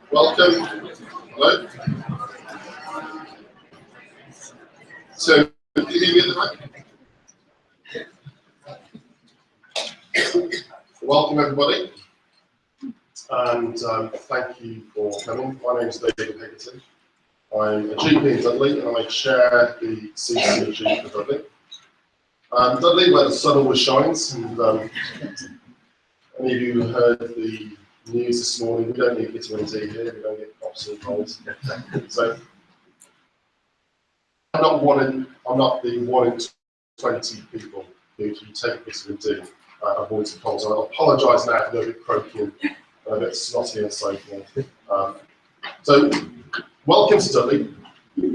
Welcome. Hello. So, can you hear me at the back? Welcome, everybody, and thank you for coming. My name is David Higginson. I'm a GP in Dudley, and I chair the CCG for Dudley. Dudley, where the sun always shines, and any of you heard the news this morning, we don't need vitamin D here, we don't get coughs and colds. So I'm not the 1 in 20 people who take vitamin D avoid some colds. I apologise now if I'm a bit croaky and a bit snotty and so forth. So welcome to Dudley.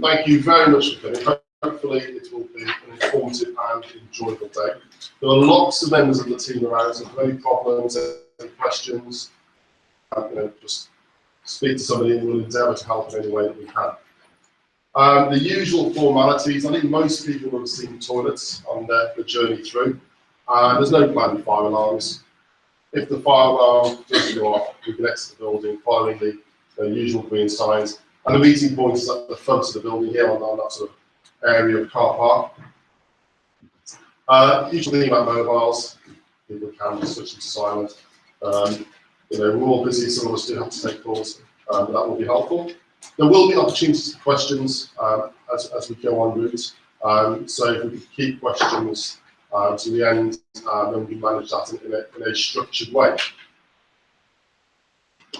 Thank you very much for coming. Hopefully it will be an informative and enjoyable day. There are lots of members of the team around, so if there are any problems, any questions, just speak to somebody and we'll endeavour to help in any way that we can. The usual formalities, I think most people will have seen toilets on the journey through. There's no planned fire alarms. If the fire alarm does go off, we can exit the building following the usual green signs. And the meeting point is at the front of the building here on that sort of area of car park. Usually think about mobiles, people can just switch into silent. We're all busy, some of us do have to take calls, but that will be helpful. There will be opportunities for questions as we go en route. So if we could keep questions to the end, then we can manage that in a structured way.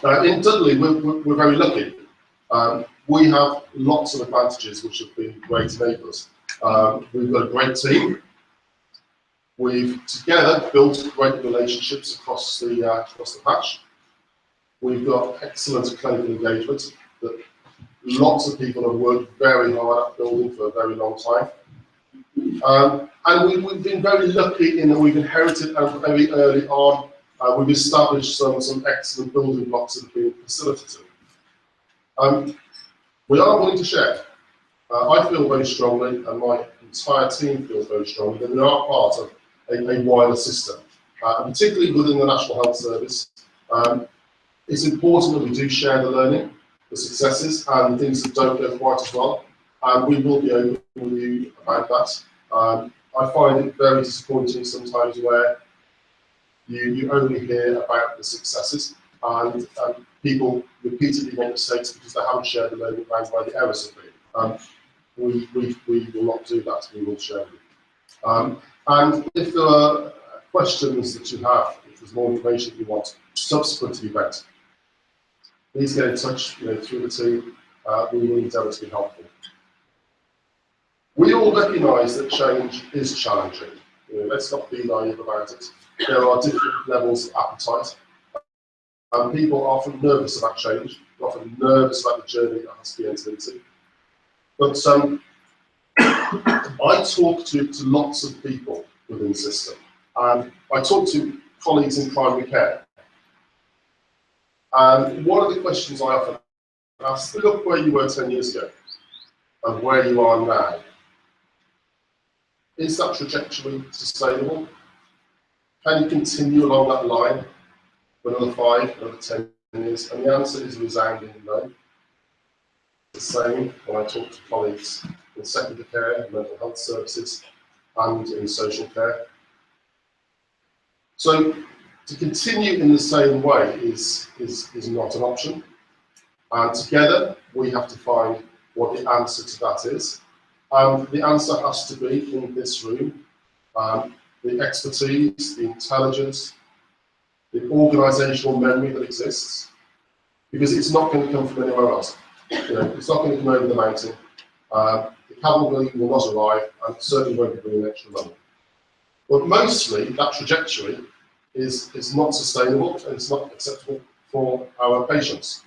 In Dudley, we're very lucky. We have lots of advantages which have been great enablers. We've got a great team. We've together built great relationships across the patch. We've got excellent clinical engagement that lots of people have worked very hard at building for a very long time. And we've been very lucky in that we've inherited very early on. We've established some excellent building blocks that have been facilitative. We are willing to share. I feel very strongly, and my entire team feels very strongly, that we are part of a wider system, particularly within the National Health Service. It's important that we do share the learning, the successes, and things that don't go quite as well. And we will be open with you about that. I find it very disappointing sometimes where you only hear about the successes and people repeatedly make mistakes because they haven't shared the learning around where the errors have been. We will not do that. We will share them. And if there are questions that you have, if there's more information you want subsequent to the event, please get in touch through the team. We will endeavour to be helpful. We all recognise that change is challenging. Let's not be naive about it. There are different levels of appetite. And people are often nervous about change. They're often nervous about the journey that has to be entered into. But I talk to lots of people within the system. And I talk to colleagues in primary care. And one of the questions I often ask, look where you were 10 years ago and where you are now. Is that trajectory sustainable? Can you continue along that line for another 5, another 10 years? And the answer is resounding no. It's the same when I talk to colleagues in secondary care, mental health services, and in social care. So to continue in the same way is not an option. And together we have to find what the answer to that is. And the answer has to be in this room. The expertise, the intelligence, the organisational memory that exists, because it's not going to come from anywhere else. It's not going to come over the mountain. The cavalry will not arrive, and certainly won't be bringing extra money. But mostly, that trajectory is not sustainable and it's not acceptable for our patients.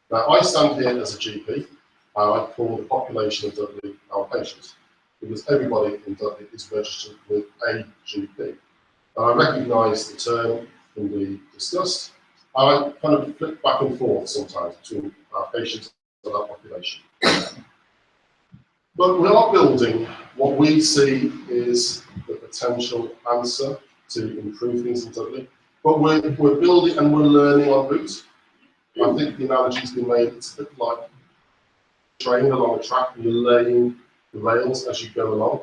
Now, I stand here as a GP, and I call the population of Dudley our patients, because everybody in Dudley is registered with a GP. And I recognise the term can be discussed, and I kind of flip back and forth sometimes between our patients and our population. But we are building what we see is the potential answer to improve things in Dudley. But we're building and we're learning en route. I think the analogy's been made, it's a bit like train along a track and you're laying the rails as you go along.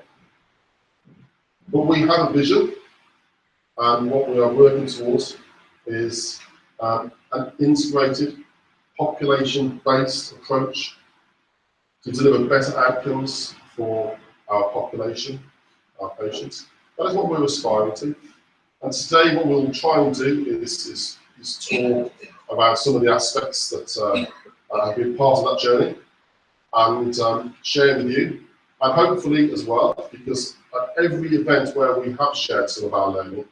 But we have a vision, and what we are working towards is an integrated, population-based approach to deliver better outcomes for our population, our patients. That is what we're aspiring to. And today what we'll try and do is talk about some of the aspects that have been part of that journey, and share with you, and hopefully as well, because at every event where we have shared some of our learning,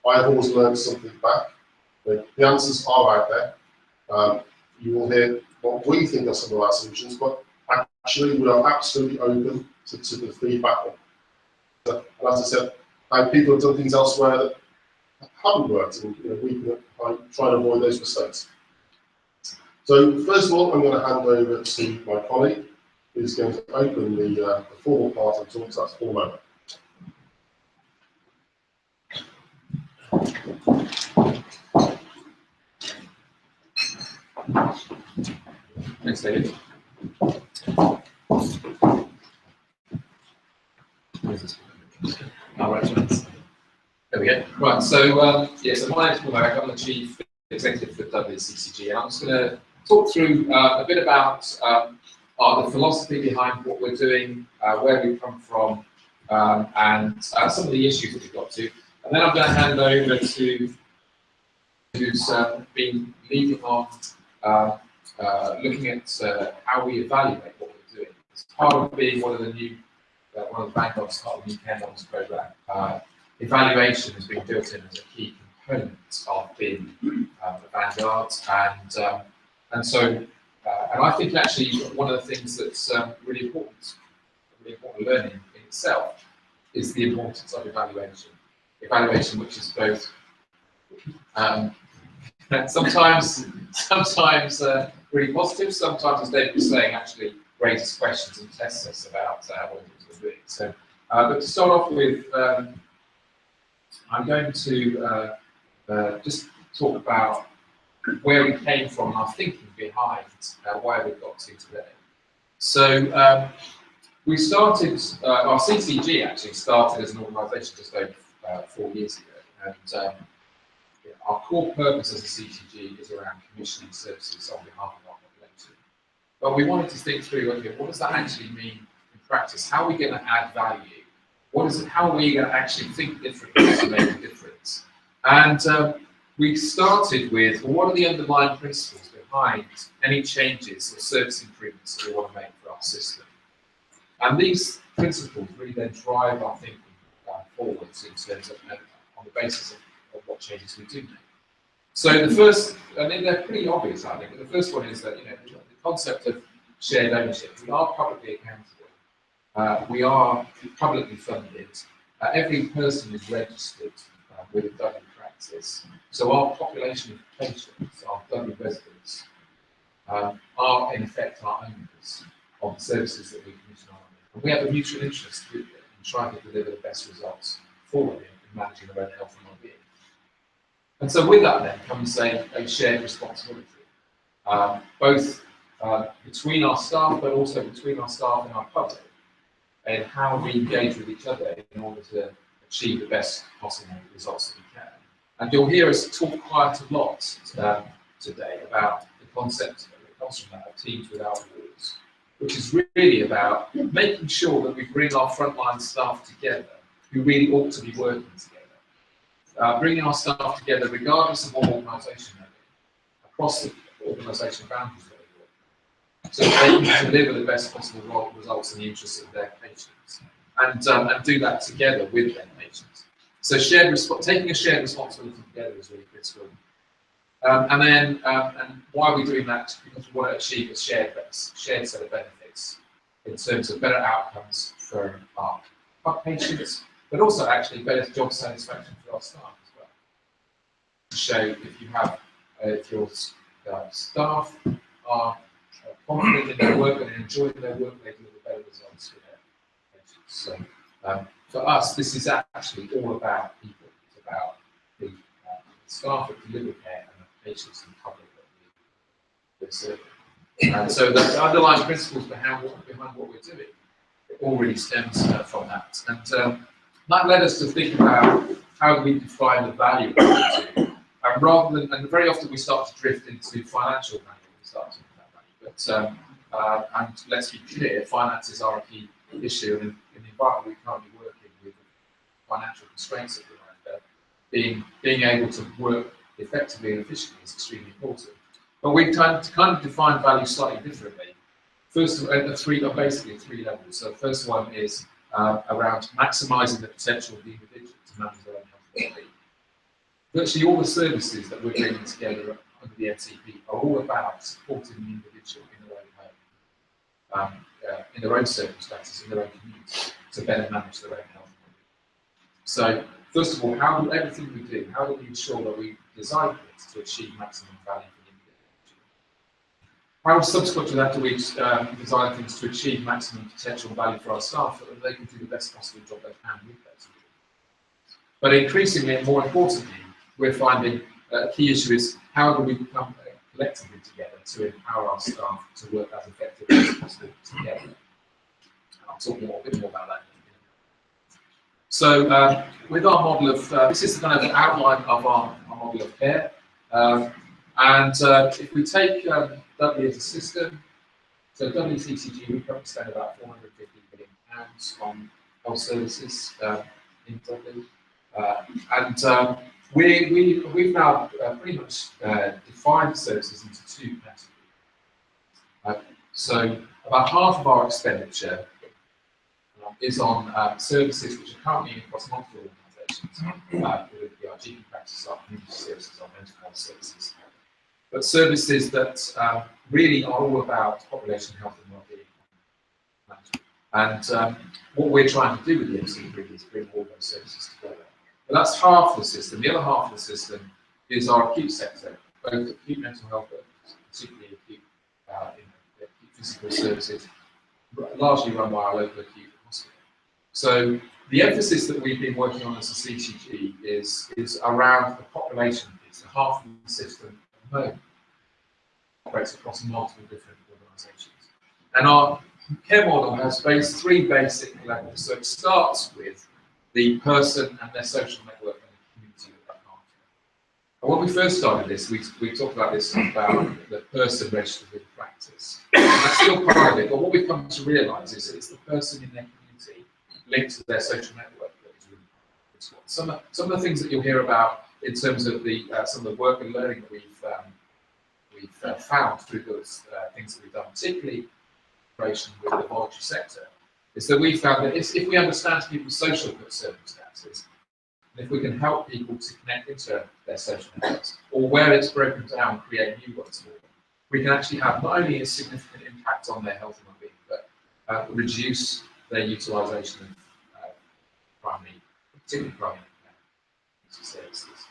I have always learned something back. The answers are out there. You will hear what we think are some of our solutions, but actually we are absolutely open to the feedback And as I said, how people have done things elsewhere that haven't worked, and we can try and avoid those mistakes. So first of all, I'm going to hand over to my colleague, who's going to open the formal part of the talk. So that's for a moment. Thanks, David. There we go. Right, so so my name is Paul Merrick. I'm the Chief Executive for Dudley CCG, and I'm just going to talk through a bit about the philosophy behind what we're doing, where we've come from, and some of the issues that we've got to. And then I'm going to hand over to who's been leading on looking at how we evaluate what we're doing. It's part of being one of the vanguards of the UK Economics programme. Evaluation has been built in as a key component of being the vanguard, and I think actually one of the things that's really important learning in itself is the importance of evaluation. Evaluation, which is both sometimes really positive, sometimes, as David was saying, actually raises questions and tests us about what it is we're doing. So, but to start off with, I'm going to just talk about where we came from and our thinking behind where we've got to today. So we started, our CCG actually started as an organisation just over 4 years ago, and our core purpose as a CCG is around commissioning services on behalf of our population. But we wanted to think through, okay, what does that actually mean in practice? How are we going to add value? How are we going to actually think differently to make a difference? And we started with, well, what are the underlying principles behind any changes or service improvements that we want to make for our system? And these principles really then drive our thinking forwards in terms of, on the basis of what changes we do make. So the first, I mean, they're pretty obvious, I think, but the first one is that, the concept of shared ownership. We are publicly accountable. We are publicly funded. Every person is registered with a Dudley practice. So our population of patients, our Dudley residents, are in effect our owners of the services that we commission on. And we have a mutual interest in trying to deliver the best results for them in managing their own health and well-being. And so with that then comes a shared responsibility, both between our staff, but also between our staff and our public, and how we engage with each other in order to achieve the best possible results that we can. And you'll hear us talk quite a lot today about the concept that comes from that of teams without walls, which is really about making sure that we bring our frontline staff together who really ought to be working together. Bringing our staff together regardless of what organisation they're in, across the organisation boundaries that they work, so that they can deliver the best possible results in the interests of their patients, and do that together with their patients. So taking a shared responsibility together is really critical. And why are we doing that? Because we want to achieve a shared set of benefits in terms of better outcomes for our patients, but also actually better job satisfaction for our staff as well. To show if your staff are confident in their work and enjoy their work, they deliver better results for their patients. So for us, this is actually all about people. It's about the staff that deliver care and the patients and public that we serve. And so the underlying principles behind what we're doing, it all really stems from that. And that led us to think about how do we define the value of what we do. And very often we start to drift into financial value. We start talking about value. And let's be clear, finances are a key issue, and in the environment we currently work in with financial constraints that we're under, being able to work effectively and efficiently is extremely important. But we kind of define value slightly differently. First, basically at three levels. So the first one is around maximising the potential of the individual to manage their own health and well-being. Virtually all the services that we're bringing together under the MCP are all about supporting the individual in their own home, in their own circumstances, in their own community, to better manage their own health and So first of all, how do everything we do, how do we ensure that we design things to achieve maximum value for the individual? How subsequent to that do we design things to achieve maximum potential value for our staff so that they can do the best possible job they can with those? But increasingly and more importantly, we're finding a key issue is how do we come collectively together to empower our staff to work as effectively as possible together. I'll talk a bit more about that in a minute. So with our model of, this is the kind of outline of our model of care. And if we take Dudley as a system, so Dudley CCG, we currently spend about £450 million on health services in Dudley. We've now pretty much defined services into two categories. So about half of our expenditure is on services which are currently across multiple organisations, with our GP practice, our community services, our mental health services. But services that really are all about population health and wellbeing management. And what we're trying to do with the MCP is bring all those services together. But that's half the system. The other half of the system is our acute sector, both acute mental health, but particularly acute, acute physical services, largely run by our local acute hospital. So the emphasis that we've been working on as a CCG is around the population piece. The half of the system at the moment operates across multiple different organisations. And our care model has three basic levels. So it starts with the person and their social network and the community that they're part of. And when we first started this, we talked about this about the person registered with practice. And that's still part of it, but what we've come to realise is that it's the person in their community linked to their social network that is really important. Some of the things that you'll hear about in terms of some of the work and learning that we've found through those things that we've done, particularly in cooperation with the voluntary sector, is that we found that if we understand people's social circumstances, and if we can help people to connect into their social networks, or where it's broken down, create new ones for them, we can actually have not only a significant impact on their health and well-being, but reduce their utilisation of particularly primary services.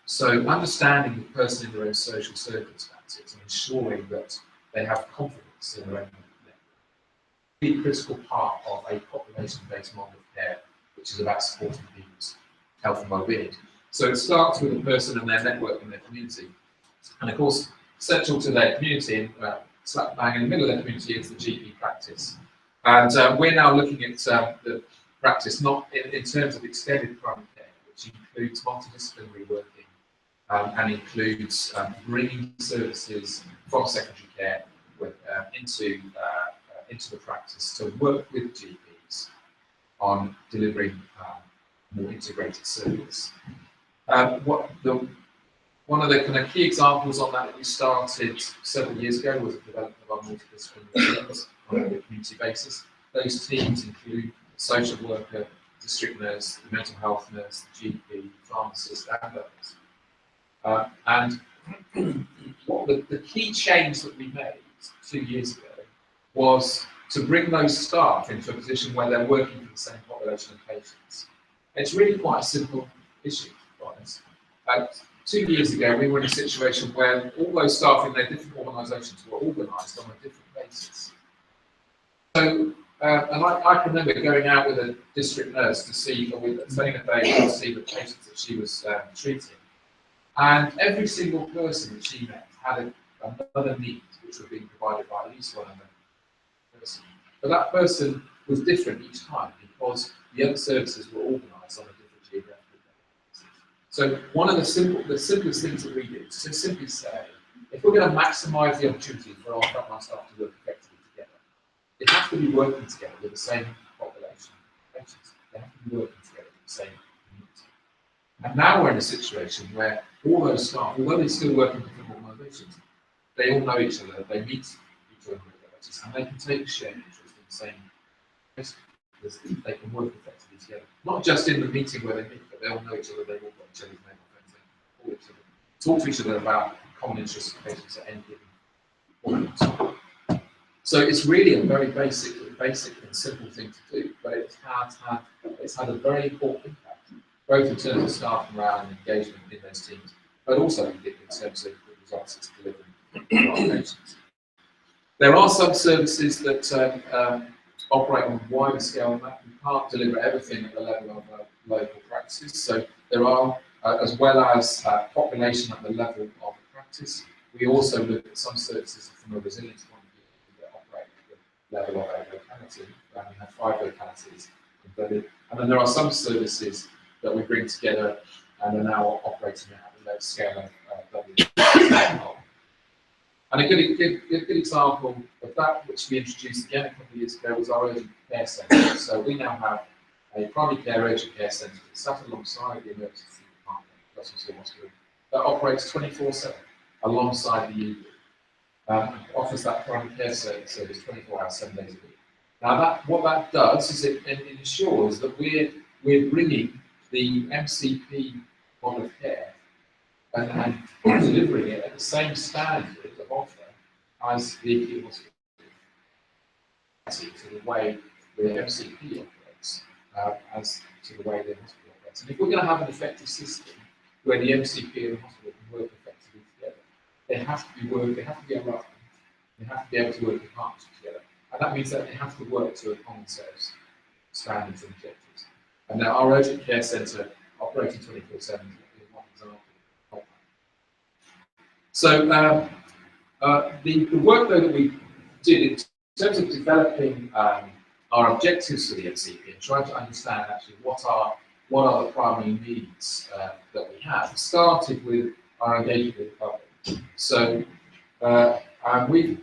So understanding the person in their own social circumstances and ensuring that they have confidence in their own a critical part of a population-based model of care, which is about supporting people's health and well-being. So it starts with the person and their network and their community. And of course, central to their community, slap bang in the middle of their community, is the GP practice. And we're now looking at the practice not in terms of extended primary care, which includes multidisciplinary working and includes bringing services from secondary care into the practice to work with GPs on delivering more integrated service. One of the kind of key examples on that we started several years ago was the development of our multidisciplinary teams on a community basis. Those teams include the social worker, district nurse, the mental health nurse, the GP, pharmacist, and others. And the key change that we made 2 years ago was to bring those staff into a position where they're working for the same population of patients. It's really quite a simple issue, to be honest. 2 years ago, we were in a situation where all those staff in their different organisations were organised on a different basis. So, and I can remember going out with a district nurse to see, or with spending a day to see the patients that she was treating. And every single person that she met had another need, which were being provided by at least one other person. But that person was different each time because the other services were organised on a different geographical basis. So one of the simplest things that we do is to simply say, if we're going to maximise the opportunity for our frontline staff to work effectively together, they have to be working together with the same population of patients. They have to be working together with the same community. And now we're in a situation where all those staff, although they still work in different organisations, they all know each other, they meet each other on a regular basis, and they can take shared interest in the same place because they can work effectively together. Not just in the meeting where they meet, but they all know each other, they all got each other's name or friends, they call each other, talk to each other about common interests of patients at any given point. So it's really a very basic basic and simple thing to do, but it's had a very important impact, both in terms of staff morale and engagement in those teams, but also in terms of the results it's delivering for our patients. There are some services that operate on a wider scale than that. We can't deliver everything at the level of local practices, so there are, as well as population at the level of the practice, we also look at some services from a resilience point of view that operate at the level of a locality. We have 5 localities in Dudley, and then there are some services that we bring together and are now operating at the scale of Dudley. And a good example of that, which we introduced again a couple of years ago, was our urgent care centre. So we now have a primary care urgent care centre that sat alongside the emergency department, Russell Hospital, that operates 24/7 alongside the UB. Offers that primary care service 24 hours, 7 days a week. Now, what that does is it ensures that we're bringing the MCP model of care and delivering it at the same standard of offer as the acute hospital. To the way the MCP operates, as to the way the hospital operates. And if we're going to have an effective system where the MCP and the hospital can work effectively together, they have to be aligned. They have to be able to work in partnership together. And that means that they have to work to a common set of standards and objectives. And now our urgent care centre operating 24/7 is one example of that. So the work though that we did in terms of developing our objectives for the MCP and trying to understand actually what are the primary needs that we have, started with our engagement with the public. So we're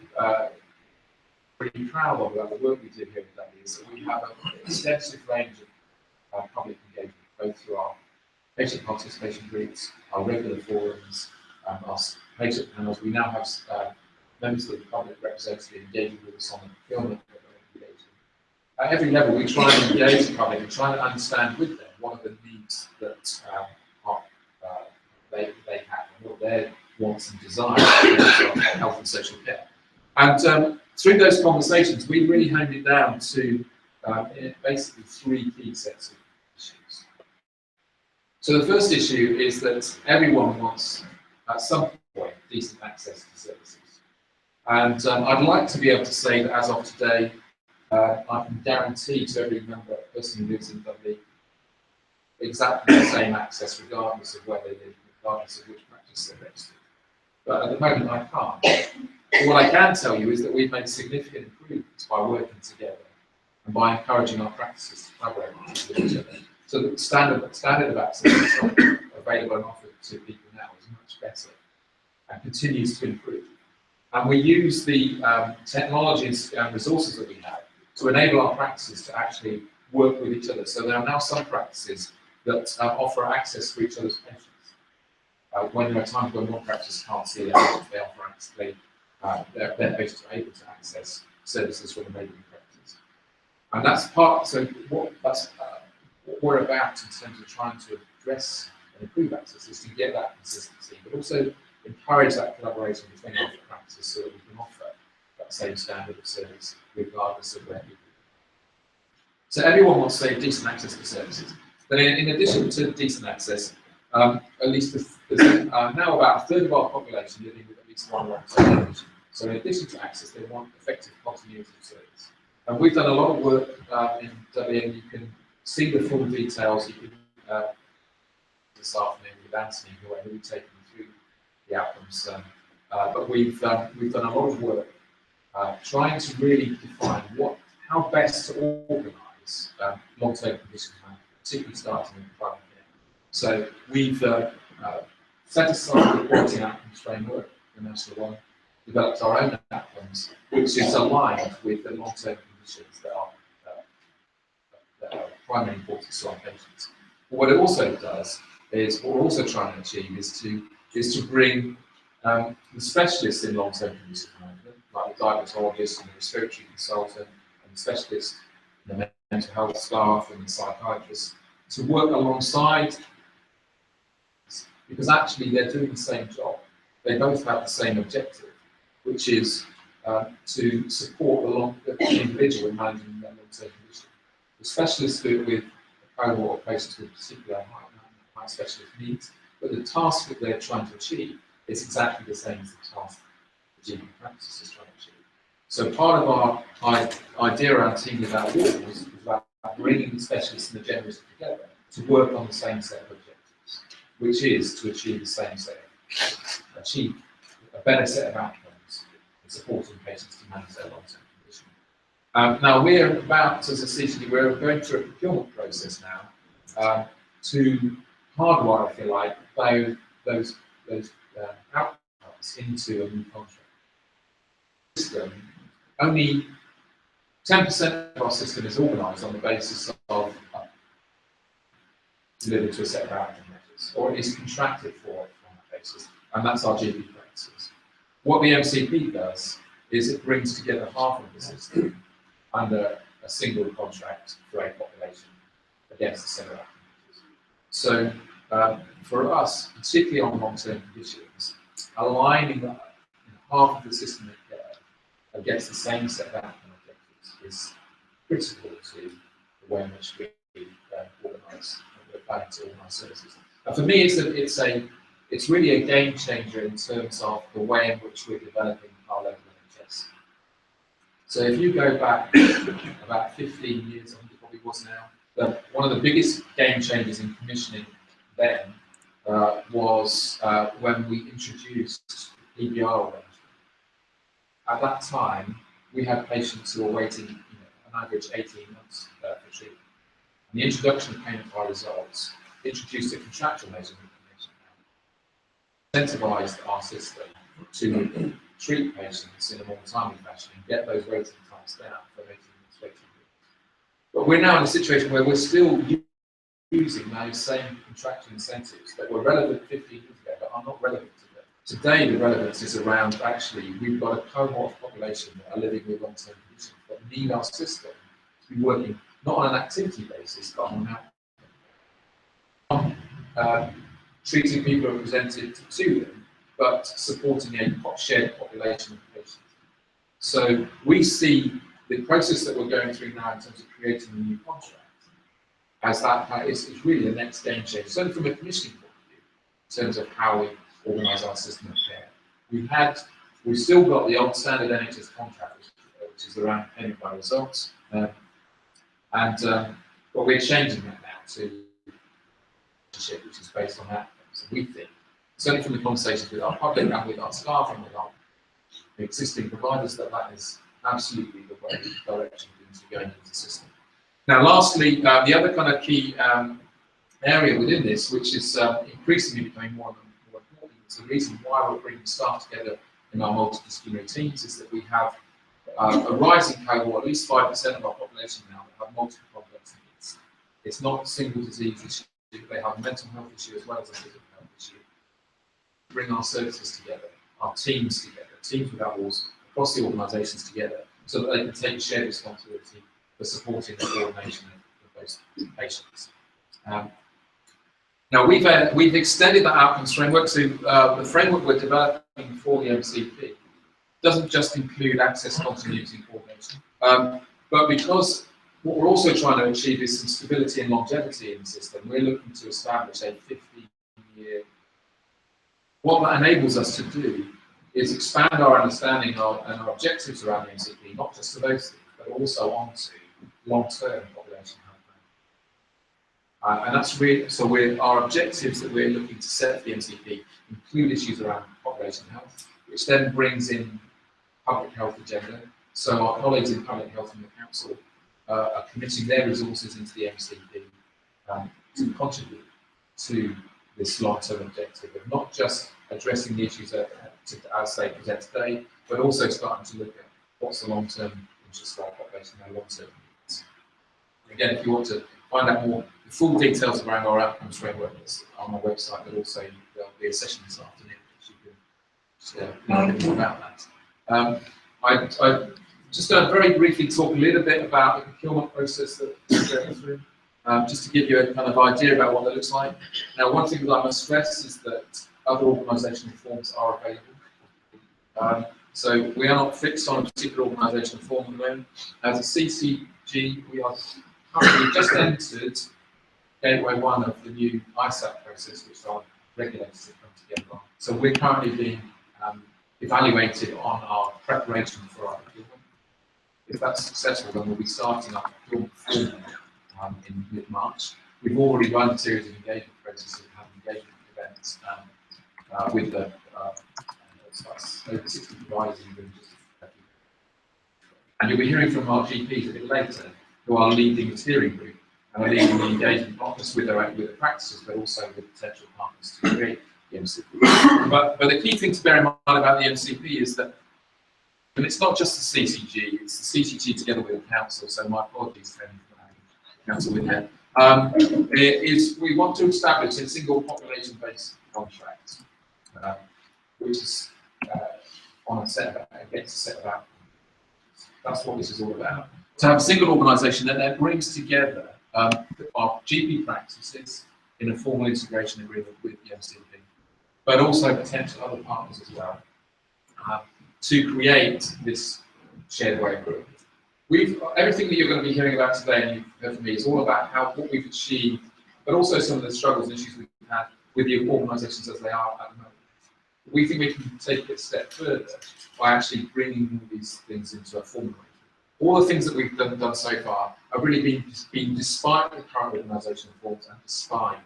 pretty proud of the work we did here at Dudley, is that we have an extensive range of public engagement, both through our patient participation groups, our regular forums, our patient panels. We now have members of the public representative engaging with us on the procurement that we're engaged in. At every level, we try and engage the public and try and understand with them what are the needs that they have and what their wants and desires in terms of health and social care. And through those conversations, we really honed it down to basically 3 key sets of issues. So the first issue is that everyone wants, at some point, decent access to services. And I'd like to be able to say that as of today, I can guarantee to every person who lives in Dudley exactly the same access, regardless of where they live, regardless of which practice they're registered. But at the moment, I can't. But what I can tell you is that we've made significant improvements by working together and by encouraging our practices to collaborate with each other. So the standard of access available and offered to people now is much better and continues to improve. And we use the technologies and resources that we have to enable our practices to actually work with each other. So there are now some practices that offer access to each other's patients. When there are times when one practice can't see their patients, they offer access, their patients are able to access services from the neighbouring practice. And that's what we're about in terms of trying to address and improve access, is to get that consistency, but also encourage that collaboration between our practices so that we can offer that same standard of service regardless of where people live. So everyone wants to say decent access to services. But in addition to decent access, at least there's now about a third of our population living with at least one long-term condition. So in addition to access, they want effective continuity of service. And we've done a lot of work in Dudley, and you can see the full details. You can this afternoon with Anthony, who will be taking you through the outcomes. But we've done a lot of work trying to really define how best to organise long-term condition management, particularly starting in primary care. So we've set aside the quality and outcomes framework, the national one, developed our own outcomes, which is aligned with the long-term conditions that are primary importance to our patients. But what it also does is, what we're also trying to achieve is to bring the specialists in long-term condition management, like the diabetologist and the respiratory consultant and the specialist, the mental health staff and the psychiatrists, to work alongside, because actually they're doing the same job. They both have the same objective, which is to support the individual in managing their long-term condition. The specialists do it with a cohort of patients with particular high specialist needs, but the task that they're trying to achieve is exactly the same as the task the GP practice is trying to achieve. So part of our idea around Team Without Walls is about bringing the specialists and the generalists together to work on the same set of objectives, which is to achieve the same set of, achieve a better set of outcomes in supporting patients to manage their long-term condition. Now we're about, as a CCD, we're going through a procurement process now to hardwire, if you like, those outcomes into a new contract system. Only 10% of our system is organised on the basis of delivered to a set of outcome measures, or it is contracted for on that basis, and that's our GP practices. What the MCP does is it brings together half of the system under a single contract for a population against a set of outcome measures. So for us, particularly on long-term conditions, aligning half of the system of care against the same set of outcome objectives is critical to the way in which we organise and we're planning to organise services. And for me, it's really a game changer in terms of the way in which we're developing our local NHS. So if you go back about 15 years, I think it probably was now, one of the biggest game changers in commissioning then was when we introduced PBR arrangement. At that time, we had patients who were waiting an average 18 months for treatment. And the introduction of payment by results introduced a contractual measurement incentivised our system to treat patients in a more timely fashion and get those waiting times down for 18 months waiting. But we're now in a situation where we're still using those same contractual incentives that were relevant 15 years ago but are not relevant today. Today, the relevance is around actually we've got a cohort of population that are living with long-term conditions that need our system to be working not on an activity basis but on an outcome. Treating people who are presented to them, but supporting a shared population of patients. So we see the process that we're going through now in terms of creating a new contract as that is really the next game changer. So from a commissioning point of view, in terms of how we organise our system of care, we've still got the old standard NHS contract, which is around payment by results, but we're changing that now to which is based on outcomes. So we think, certainly from the conversations with our public and with our staff and with our existing providers, that is absolutely the way, the direction things are going into the system. Now, lastly, the other kind of key area within this, which is increasingly becoming more and more important, it's the reason why we're bringing staff together in our multidisciplinary teams, is that we have a rising cohort, at least 5% of our population now, that have multiple complex needs. It's not a single disease issue. They have a mental health issue as well as a physical health issue. Bring our services together, our teams together, Teams Without Walls, across the organisations together, so that they can take shared responsibility for supporting the coordination of those patients. Now we've extended that outcomes framework to the framework we're developing for the MCP. Doesn't just include access, continuity, and coordination, but because what we're also trying to achieve is some stability and longevity in the system, we're looking to establish a 15-year. What that enables us to do is expand our understanding of and our objectives around the MCP, not just to those things, but also onto long-term population health. And that's really, so our objectives that we're looking to set for the MCP include issues around population health, which then brings in public health agenda. So our colleagues in public health and the council are committing their resources into the MCP to contribute to this long-term objective of not just addressing the issues as they present today, but also starting to look at what's the long-term interest of our population and long-term needs. Again, if you want to find out more, the full details around our outcomes framework is on our website, but also there'll be a session this afternoon which you can learn a bit more about that. I just going to very briefly talk a little bit about the procurement process that we're going through, just to give you a kind of idea about what that looks like. Now, one thing that I must stress is that other organisational forms are available. So we are not fixed on a particular organisation form at the moment. As a CCG, we are currently just entered Gateway 1 of the new ISAP process, which our regulators have come together on. So we're currently being evaluated on our preparation for our procurement. If that's successful, then we'll be starting our procurement formally in mid-March. We've already run a series of engagement processes and have engagement events with the over 60 providers in the region. And you'll be hearing from our GPs a bit later, who are leading the steering group and are leading the engagement not just with the practices, but also with potential partners to create the MCP. But the key thing to bear in mind about the MCP is that, and it's not just the CCG, it's the CCG together with the council, so my apologies for the council with that. We want to establish a single population-based contract, which is on a set of, against a set of outcomes. That's what this is all about. To have a single organisation that then brings together our GP practices in a formal integration agreement with the MCP, but also potential other partners as well, to create this shared way of group. Everything that you're going to be hearing about today, and you've heard from me, is all about what we've achieved, but also some of the struggles and issues we've had with the organisations as they are at the moment. We think we can take it a step further by actually bringing all these things into a formal arrangement. All the things that we've done so far have really been despite the current organisational forms and despite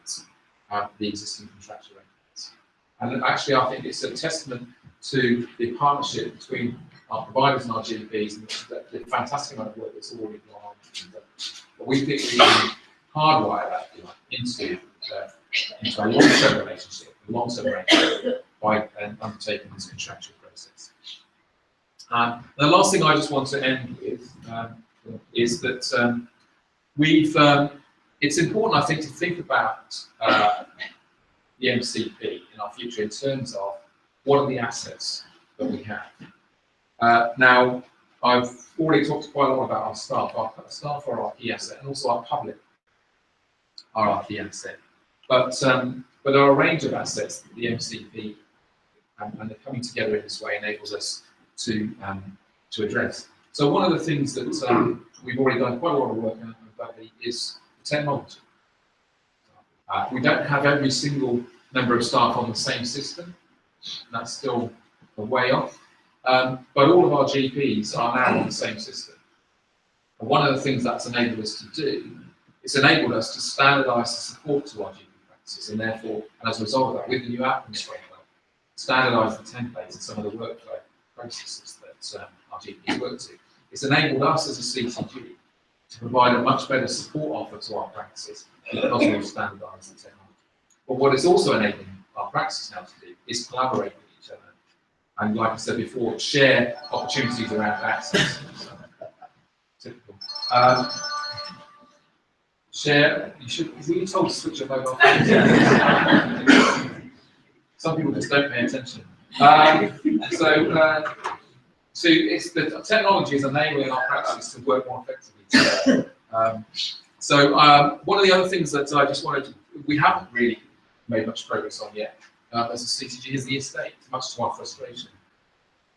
the existing contractual arrangements. And actually, I think it's a testament to the partnership between our providers and our GPs, and the fantastic amount of work that's already gone on. But we think we can hardwire that into a long-term relationship, a long-term arrangement, by undertaking this contractual process. The last thing I just want to end with is that it's important, I think, to think about the MCP in our future in terms of what are the assets that we have. Now, I've already talked quite a lot about our staff. Our staff are our key asset, and also our public are our key asset. But there are a range of assets that the MCP and they're coming together in this way enables us to address. So one of the things that we've already done quite a lot of work on Dudley is technology. We don't have every single member of staff on the same system. That's still a way off. But all of our GPs are now on the same system. And one of the things that's enabled us to do is enabled us to standardise the support to our GP practices, and therefore, and as a result of that, with the new outcomes framework, standardise the templates and some of the workflow processes that our GPs work to. It's enabled us as a CCG to provide a much better support offer to our practices because we've standardised the technology. But what it's also enabling our practices now to do is collaborate with each other. And like I said before, share opportunities around access. Typical. Share, were you told to switch your mobile phone? Some people just don't pay attention. So it's the technology is enabling our practices to work more effectively together. One of the other things that I just wanted to, we haven't really made much progress on yet as a CCG is the estate, much to our frustration.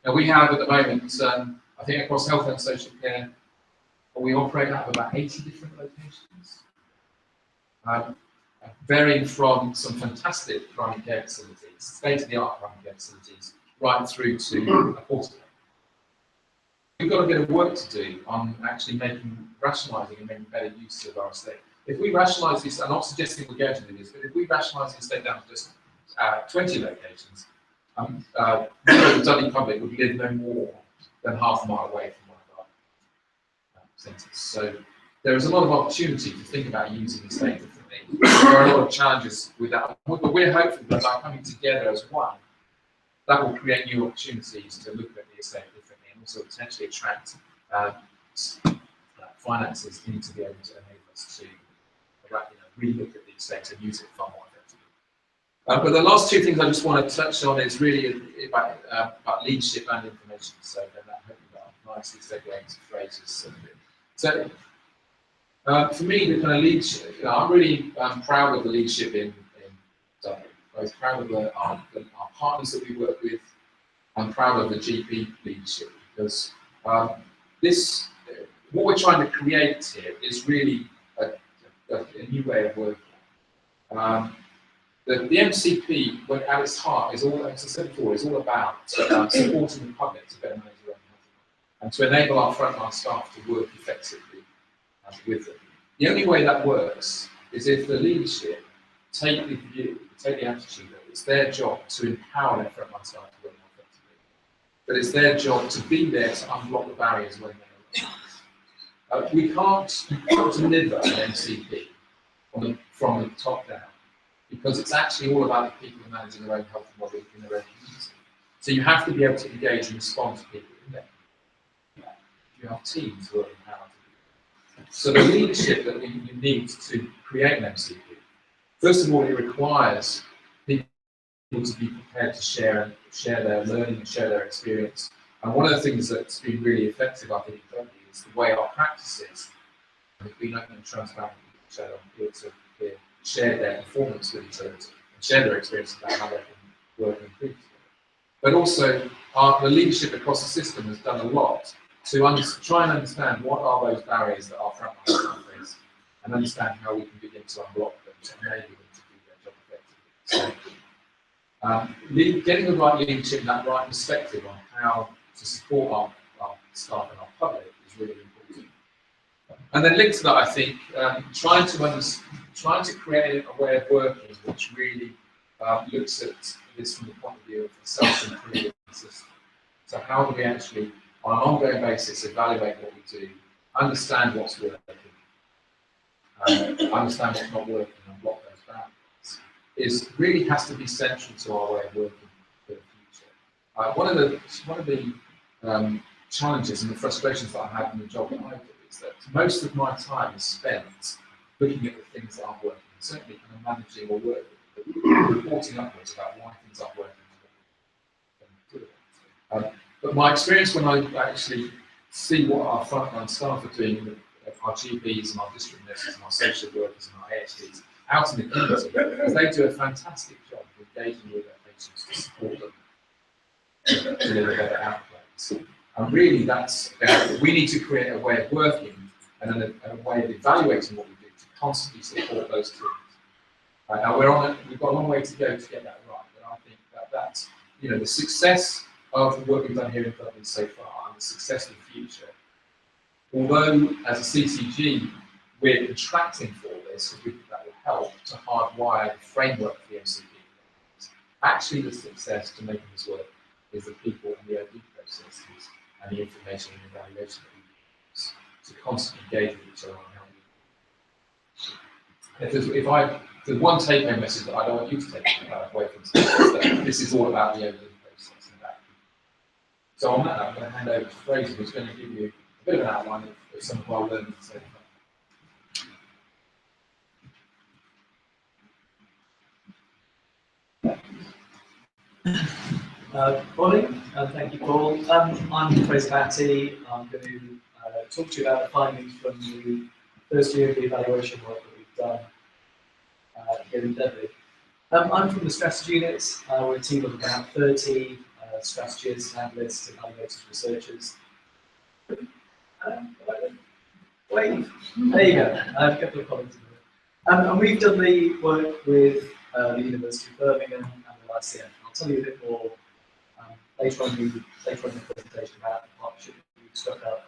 Now we have at the moment, I think across health and social care, we operate out of about 80 different locations. Varying from some fantastic primary care facilities, state-of-the-art primary care facilities, right through to a portal. We've got a bit of work to do on actually rationalising and making better use of our estate. If we rationalise this, I'm not suggesting we're going to do this, but if we rationalise the estate down to just 20 locations, the Dudley public would live no more than half a mile away from one of our centres. So there is a lot of opportunity to think about using the estate differently. There are a lot of challenges with that, but we're hopeful that by coming together as one, that will create new opportunities to look at the estate differently and also potentially attract finances into be able to enable us to relook at the estate and use it far more effectively. But the last two things I just want to touch on is really about leadership and information. So then that hopefully nicely segue into phrases. So for me, the kind of leadership, I'm really proud of the leadership in Dudley. I'm proud of our partners that we work with, I'm proud of the GP leadership because this, what we're trying to create here is really a new way of working. The MCP, when at its heart, is all, as I said before, is all about supporting the public to better manage their own health and to enable our frontline staff to work effectively with them. The only way that works is if the leadership take the view, take the attitude that it's their job to empower their frontline staff to work more effectively. That it's their job to be there to unblock the barriers when they arise. We can't deliver an MCP from the top down, because it's actually all about the people managing their own health and well-being in their own community. So you have to be able to engage and respond to people in there. You have teams working hard to do that. So the leadership that you need to create an MCP, first of all, it requires people to be prepared to share their learning and share their experience. And one of the things that's been really effective, I think, in Dudley, is the way our practices have been open and transparent with each other, to share their performance with each other and share their experience about how they can work and improve together. But also, the leadership across the system has done a lot to try and understand what are those barriers that our frontline staff face, and understand how we can begin to unblock them to enable them to do their job effectively. So, getting the right leadership and that right perspective on how to support our staff and our public is really important. And then linked to that, I think, trying to create a way of working which really looks at this from the point of view of a self-improvement system. So how do we actually, on an ongoing basis, evaluate what we do, understand what's working, understand what's not working, and block those boundaries, really has to be central to our way of working for the future. One of the challenges and the frustrations that I have in the job that I do is that most of my time is spent looking at the things that aren't working, certainly kind of managing or working, reporting upwards about why things aren't working. But my experience when I actually see what our frontline staff are doing, our GPs and our district nurses and our social workers and our AHDs out in the community, is they do a fantastic job of engaging with their patients to support them to deliver better outcomes. And really, we need to create a way of working and a way of evaluating what we do to constantly support those teams. Now we've got a long way to go to get that right, but I think that's the success of the work we've done here in Dudley so far and the success of the future. Although as a CCG we're contracting for this, because we think that will help to hardwire the framework for the MCP. Actually, the success to making this work is the people and the OD processes and the information and evaluation that we use to constantly engage with each other on how we do. If there's one take-home message that I don't want you to take away from today, is that this is all about the OD process and about people. So on that, I'm going to hand over to Fraser, who's going to give you a bit of an outline of some of our learning so far. Morning, thank you, Paul. I'm Fraser Batty. I'm going to talk to you about the findings from the first year of the evaluation work that we've done here in Dudley. I'm from the strategy units. We're a team of about 30 strategists, analysts, evaluators, researchers. Wait, there you go. A couple of colleagues in there. And we've done the work with the University of Birmingham and the ICM. I'll tell you a bit more later on in the presentation about the partnership that we've struck up.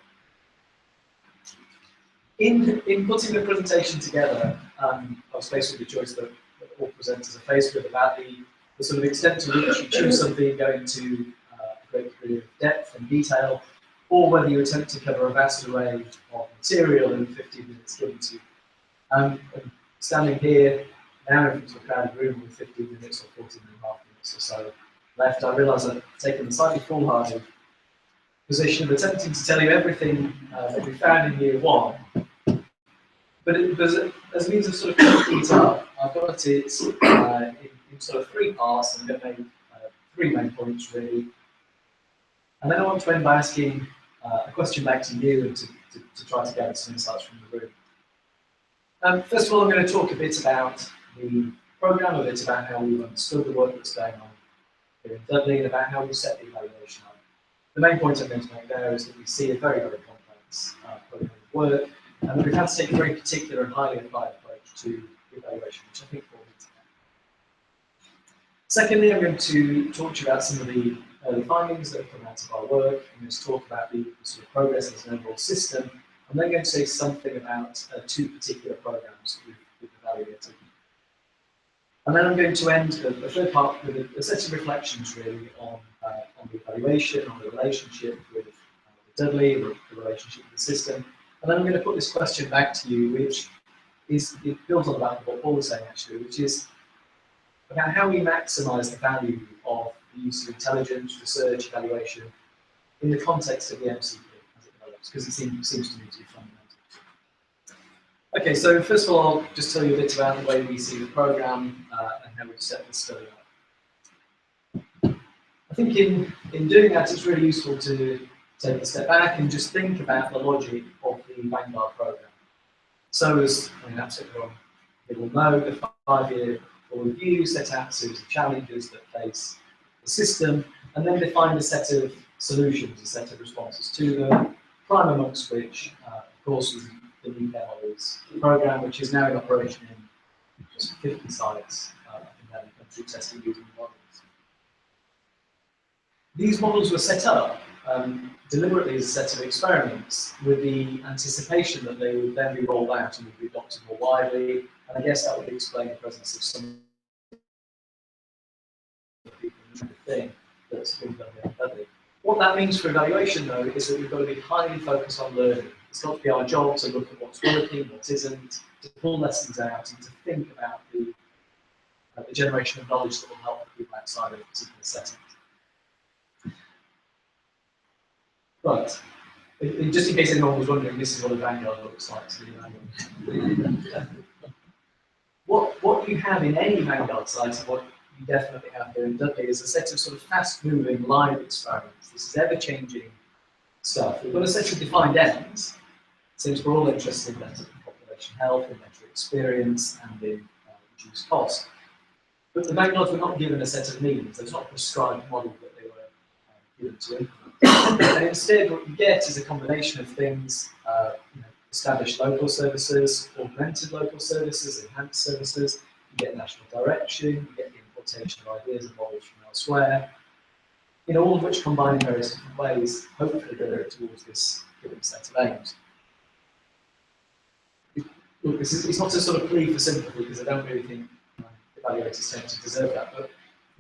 In putting the presentation together, I was faced with the choice that all presenters are faced with about the sort of extent to which you choose something going to a great degree of depth and detail, or whether you attempt to cover a vast array of material in 15 minutes given to you. And standing here now into a crowded room with 15 minutes or 14 and a half minutes or so left, I realise I've taken the slightly foolhardy position of attempting to tell you everything that we found in year one. But as a means of sort of cutting it up, I've got it in sort of three parts, and I'm going to make three main points really. And then I want to end by asking a question back to you and to try to gather some insights from the room. First of all, I'm going to talk a bit about the programme, a bit about how we've understood the work that's going on. here in Dudley and about how we set the evaluation up. The main point I'm going to make there is that we see a very, very complex program of work, and that we've had to take a very particular and highly applied approach to evaluation, which I think we'll need to get. Secondly, I'm going to talk to you about some of the early findings that have come out of our work. I'm going to talk about the sort of progress as an overall system. I'm then going to say something about two particular programs that we've evaluated. And then I'm going to end the third part with a set of reflections really on the evaluation, on the relationship with Dudley, the relationship with the system. And then I'm going to put this question back to you, which it builds on the back of what Paul was saying actually, which is about how we maximise the value of the use of intelligence, research, evaluation in the context of the MCP as it develops, because it seems to me to be fundamental. Okay, so first of all, I'll just tell you a bit about the way we see the programme and how we've set the study up. I think in doing that, it's really useful to take a step back and just think about the logic of the Vanguard programme. So as absolutely everyone will know, the 5-year review set out a series of challenges that face the system, and then defined a set of solutions, a set of responses to them, prime amongst which, of course, was the new models program, which is now in operation in just 50 sites in the country testing using models. These models were set up deliberately as a set of experiments with the anticipation that they would then be rolled out and would be adopted more widely, and I guess that would explain the presence of some thing that's been done in Dudley. What that means for evaluation, though, is that we've got to be highly focused on learning. It's got to be our job to look at what's working, what isn't, to pull lessons out, and to think about the generation of knowledge that will help people outside of a particular setting. But, just in case anyone was wondering, this is what a Vanguard looks like. So what you have in any Vanguard site, and what you definitely have here in Dudley, is a set of sort of fast-moving live experiments. This is ever-changing stuff. We've got a set of defined ends, since we're all interested in better population health, in better experience, and in reduced cost. But the Vanguards were not given a set of means. There's not a prescribed model that they were given to implement. And instead, what you get is a combination of things, established local services, augmented local services, enhanced services. You get national direction, you get the importation of ideas and models from elsewhere, all of which combine in various different ways, hopefully deliver towards this given set of aims. Look, it's not a sort of plea for sympathy, because I don't really think evaluators tend to deserve that,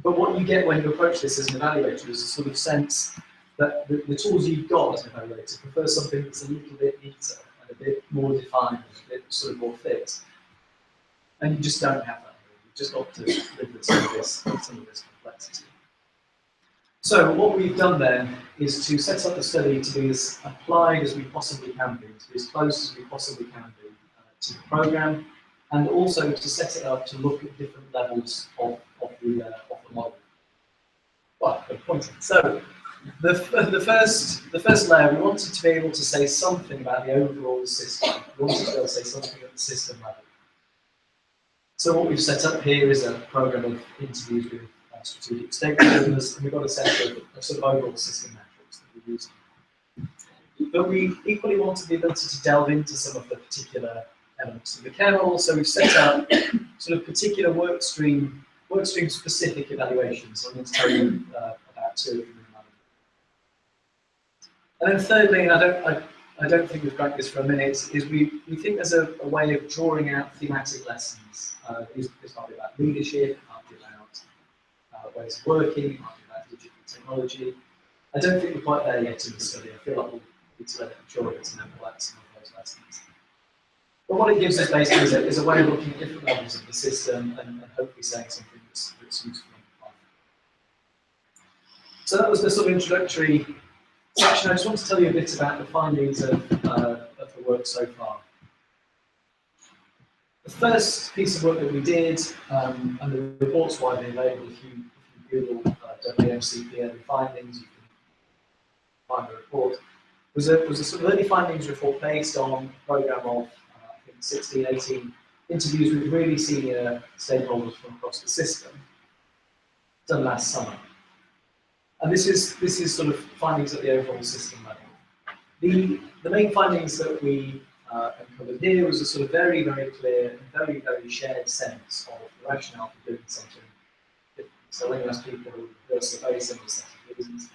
but what you get when you approach this as an evaluator is a sort of sense that the tools you've got as an evaluator prefer something that's a little bit neater and a bit more defined and a bit sort of more fit. And you just don't have that. You've just got to live with some of this complexity. So what we've done then is to set up the study to be as applied as we possibly can be, to be as close as we possibly can be to the programme, and also to set it up to look at different levels of the model. Well, good point. So the first layer, we wanted to be able to say something about the overall system. We wanted to be able to say something at the system level. So what we've set up here is a program of interviews with strategic stakeholders, and we've got a set of sort of overall system metrics that we're using. But we equally wanted the ability to delve into some of the particular elements of the care model, so we've set up sort of particular workstream specific evaluations. So I'm going to tell you about two of them. And then thirdly, and I don't think we've cracked this for a minute, is we think there's a way of drawing out thematic lessons. This might be about leadership, it might be about ways of working, it might be about digital technology. I don't think we're quite there yet in the study. I feel like we'll need to let it mature a bit and then collect some of those lessons. But what it gives us basically is a way of looking at different levels of the system and hopefully saying something that's useful. So that was the sort of introductory section. I just want to tell you a bit about the findings of the work so far. The first piece of work that we did, and the report's widely available if you Google MCP early findings, you can find the report, was a sort of early findings report based on a programme of I think 16, 18 interviews with really senior stakeholders from across the system, done last summer. And this is sort of findings at the overall system level. The main findings that we uncovered here was a sort of very, very clear and very, very shared sense of the rationale for doing something different. So when you ask people who reverse a very similar set of reasons,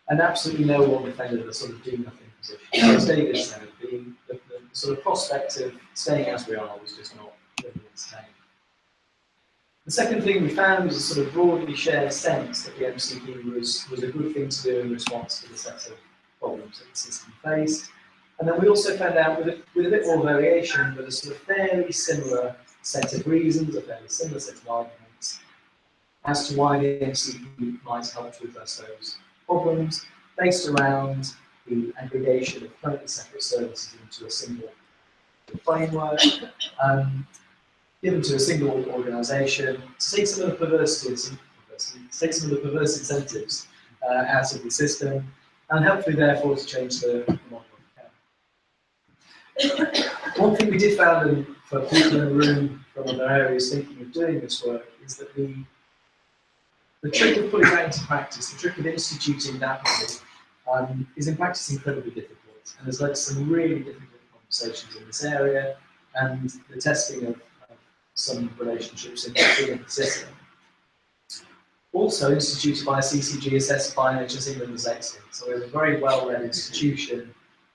and absolutely no one defended the sort of do nothing position. As David said, the sort of prospect of staying as we are was just not really entertaining. The second thing we found was a sort of broadly shared sense that the MCP was a good thing to do in response to the set of problems that the system faced. And then we also found out, with a bit more variation, but a sort of fairly similar set of reasons, a fairly similar set of arguments, as to why the MCP might help to address those problems, based around the aggregation of currently separate services into a single framework, given to a single organisation, to take some of the perversities, to take some of the perverse incentives out of the system, and hopefully therefore to change the model of care. One thing we did find, and for people in the room from other areas thinking of doing this work, is that the trick of putting that into practice, the trick of instituting that model, is in practice incredibly difficult, and has led to some really difficult conversations in this area, and the testing of some relationships in the system. Also instituted by CCG, assessed by NHS England as excellent. So we have a very well-led institution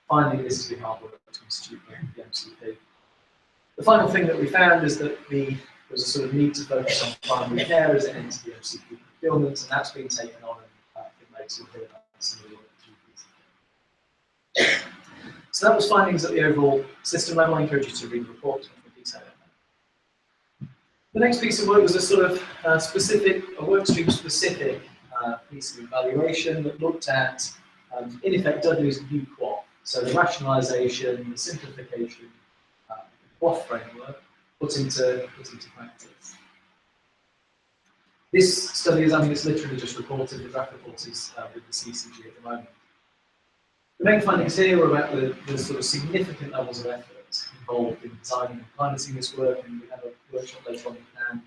finding this to be hard work to institute the MCP. The final thing that we found is that there was a sort of need to focus on primary care as it entered the MCP procurement, and that's been taken on, and I think later we'll hear about some of the work that GPs. So that was findings at the overall system level. I encourage you to read the report in more detail. The next piece of work was a sort of specific, a workstream specific piece of evaluation that looked at, in effect, Dudley's new QOF. So the rationalisation, the simplification of the QOF framework put into practice. This study is, I mean, it's literally just reported, the draft report is with the CCG at the moment. The main findings here were about the sort of significant levels of effort involved in designing and piloting this work, and we have a workshop later on in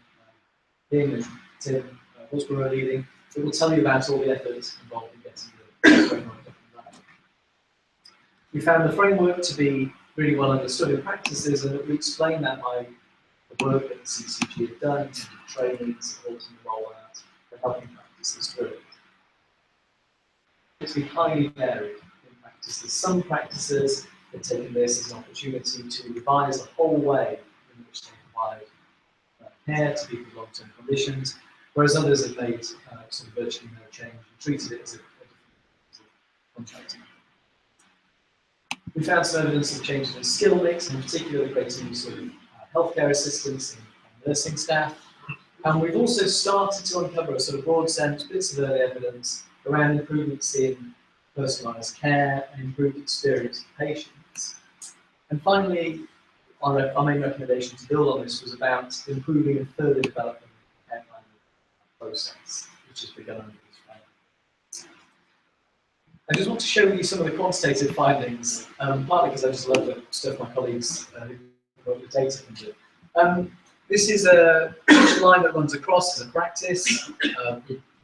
Tim and Tim Husborough leading, that will tell you about all the efforts involved in getting the framework up and running. We found the framework to be really well understood in practices, and that we explain that by the work that the CCG have done in terms of training, supporting the rollout, and helping practices through it. It's been highly varied in practices. Some practices have taken this as an opportunity to revise the whole way in which they provide care to people with long-term conditions, whereas others have made some virtually no change and treated it as a different contracting. We found some evidence of changes in skill mix, in particular the greater use of healthcare assistants and nursing staff. And we've also started to uncover a sort of broad sense, bits of early evidence around improvements in personalised care and improved experience for patients. And finally, our main recommendation to build on this was about improving and further developing the care planning process, which has begun under this framework. I just want to show you some of the quantitative findings, partly because I just love the stuff my colleagues who wrote the data can do. This is a line that runs across as a practice.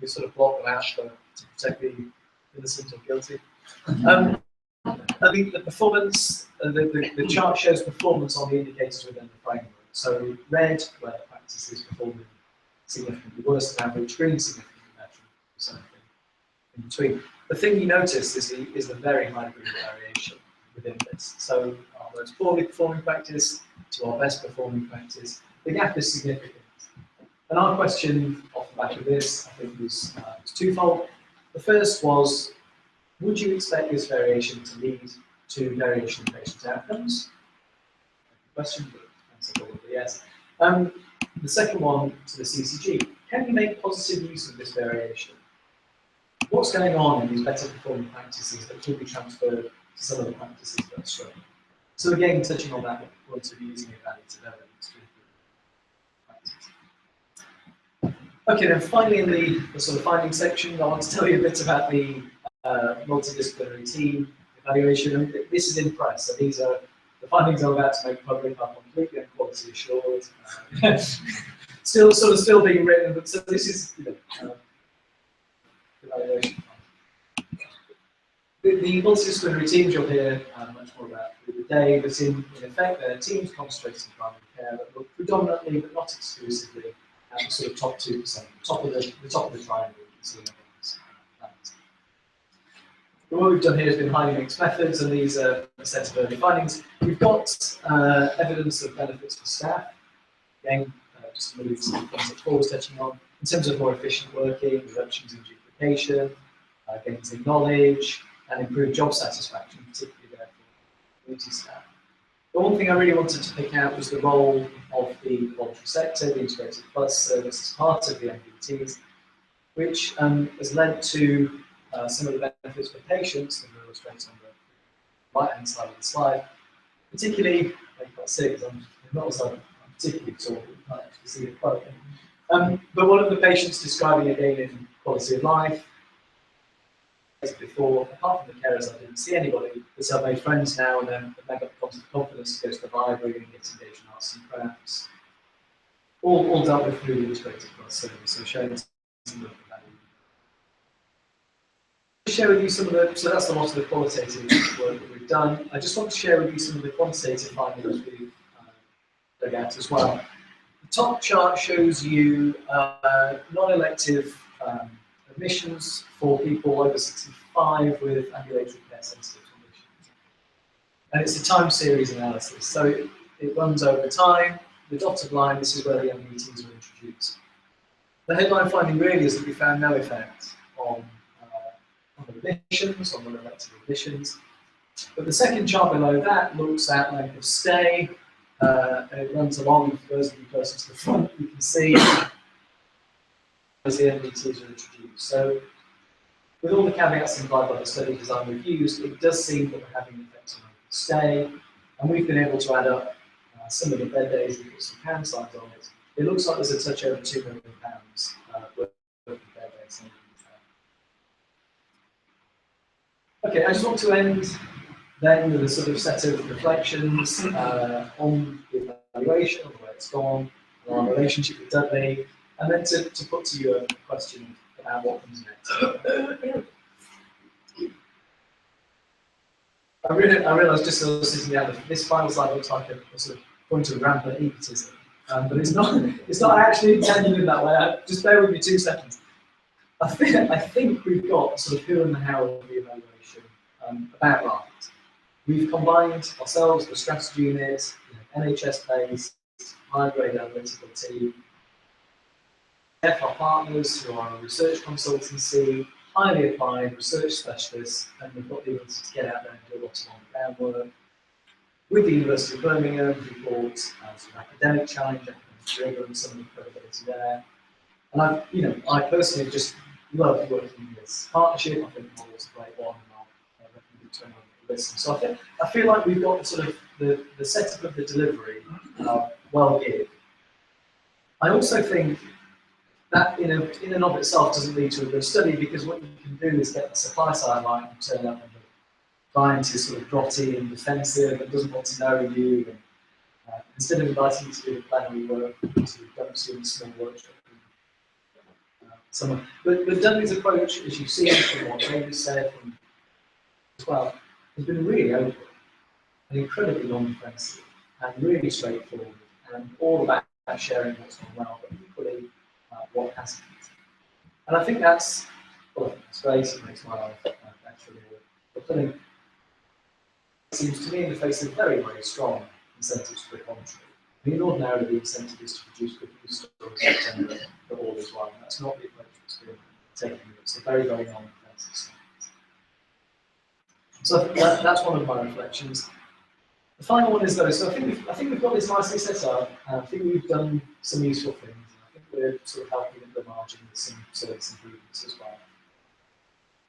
We sort of block them out to protect the innocent or guilty. I think the performance, the chart shows performance on the indicators within the framework. So red, where the practice is performing significantly worse than average, green significantly better, something in between. The thing you notice is the very high degree of variation within this. So our most poorly performing practice to our best performing practice, the gap is significant. And our question off the back of this, I think, was twofold. The first was, would you expect this variation to lead to variation in patient outcomes? Question, but answer probably yes. The second one to the CCG, can you make positive use of this variation? What's going on in these better performing practices that could be transferred to some of the practices that are struggling? So again, touching on that, we're going to be using evaluative evidence to improve practice. Okay, then finally in the sort of finding section, I want to tell you a bit about the multidisciplinary team evaluation. And this is in press, so these are the findings I'm about to make public are completely and quality assured. Still being written, but so this is evaluation. The multidisciplinary teams you'll hear much more about through the day, but in effect they're teams concentrating on primary care that look predominantly, but not exclusively, at the sort of top 2%, the top of the triangle you can see on these plans. But what we've done here has been highly mixed methods, and these are a set of early findings. We've got evidence of benefits for staff. Again, just to move to the things that Paul was touching on, in terms of more efficient working, reductions in duplication, gains in knowledge, and improved job satisfaction, particularly there for community staff. The one thing I really wanted to pick out was the role of the voluntary sector, the Integrated Plus service as part of the MPTs, which has led to some of the benefits for patients that are illustrated on the right-hand side of the slide. Particularly, I can't see it because I'm not as I'm particularly tall, but you can't actually see the quote. But one of the patients describing a gain in quality of life. Before, apart from the carers, I didn't see anybody, but I've made friends now, and then I've got the confidence to go to the library and get engaged in arts and crafts. All dealt with through the Integrated Plus service, so showing some of the value. To share with you some of the, so that's a lot of the qualitative work that we've done. I just want to share with you some of the quantitative findings we've dug out as well. The top chart shows you non-elective admissions for people over 65 with ambulatory care sensitive conditions. And it's a time series analysis, so it runs over time. The dotted line, this is where the MPTs were introduced. The headline finding really is that we found no effect on admissions, on non-elective admissions. But the second chart below that looks at length of stay, and it runs along. For those of you closer to the front, you can see as the MPTs are introduced. So, with all the caveats implied by the study design we've used, it does seem that we're having an effect on length of stay, and we've been able to add up some of the bed days and put some pound signs on it. It looks like there's a touch over £2 million worth of bed days. Okay, I just want to end then with a sort of set of reflections on the evaluation, on where it's gone, on our relationship with Dudley, and then to put to you a question about what comes next. I realised just as I was sitting down that this final slide looks like a sort of point of rampant egotism, but it's not actually intended in that way. Just bear with me 2 seconds. I think we've got sort of who and the how of the evaluation about right. We've combined ourselves, the strategy unit, NHS-based, high-grade analytical team, our partners who are a research consultancy, highly applied research specialists, and we've got the ability to get out there and do a lot of on-the-ground work. With the University of Birmingham, who brought some academic challenge, academic rigor, and some of the credibility there. And I personally just love working in this partnership. I think the model's a great one, and I'll recommend it to anyone who listens. So I feel like we've got sort of the setup of the delivery well geared. I also think that in and of itself doesn't lead to a good study, because what you can do is get the supply side line and turn up, and the client is sort of grotty and defensive and doesn't want to know you. And instead of inviting you to do the plenary work, to dump you in a small workshop. But Dudley's approach, as you've seen from what David said as well, has been really open and incredibly non-defensive and really straightforward, and all about sharing what's gone well, but equally what hasn't. And I think that's, well, it's great, it makes my life actually fulfilling. It seems to me in the face of very, very strong incentives to the contrary. I mean, ordinarily the incentive is to produce good news stories in September for all is well. That's not the approach that's been taken. It's a very, very non-defensive stance. So that's one of my reflections. The final one is though, so I think we've got this nicely set up, and I think we've done some useful things. I think we're sort of helping at the margin with some service improvements as well.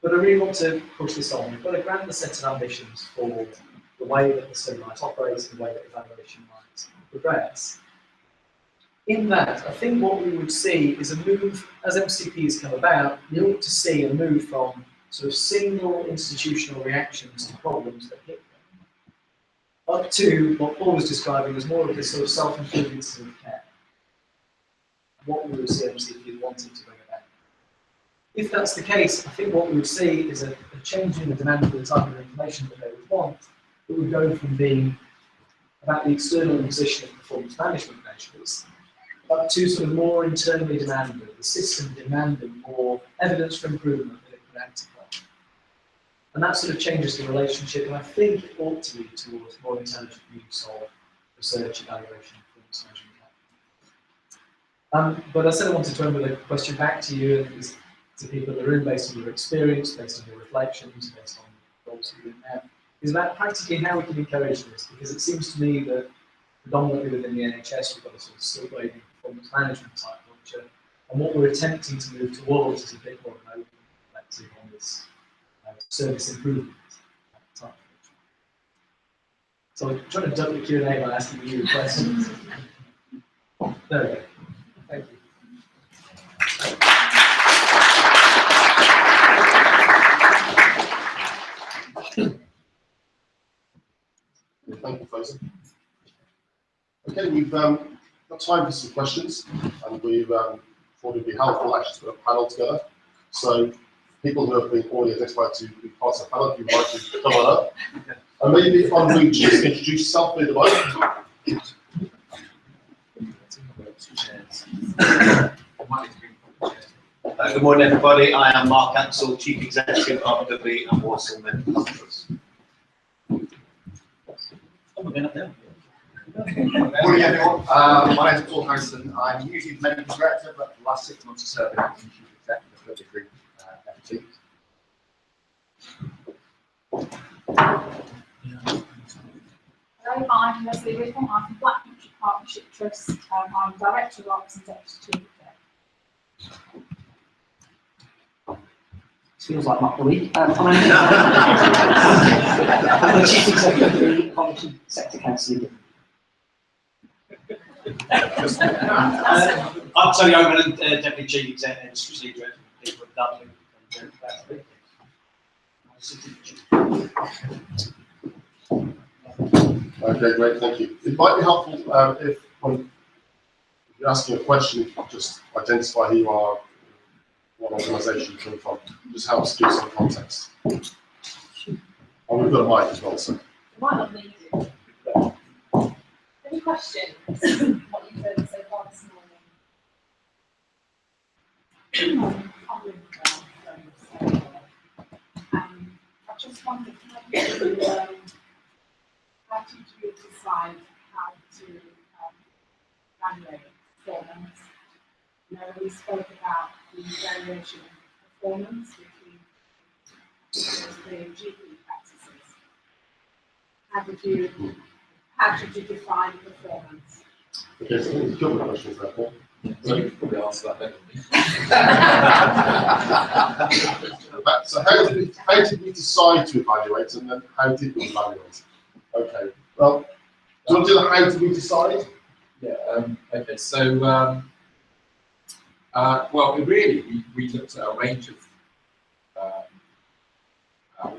But I really want to push this on. We've got a grander set of ambitions for the way that the study might operate and the way that evaluation might progress. In that, I think what we would see is a move, as MCPs come about, we ought to see a move from sort of single institutional reactions to problems that hit them, up to what Paul was describing as more of this sort of self-improvement sort of care. What we would see MCPs wanting to bring about. If that's the case, I think what we would see is a changing the demand for the type of information that they would want, it would go from being about the external imposition of performance management measures up to sort of more internally demanding, the system demanding more evidence for improvement that it can act upon. And that sort of changes the relationship, and I think it ought to lead towards more intelligent use of research, evaluation, and performance measurement. But I said I wanted to end with a question back to you and to people in the room, based on your experience, based on your reflections, based on the goals that you have, is about practically how we can encourage this, because it seems to me that predominantly within the NHS we've got a sort of still waving performance management type culture, and what we're attempting to move towards is a bit more of an open perspective on this service improvement type culture. So I'm trying to duck the Q&A by asking you questions. There we go. Thank you. Thank you, Fraser. Okay, we've got time for some questions, and we've thought it'd be helpful actually to put a panel together. So people who have been already identified to be part of the panel, if you'd like to come on up. And maybe if I'm going to just introduce yourself, please. Good morning, everybody. I am Mark Ansell, Chief Executive of Dudley and Walsall Medical Trust. Morning, everyone. My name is Paul Harrison. I'm usually the Medical Director, but for the last 6 months or so, I've been acting Chief Executive of Dudley Group FT. Hello, I'm Leslie Whitmore. I'm from Black Country Partnership Trust. I'm Director of Ops and Deputy Chief Executive. Feels like not the week. I'm the Chief Executive of the Voluntary Sector Council. I'm Tony Owen, Deputy Chief Executive and Strategic Director of Dudley. Okay, great, thank you. It might be helpful if when you're asking a question, just identify who you are, what organisation you come from. Just helps give some context. And we've got a mic as well, so. You might not need it. Any questions? What you've heard so far this morning? I just wondered, how did you decide how to evaluate performance? You know, we spoke about the variation of performance between the GP practices. How did you define performance? Okay, so there's a couple of questions there, Paul. So you could probably answer that better than me. So how did we decide to evaluate, and then how did we evaluate? Okay, well, do you want to do the how did we decide? Yeah, okay, so, well, we looked at a range of,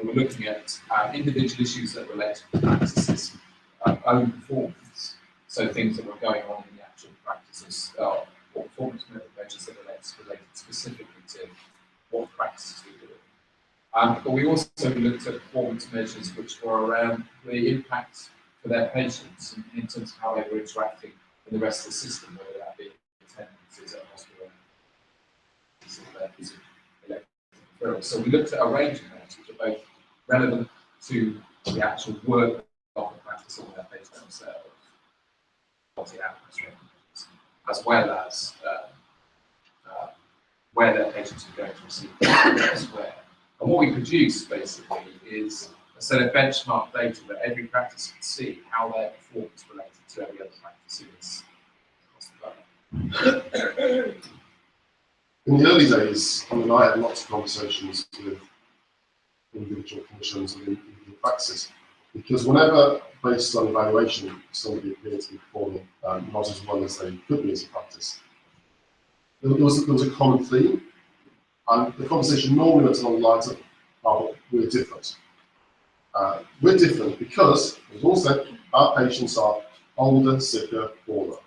we were looking at individual issues that relate to the practice's own performance, so things that were going on in the actual practices, or performance measures that related specifically to what practices were doing. But we also looked at performance measures which were around the impact for their patients in terms of how they were interacting with the rest of the system, whether that be attendances at hospital, so we looked at a range of measures which are both relevant to the actual work of the practice of their patients themselves, as well as where their patients are going to receive care elsewhere. And what we produce basically is a set of benchmark data that every practice can see how their performance related to every other practice across the board. In the early days, I mean, I had lots of conversations with individual clinicians and individual practices, because whenever, based on evaluation, somebody appeared to be performing not as well as they could be as a practice, there was a common theme, and the conversation normally went along the lines of, oh, we're different. We're different because, as all said, our patients are older, sicker, poorer.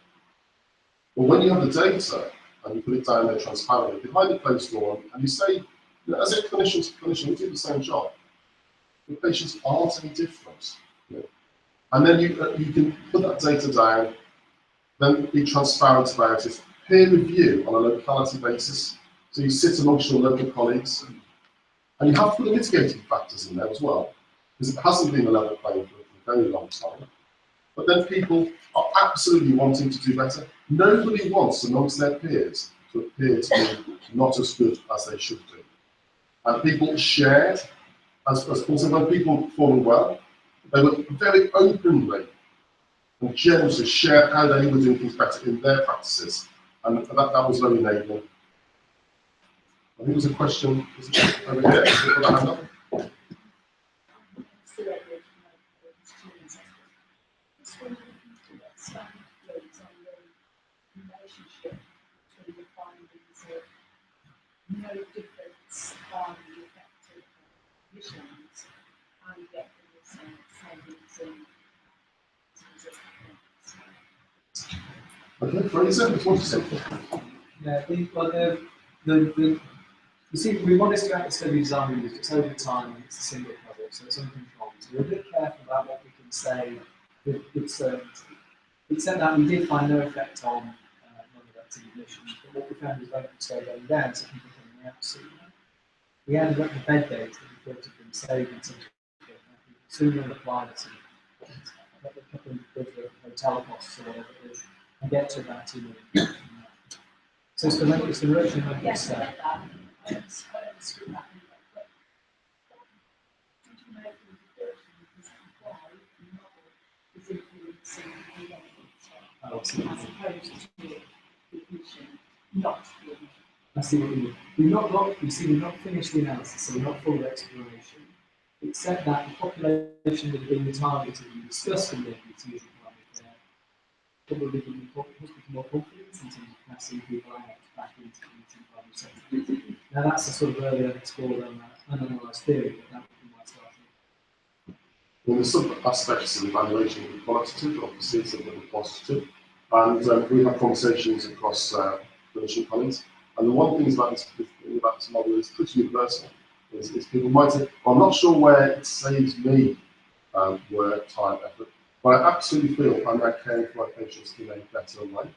But when you have the data, and you put it down there transparently, behind the closed door, and you say, you know, as a clinician, we do the same job. the patients aren't any different. And then you can put that data down, then be transparent about it. Peer review on a locality basis. So you sit amongst your local colleagues, and you have to put the mitigating factors in there as well, because it hasn't been a level playing field for a very long time. But then people are absolutely wanting to do better. Nobody wants amongst their peers to appear to be not as good as they should do. And people shared, as also when people were performing well, they were very openly and generously share how they were doing things better in their practices. And that was very enabling. I think there's a question over here. Put that hand up. No difference on the effective conditions and yet there was savings in Okay, Fraser, what do you say? Yeah, you see, we want this to act as study design because it's over time and it's a single project, so it's uncontrolled. So we're a bit careful about what we can say with certainty. Except that we did find no effect on non-elective admissions, but what we found was length of stay going down, so people coming out sooner. We added up the bed dates that we thought had been saved in terms of sooner applied to a couple of hotel costs or whatever it is, and get to about 2 million. So it's the reduction of yes, I stay. get that. I understood that. But did you make the conclusion because why the model is influencing the as opposed to the admission, not the admission? I see what you mean. We've not finished the analysis, so we're not full of exploration. Except that the population that have been targeted and discussed in the MCP is probably going to be more confidence in terms of passing people out back into the primary sector. Now that's a sort of early unexplored and unanalyzed theory, but that would be my starting. Well, there's some aspects of evaluation that are qualitative, obviously some that are quantitative, and we have conversations across clinician colleagues. And the one thing about this model is pretty universal. Is people might say, well, I'm not sure where it saves me work, time, effort, but I absolutely feel I'm now caring for my patients in a better way.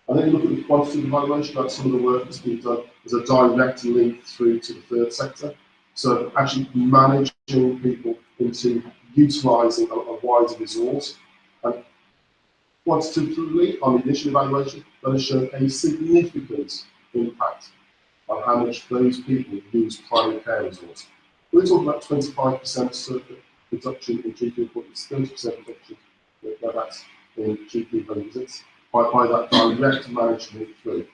And then you look at the quantitative evaluation, that's some of the work that's been done as a direct link through to the third sector. So actually managing people into utilising a wider resource. And quantitatively, on the initial evaluation, that has shown a significant impact on how much those people use primary care resource. We're talking about 25% reduction in GP appointments, 30% reduction in GP home visits by that direct management through.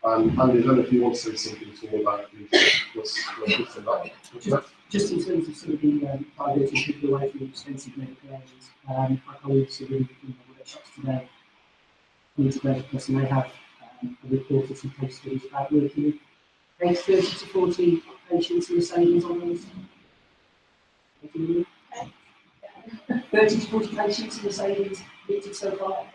Andy, I don't know if you want to say something to all about that. Just in terms of some of the diverting people away from expensive medical areas, my colleagues who are in the workshops today, the integrated person, they have a report of some case studies about working with 30 to 40 patients who are savings on those. 30 to 40 patients who are savings meted so far.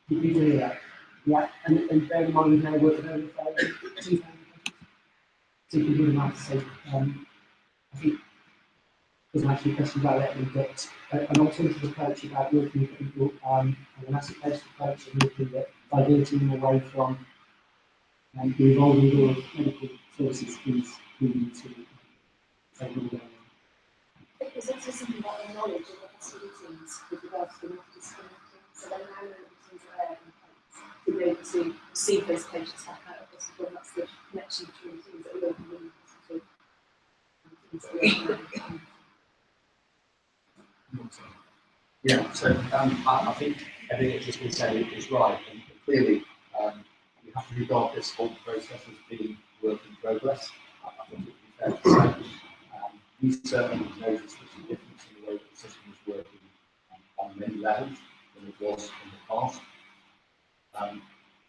Did you do that? Yeah, and bear in mind now we're over 2,000 patients. So you can do the maths. So I think there's actually a question directly, but an alternative approach about working with people and an asset-based approach and looking at diverting them away from the evolving door of medical services is moving to taking them. There's also something about the knowledge of the facilities with regards to the disconnecting. So they now know the things are there to be able to see those patients back out of hospital. That's the connection between things that are local in the hospital and things that are local. Yeah, so I think everything that's just been said is right, and clearly you have to regard this whole process as being work in progress. I think it would be fair to say we certainly noticed there's a difference in the way that the system is working on many levels than it was in the past.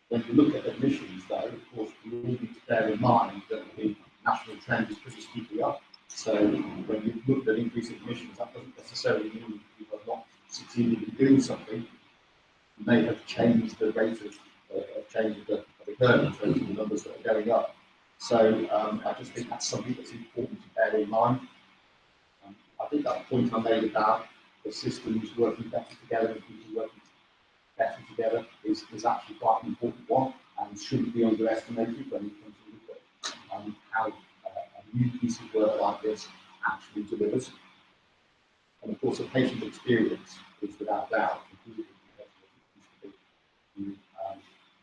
When you look at admissions, though, of course, we need to bear in mind that the national trend is pretty steeply up. So when you look at increasing admissions, that doesn't necessarily mean you have not succeeded in doing something. You may have changed the rate of changes that have occurred in terms of the numbers that are going up. So I just think that's something that's important to bear in mind. I think that point I made about the systems working better together and people working better together is actually quite an important one and shouldn't be underestimated when you come to look at how a new piece of work like this actually delivers. And of course, the patient experience is without doubt completely compared to what it used to be.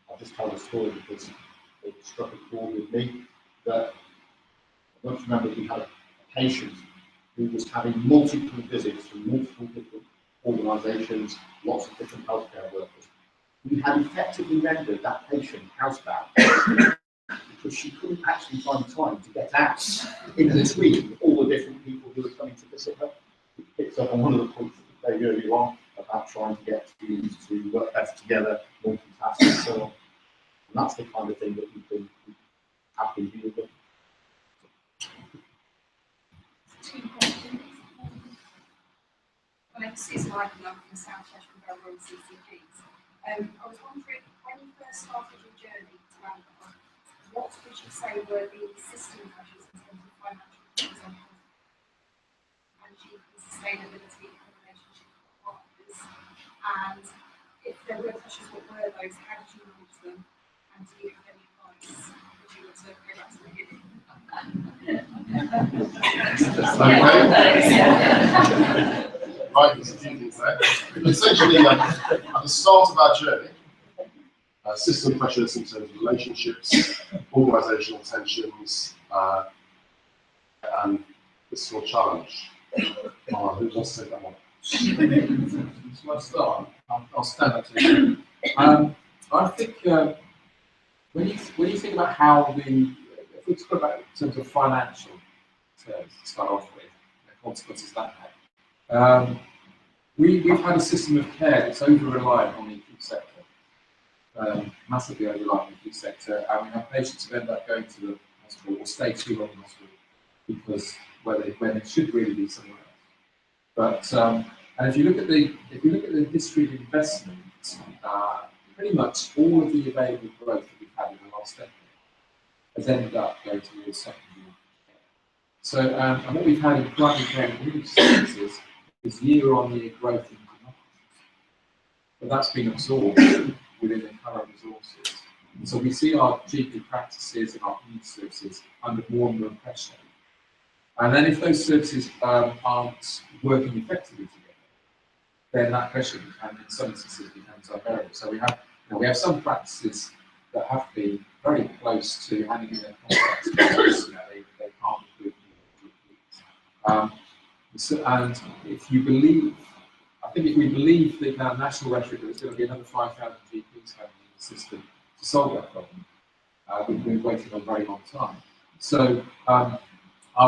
I'll just tell the story because it struck a chord with me that I don't remember we had a patient who was having multiple visits from multiple different organisations, lots of different healthcare workers. We had effectively rendered that patient housebound because she couldn't actually find time to get out in between all the different people who were coming to visit her. It picks up on one of the points that we made earlier on about trying to get teams to work better together, multitask and so on. And that's the kind of thing that we have been dealing with. Two questions. My name is Susan Michael, I'm from South Cheshire Railroad CCPs. I was wondering, when you first started your journey to Bangor, what would you say were the system pressures in terms of financial consumption and GP sustainability in relationship with partners? And if there were pressures, what were those? How did you manage them? And do you have any advice? Would you want to go back to the beginning? Right, there's a few things there. Essentially, at the start of our journey, system pressures in terms of relationships, organisational tensions, and this sort of challenge. Who wants to take that one? So I'll start. I'll stand up to you. I think when you think about how if we talk about in terms of financial terms to start off with, the consequences that had, we've had a system of care that's over-reliant on the acute sector, massively over-reliant on the acute sector, and we have patients who end up going to the hospital or stay too long in hospital because when it should really be somewhere else. But and if you look at the history of investment, pretty much all of the available growth that we've had in the last decade has ended up going towards secondary care. So, and what we've had in primary care and community services is year-on-year growth in demography. But that's been absorbed within the current resources. And so we see our GP practices and our community services under more and more pressure. And then if those services aren't working effectively together, then that pressure in some instances becomes unbearable. So we have some practices that have been very close to handing in their contracts because they can't recruit new GPs. And if you believe, I think if we believe the national rhetoric that there's going to be another 5,000 GPs having in the system to solve that problem, we've been waiting a very long time. So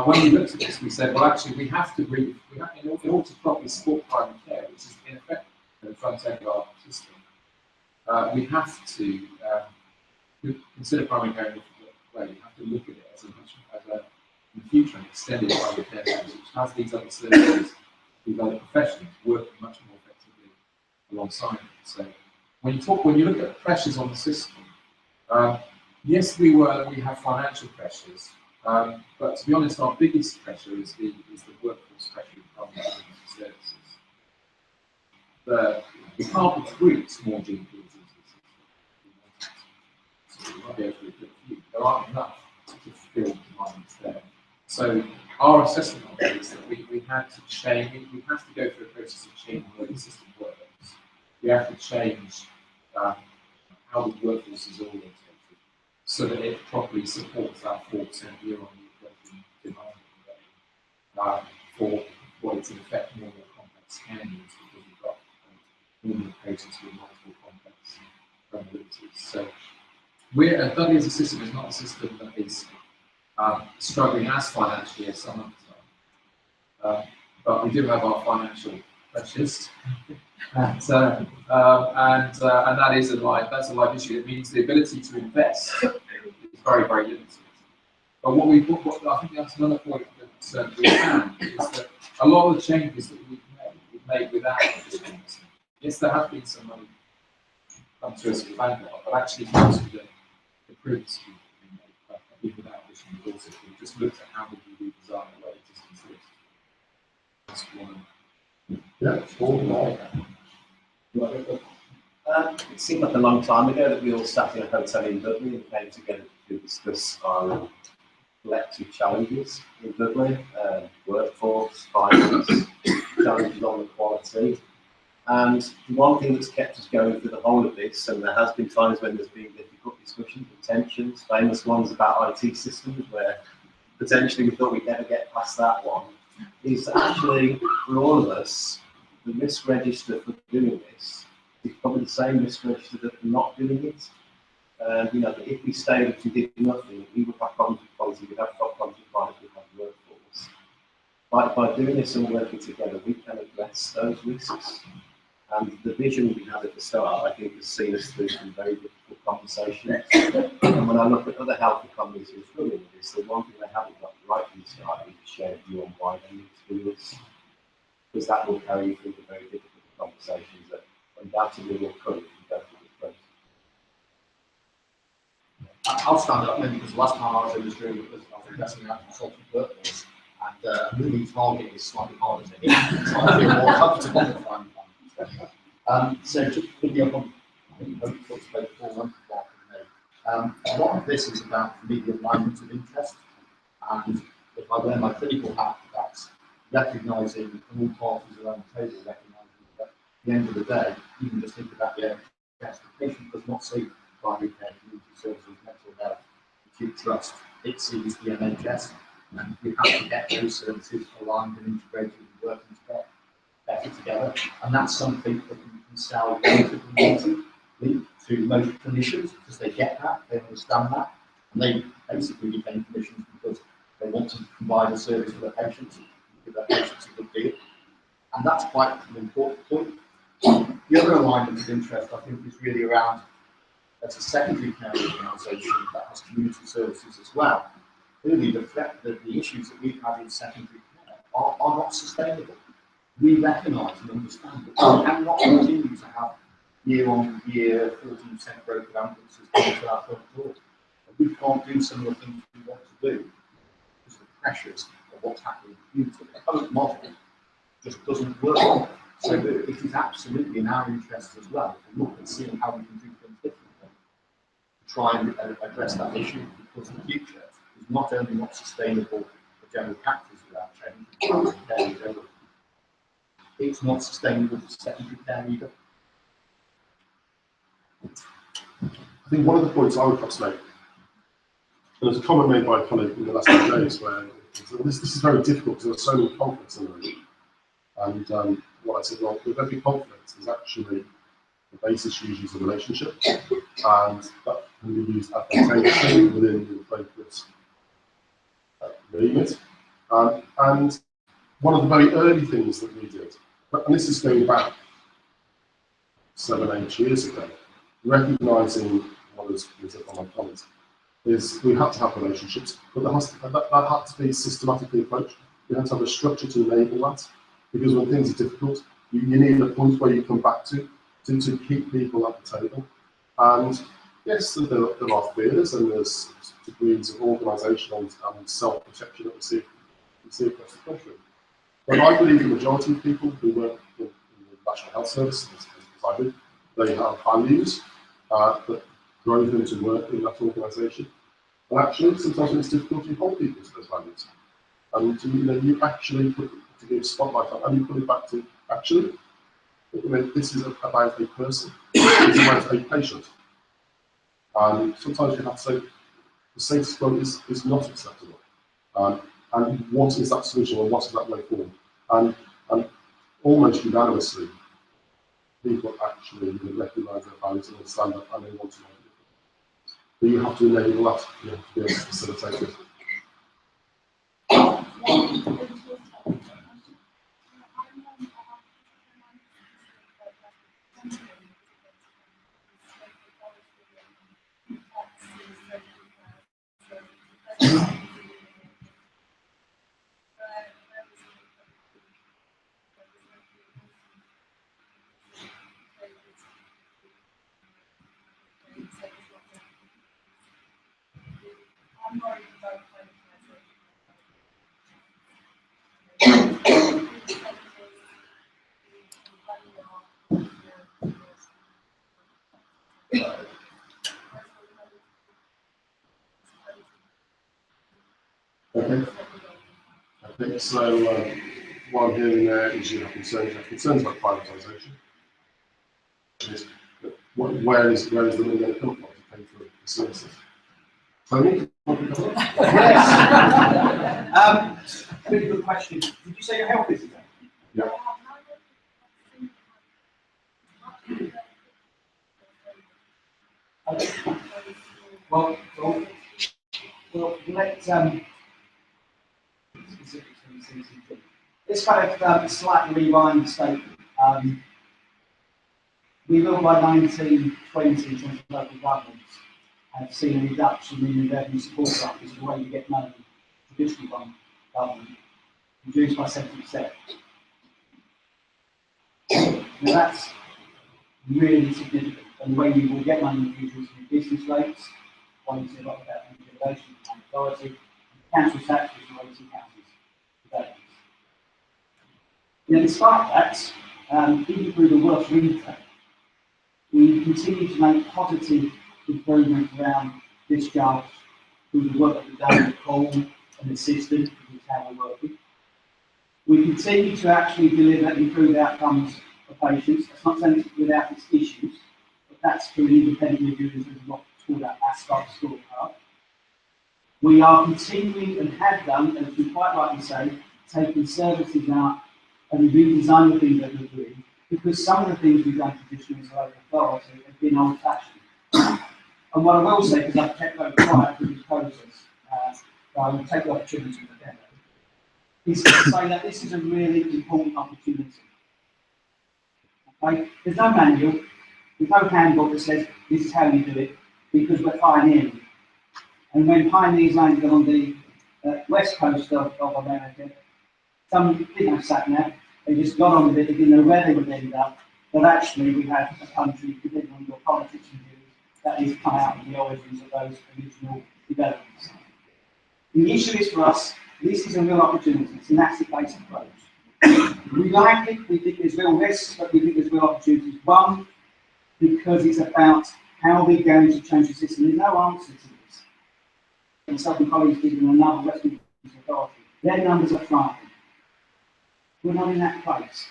when we looked at this, we said, well, actually, we have to in order to properly support primary care, which is in effect at the front end of our system, we have to consider primary care in a different way. We have to look at it as in the future, an extended primary care service, which has these other services, these other professions working much more effectively alongside it. So when you look at pressures on the system, yes, we have financial pressures. But to be honest, our biggest pressure is the workforce pressure from the services. We can't recruit more GPs into the system. So we might be able to recruit a few. There aren't enough to fill the demands there. So our assessment of it is that we had to change. We have to go through a process of changing the way the system works. We have to change how the workforce is oriented, so that it properly supports that 4% year-on-year growth in demand for what is in effect more and more complex care needs, because we've got more patients with multiple complex vulnerabilities. So Dudley as a system is not a system that is struggling as financially as some others are. But we do have our financial pressures. And that is a live issue. It means the ability to invest is very, very limited. But I think that's another point that we found is that a lot of the changes that we've made without this investment. Yes, there have been some money come through as a vanguard, but actually most of the improvements we've made have been without additional resources. We've just looked at how we can redesign a lot of existing systems. Yeah, It seemed like a long time ago that we all sat in a hotel in Dudley and came together to discuss our collective challenges in Dudley, workforce, finance, challenges on the quality. And one thing that's kept us going through the whole of this, and there has been times when there's been difficult discussions and tensions, famous ones about IT systems where potentially we thought we'd never get past that one, is actually, for all of us, the risk register for doing this is probably the same risk register that for not doing it. You know, if we stayed and did nothing, we would have problems with quality, we'd have problems with finance, we'd have workforce. By doing this and working together, we can address those risks. And the vision we had at the start, I think, has seen us through some very difficult conversations. And when I look at other health economies who are struggling with this, the one thing they haven't got right from the start is a shared view on why they need to do this. Because that will carry you through the very difficult conversations that undoubtedly will come if you go through this process. I'll stand up maybe because the last time I was in this room, I was investing in a consultant workforce, and moving target is slightly harder to hit. So I feel more comfortable if so just picking up on, I think you talked about before, a lot of this is about for me the alignment of interest, and if I wear my clinical hat, that's recognising all parties around the table, recognising that at the end of the day, you can just think about the NHS. The patient does not see primary care, community services, mental health, acute trust. It sees the NHS, and we have to get those services aligned and integrated and working better together. And that's something that we can sell to the community, to most clinicians, because they get that, they understand that, and they basically became clinicians because they want to provide a service for their patients, give their patients a good deal. And that's quite an important point. The other alignment of interest, I think, is really around, as a secondary care organisation that has community services as well, really the issues that we've had in secondary care are not sustainable. We recognise and understand that we cannot continue to have year on year 14% growth of ambulances coming to our front door. We can't do some of the things we want to do because of the pressures of what's happening in the future. The current model just doesn't work. So it is absolutely in our interest as well to look and see how we can do things differently, to try and address that issue, because the future is not only not sustainable for general practice without change, it's not sustainable for secondary care either. I think one of the points I would perhaps make, and there's a comment made by a colleague in the last few days, where this is very difficult because there's so many conflicts in the room. And what I said, well, with every conflict is actually the basis usually is a relationship, and that can be used advantageously within the appropriate remit. And one of the very early things that we did, and this is going back 7, 8 years ago, recognising what was said by my colleagues, is we had to have relationships, but that had to be systematically approached. We had to have a structure to enable that, because when things are difficult, you need a point where you come back to keep people at the table. And yes, there are fears and there's degrees of organisation and self-protection that we see across the country. But I believe the majority of people who work in the National Health Service, as I do, they have values that drove them to work in that organisation. And actually, sometimes when it's difficult, you hold people to those values. And you actually put to give spotlight on, and you put it back to actually, this is about a person, it's about a patient. And sometimes you have to say the status quo is not acceptable. And what is that solution, or what is that way forward? And almost unanimously, people actually recognise their values and understand that, and they want to make it. But you have to enable that, you have to be able to facilitate it. Okay, so what I'm hearing there is you have concerns about privatisation. Where is the money going to come from to pay for the services? Tony? Yes. Really good question. Did you say your health visitor? Yeah. Well, let's specifics from the CCP. Let's kind of slightly rewind the statement. We will by 1920 in terms of local governments have seen a reduction in the revenue support office, the way you get money traditionally from government, reduced by 70%. Now that's really significant, and the way you will get money in the future is through business rates, one you see a lot about regulation and authority, and council tax, which is the way you see councils today. Now, despite that, even through the worst retail, we continue to make positive improvements around discharge through the work that we've done with Paul and the system, which is how we're working. We continue to actually deliver improved outcomes for patients. That's not saying it's without its issues, but that's through an independent review in terms of what's called that ASCOT scorecard. We are continuing and have done, as you quite rightly say, taking services out and redesign the things that we're doing, because some of the things we've done traditionally as a local authority have been old-fashioned. And what I will say, because I've kept those quiet through this process, I will take the opportunity to demo, is to say that this is a really important opportunity. Okay? There's no manual, there's no handbook that says this is how you do it, because we're pioneering. And when pioneers landed on the west coast of America, some didn't have sat nav, they just got on with it, they didn't know where they would end up, but actually we have a country, depending on your politics and views, that is come out of the origins of those original developments. The issue is for us, this is a real opportunity, it's an asset-based approach. We like it, we think there's real risks, but we think there's real opportunities. One, because it's about how we're going to change the system. There's no answer to this. And Southern colleagues did in another Western authority. Their numbers are frightening. We're not in that place.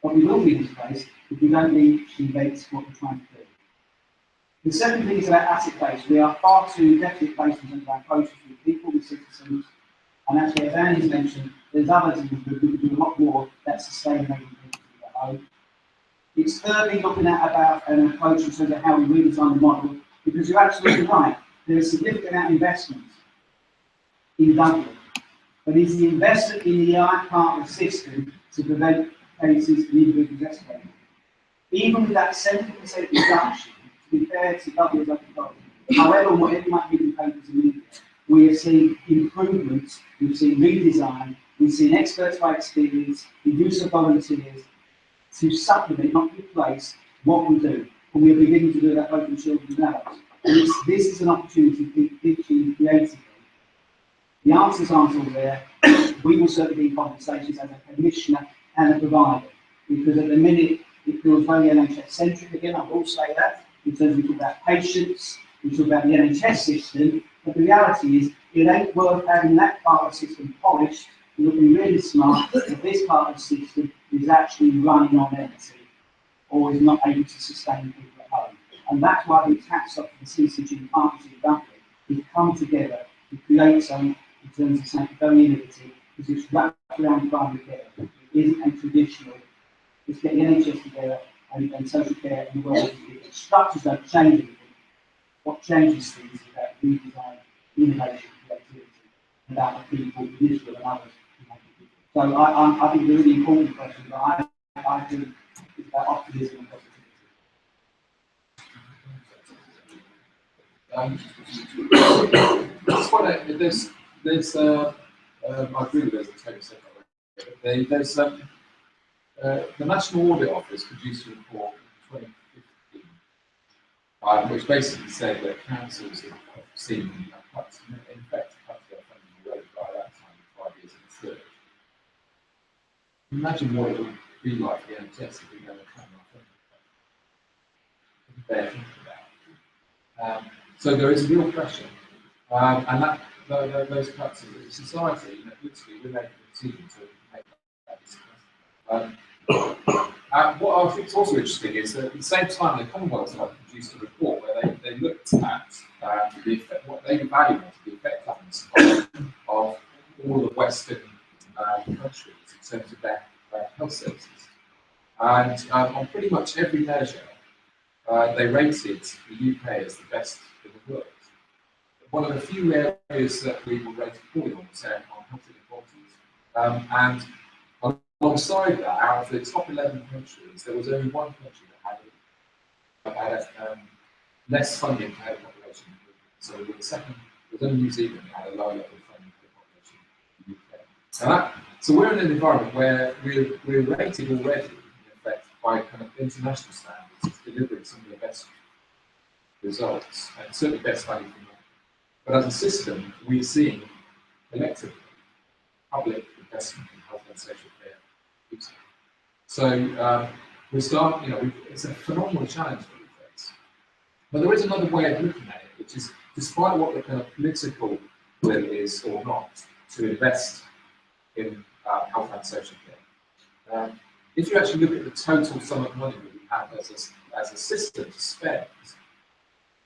But we will be in this place if we don't need to invent what we're trying to do. The second thing is about asset-based. We are far too deficit-based in terms of our approaches with people, with citizens. And actually, as Annie's mentioned, there's others in the group who can do a lot more that sustain making people at home. It's thirdly looking at about an approach in terms of how we redesign the model, because you're absolutely right. There is significant amount of investment in Dudley. But is the investment in the AI part of the system to prevent cases and individuals escalating? Even with that 70% reduction, to be fair to Dudley as authority, however, whatever might be in papers and media, we have seen improvements, we've seen redesign, we've seen experts by experience, the use of volunteers to supplement, not replace, what we do. And we are beginning to do that both in children and adults. And this is an opportunity to think creatively. The answers aren't all there. We will certainly be in conversations as a commissioner and a provider, because at the minute it feels very NHS-centric again, I will say that, in terms of we talk about patients, we talk about the NHS system, but the reality is it ain't worth having that part of the system polished, looking really smart, if this part of the system is actually running on empty, or is not able to sustain people at home. And that's why the tax up to the CCG partnership Dudley has come together to create something in terms of something very innovative, because it's wrapped around primary care. It isn't a traditional, it's getting NHS together and social care and the world is different. Structures don't change anything. What changes things is about redesign, innovation, creativity, and about the people, digital and others. So I think it's a really important question, but I think it's about optimism and positivity. That's what I agree with those that said that. There's the National Audit Office produced a report in 2015, which basically said that councils have seen cuts, in effect, cuts their funding already by that time, 5 years in the third. Imagine what it would be like for the NHS if we go and come up with bear thinking about. So there is real pressure, and those cuts in the society, literally we're making a decision to make that decision. And what I think is also interesting is that at the same time, the Commonwealth have produced a report where they looked at the effect, what they evaluated the effectiveness of all the Western countries in terms of their health services. And on pretty much every measure, they rated the UK as the best in the world. One of the few areas that we were rated poorly on was on health inequalities. And alongside that, out of the top 11 countries, there was only one country that had less funding per head population. So we were the second, it was only New Zealand that had a lower level of funding per population in the UK. So we're in an environment where we're rated already, in effect, by kind of international standards, delivering some of the best results, and certainly best value for money. But as a system, we're seeing collectively public investment in health and social care. So we start, it's a phenomenal challenge that we face. But there is another way of looking at it, which is, despite what the kind of political will is or not to invest in health and social care, if you actually look at the total sum of money that we have as a system to spend,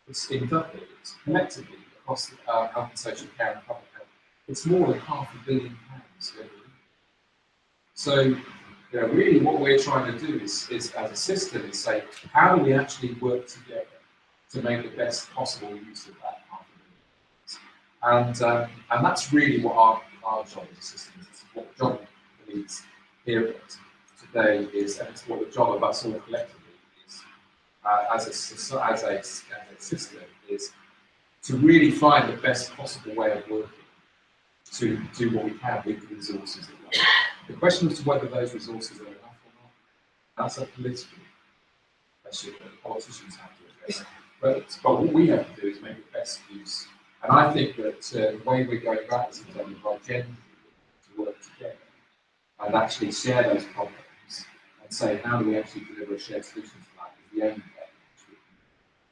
it's in Dudley, it's collectively across health and social care and public health, it's more than £500 million every year. So, really what we're trying to do is as a system, is say, how do we actually work together to make the best possible use of that £500 million? And that's really what our job as a system is. It's what the job of leads here today is, and it's what the job of us all collectively is as a system, is to really find the best possible way of working to do what we can with the resources that we have. The question as to whether those resources are enough or not, that's a political question that the politicians have to address. But what we have to do is make the best use. And I think that the way we're going about this is by genuinely to work together and actually share those problems and say, how do we actually deliver a shared solution to that? Is the aim of that, which we can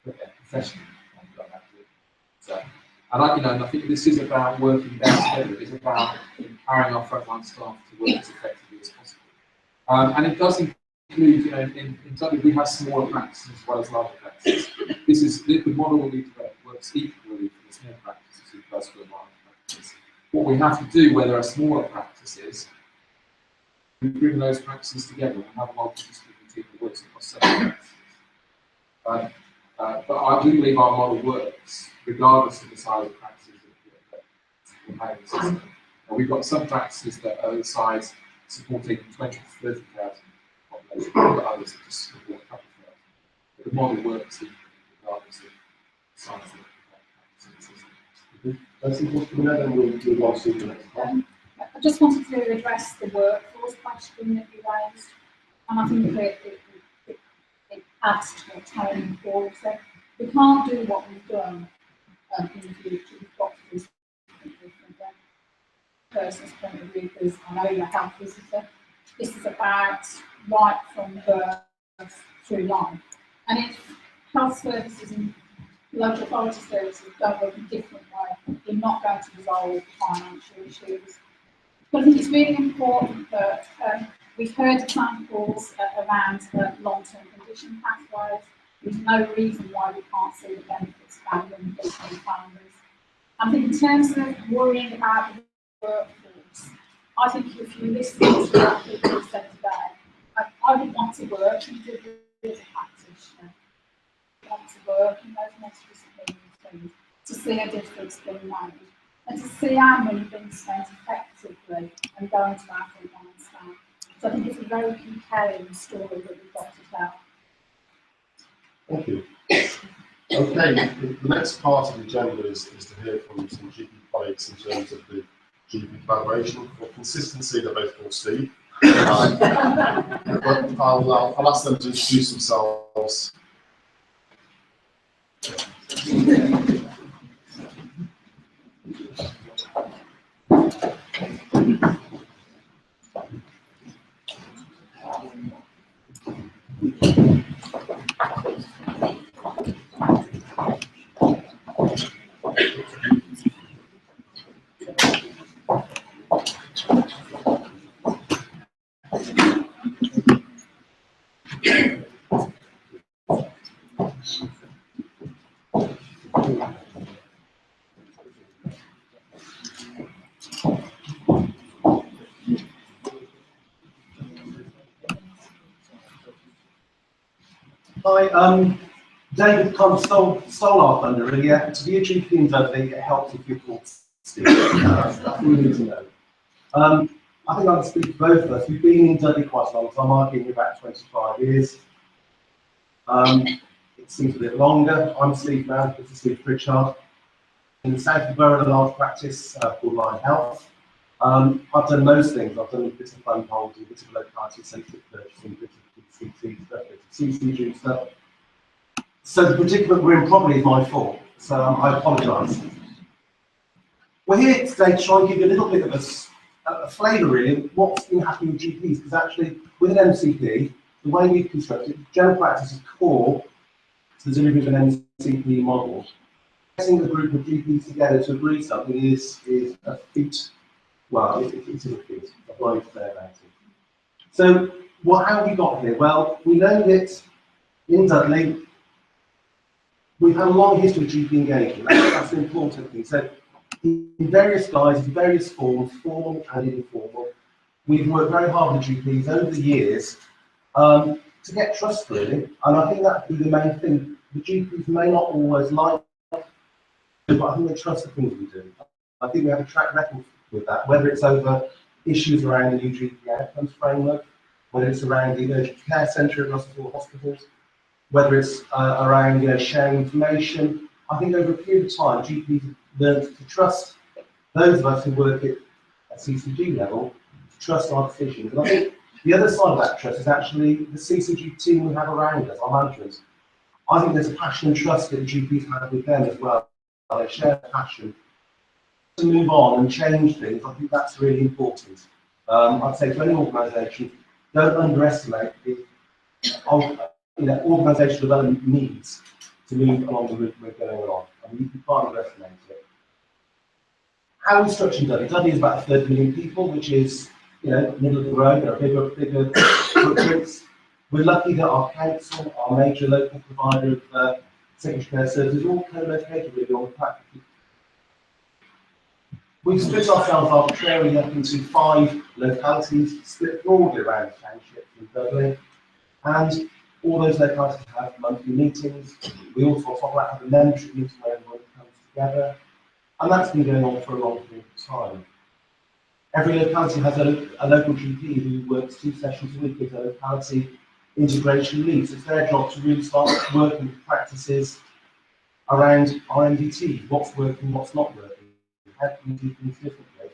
put there professionally and go back to it. So, and I think this is about working better together. It's about empowering our frontline staff to work as effectively as possible. And it does include, in Dudley we have smaller practices as well as larger practices. This is the model we develop works equally for the small practices as well as for the large practices. What we have to do where there are smaller practices, we bring those practices together and have a multidisciplinary team that works across several practices. But I do believe our model works regardless of the size of practices that we have in the system. And we've got some practices that are the size supporting 20 to 30,000 population, but others that just support a couple of thousand. But the model works regardless of the size of the practice. That's important, and we'll move on to the next one. I just wanted to address the workforce question that you raised, and I think that it adds to a tone forward. So we can't do what we've done in the future. We've got to do something different. Person's point of view, because I know you're a health visitor. This is about right from birth through life. And if health services and local authority services don't work in a different way, you're not going to resolve financial issues. But I think it's really important that we've heard examples around long-term condition pathways. There's no reason why we can't see the benefits of family and families. I think in terms of worrying about the workforce, I think if you listen to what people have said today, I would want to work and do as a practitioner. I want to work in those multidisciplinary things to see a difference being made and to see our money being spent effectively and going to our frontline staff. So I think it's a very compelling story that we've got to tell. Thank you. Okay, the next part of the agenda is to hear from some GP colleagues in terms of the GP collaboration. For consistency, they're both called Steve. But I'll ask them to introduce themselves. Hi, David kind of stole our thunder really. To be a GP in Dudley, it helps if you're called Steve. That's all you need to know. I think I can speak for both of us. We've been in Dudley quite a long time. I've been here about 25 years. It seems a bit longer. I'm Steve Mann, this is Steve Pritchard. In the south of the borough, a large practice called Line Health. I've done most things. I've done a bit of fund holding, a bit of locality sensitive purchasing, a bit of CC stuff, a bit of CCG stuff. So the predicament we're in probably is my fault, so I apologise. We're here today to try and give you a little bit of a flavour really of what's been happening with GPs, because actually with an MCP, the way we've constructed, general practice is core to the delivery of an MCP model. Getting a group of GPs together to agree something is a feat. Well, it is a feat. I've got to say about it. So, how have we got here? Well, we know that in Dudley, we've had a long history of GP engagement. That's an important thing. So, in various guises, in various forms, formal and informal, we've worked very hard with GPs over the years to get trust, really. And I think that's the main thing. The GPs may not always like, but I think they trust the things we do. I think we have a track record with that, whether it's over issues around the new GP outcomes framework, whether it's around the urgent care centre at Russell Hospitals, whether it's around sharing information. I think over a period of time, GPs have learned to trust those of us who work at CCG level, to trust our decisions. And I think the other side of that trust is actually the CCG team we have around us, our management. I think there's a passion and trust that the GPs have with them as well. They share passion to move on and change things. I think that's really important. I'd say to any organisation, don't underestimate the organisational development needs to move along the route we're going along. I mean, you can't underestimate it. How are we structured Dudley? Dudley is about 30 million people, which is, middle of the road. There are bigger footprints. We're lucky that our council, our major local provider of secondary care services, all co-located really on the practice. We've split ourselves arbitrarily up into 5 localities, split broadly around the township in Dudley, and all those localities have monthly meetings. We also have a membership meeting where everyone comes together, and that's been going on for a long period of time. Every locality has a local GP who works 2 sessions a week as a locality integration lead. So it's their job to really start working with practices around our MDT, what's working, what's not working. How can we do things differently?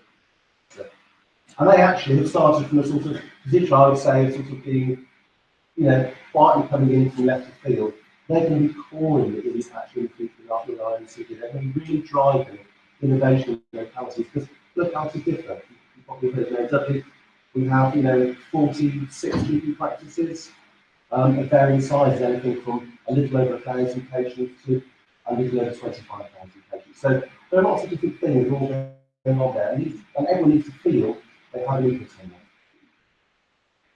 And they actually have started from a sort of position, I would say, of sort of being, quietly coming in from left of field. They're going to be calling the idiots actually people up in IMCP. They're going to be really driving innovation in localities, because localities differ. You probably heard Dudley, we have, 46 GP practices of varying sizes, anything from a little over 1,000 patients to a little over 25,000 patients. So there are lots of different things all going on there, and everyone needs to feel they have an input on that.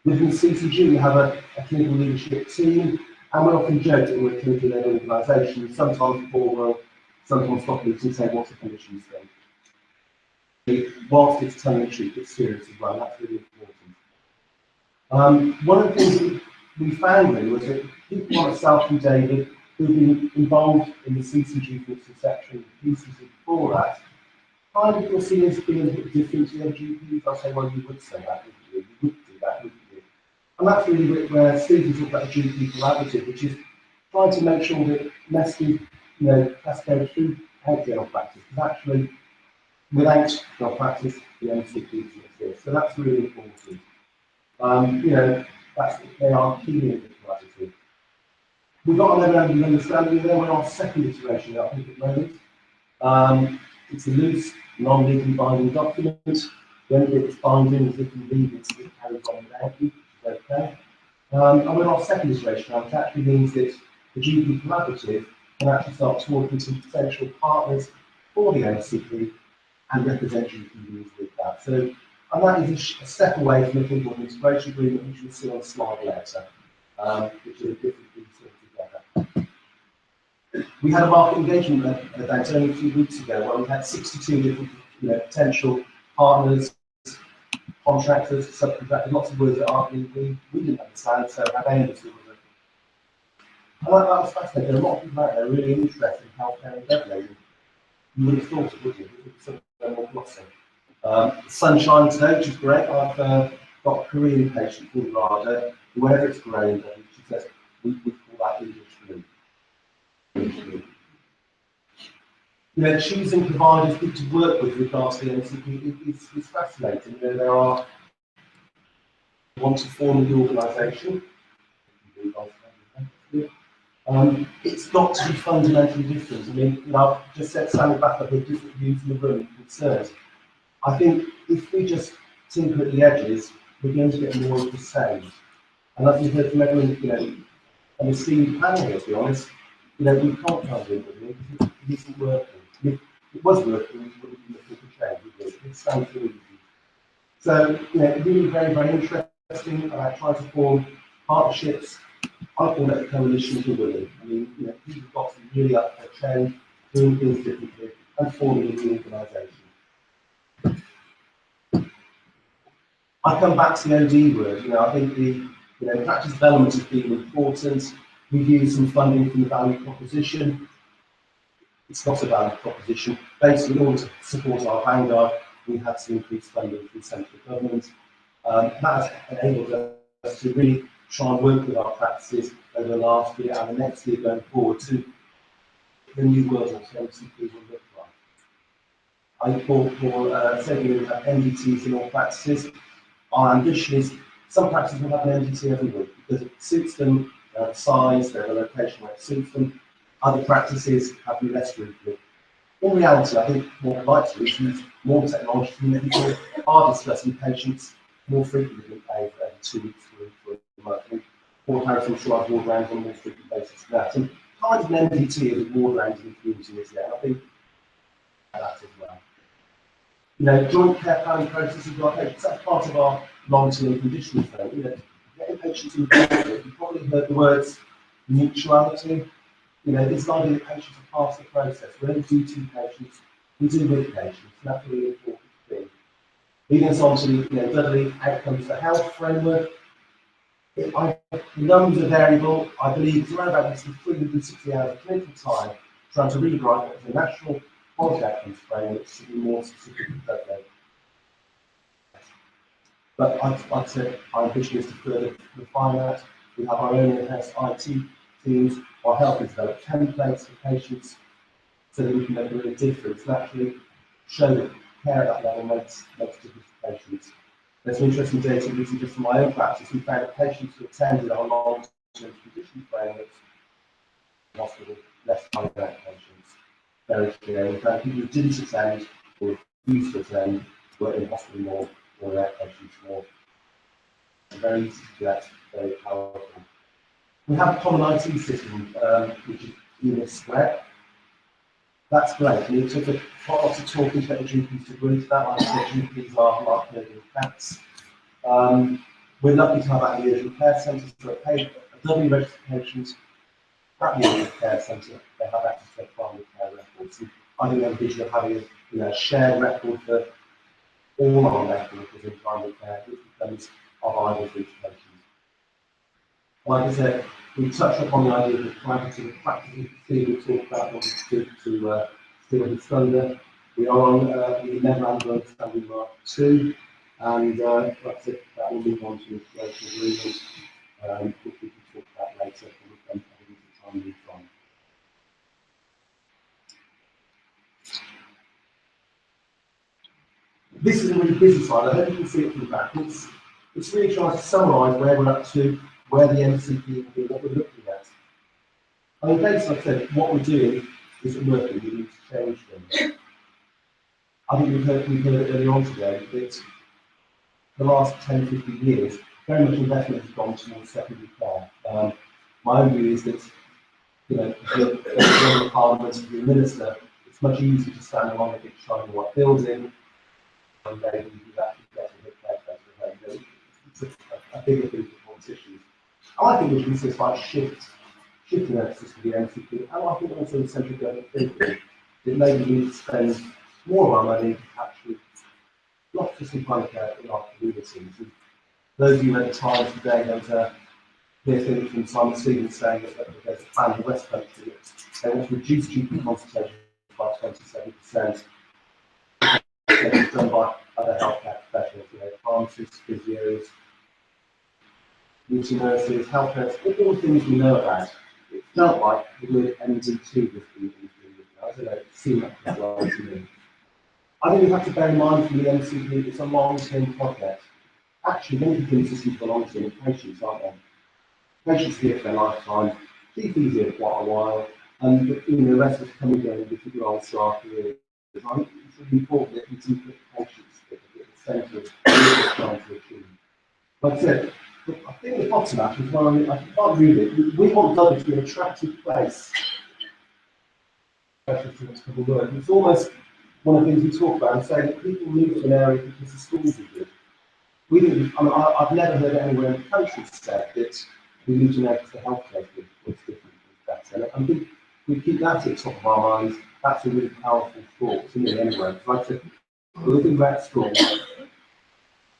Within CCG, we have a clinical leadership team, and we often joke that we're a clinically led organisation. Sometimes Paul will sometimes stop us and say, what's the conditions thing? Whilst it's tongue in cheek, it's serious as well. That's really important. One of the things that we found really was that people like myself and David, who've been involved in the CCG from its inception, the PCC before that, kind of feel seen as being a bit different to the other GPs. I say, well, you would say that, wouldn't you? You would do that, wouldn't you? And that's really where Stephen talked about the GP collaborative, which is trying to make sure that message, cascade through out general practice, because actually, without general practice, the MCP doesn't exist. So that's really important. They are key in the collaborative. We've got a level of understanding there. We're on our second iteration, I think, at the moment. It's a loose, non-legally binding document. The only bit that's binding is if you leave it, it carries on without you, which is okay. And we're on our second iteration now, which actually means that the GP collaborative can actually start talking to potential partners for the MCP and represent GPs with that. So, and that is a step away from the thing called an integration agreement, which you'll see on slide later, which is a different thing together. We had a market engagement event only a few weeks ago where we had 62 different potential partners, contractors, subcontractors, lots of words that we didn't understand, so how they understood it. And that was fascinating. There are a lot of people out there really interested in healthcare and Dudley. You wouldn't have thought it, would you? It's something more glossy. Sunshine today, which is great. I've got a Korean patient called Rada, who whenever it's growing, she says, we call that English blue. Choosing providers good to work with regards to the MCP is fascinating. There are want to form the organisation. It's got to be fundamentally different. I mean, I've just said standing back up with different views in the room and concerns. I think if we just tinker at the edges, we're going to get more of the same. And as you heard from everyone, and the esteemed panel here, to be honest, we can't find it because it isn't working. If it was working, we wouldn't be looking for change, would we? It sounds too easy. So, really very, very interesting about trying to form partnerships. I call it a coalition for women. I mean, people have got to be really up for change, doing things differently, and forming a new organisation. I come back to the OD word. I think the practice development has been important. We've used some funding from the value proposition. It's not a value proposition. Basically, in order to support our vanguard, we had to increase funding from central government. That has enabled us to really try and work with our practices over the last year and the next year going forward to the new world of MCP will look like. I for saying we have MDTs in all practices. Our ambition is some practices will have an MDT every week because it suits them, their size, their location where it suits them. Other practices have less frequently. In reality, I think what I'd like to do is use more technology to make people are discussing patients more frequently than every 2 weeks for a month. Or Harris, I'm sure I've ward rounds on a more frequent basis for that. And kind of an MDT is ward rounds in the community is there. I think that as well. Joint care planning processes with our patients, that's part of our long-term conditioning frame. Getting patients involved, you've probably heard the words mutuality. This idea that patients are part of the process. We don't do to patients, we do with patients, and that's a really important thing. Leading us on to Dudley Outcomes for Health framework. The numbers are variable. I believe it's around about 360 hours of clinical time trying to rewrite it as a national quality outcomes framework to be more specific to Dudley. But I'd say our ambition is to further refine that. We have our own in-house IT teams are helping to develop templates for patients so that we can make a real difference and actually show that care at that level makes a difference to patients. There's some interesting data recently just from my own practice. We found that patients who attended our long-term condition frameworks in hospital less time than patients. Very clear. In fact, people who didn't attend or refused to attend were in hospital more or their patients more. Very easy to get, very powerful. We have a common IT system, which is Unit Square. That's great. And it took quite a lot of talking to get the GPs to agree to that. Like I said, GPs are market cats. We're lucky to have that in the urgent care centres for a W registered patients at the urgent care centre. They have access to their primary care records. And I think we have a vision of having a shared record for all our records within primary care, which becomes our Bible for each patient. Like I said, we touched upon the idea of the collaborative practice. We talked about what we do to steal his thunder. We are on the Memorandum of Understanding Mark 2, and like I said, that will move on to integration agreement, which we can talk about later when we come to the time move on. This is a really busy slide. I hope you can see it from the back. It's really trying to summarise where we're up to, where the MCP will be, what we're looking at. I mean, basically, like I said, what we're doing isn't working. We need to change things. I think we've heard it earlier on today that the last 10, 15 years, very much investment has gone towards secondary care. My own view is that, if you're in Parliament, if you're a minister, it's much easier to stand along a big shiny white building and maybe you actually get a bit better. It's a bigger thing for politicians. I think we should see a slight shift shifting emphasis to the MCP, and I think also the central government thinking that maybe we need to spend more of our money actually not just in kind of in our communities. And those of you who read the Times today, there was a clear thing from Simon Stevens saying that there's a plan in the West Country that they want to reduce GP consultations by 27%. It's done by other healthcare professionals, pharmacists, physios, community nurses, health nurses, all the things we know about. It felt like we were MD2 with the I don't know, it seemed like it was to me. I think we have to bear in mind from the MCP, it's a long-term project. Actually, many of the systems belong to patients, aren't they? Patients here for their lifetime, GPs here for quite a while, and the rest of us come and go with different roles throughout our career. I think it's really important that we do put patients at the centre of what we're trying to achieve. Like I said, I think the bottom up is one I can't read it. We want Dudley to be an attractive place. It's almost one of the things we talk about and say that people move to an area because the schools are good. We didn't, I've never heard anywhere in the country said that we move to an area because the healthcare was different, was better. And I think we keep that at the top of our minds. That's a really powerful thought to me anyway. Like I said, we're looking about school, it's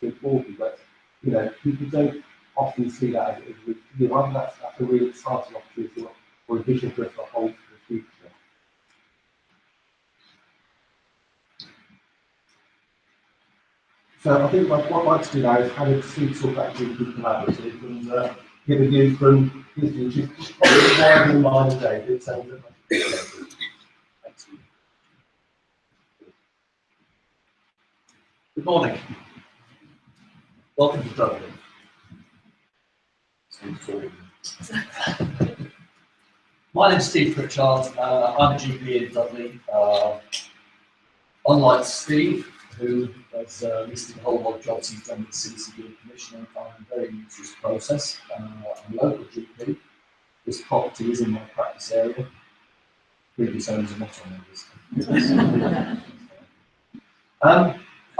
important, but people don't often see that as I think that's a really exciting opportunity or a vision for us to hold for the future. So I think what I'd like to do now is have a talk about GP collaborative and give a view from his view, which is probably more in mind of David. Good morning. Welcome to Dudley. My name's Steve Pritchard. I'm a GP in Dudley. Unlike Steve, who has listed a whole lot of jobs he's done with CCB Commissioner, I'm very new to this process. I'm a local GP. This property is in my practice area. Previous owners are not on this.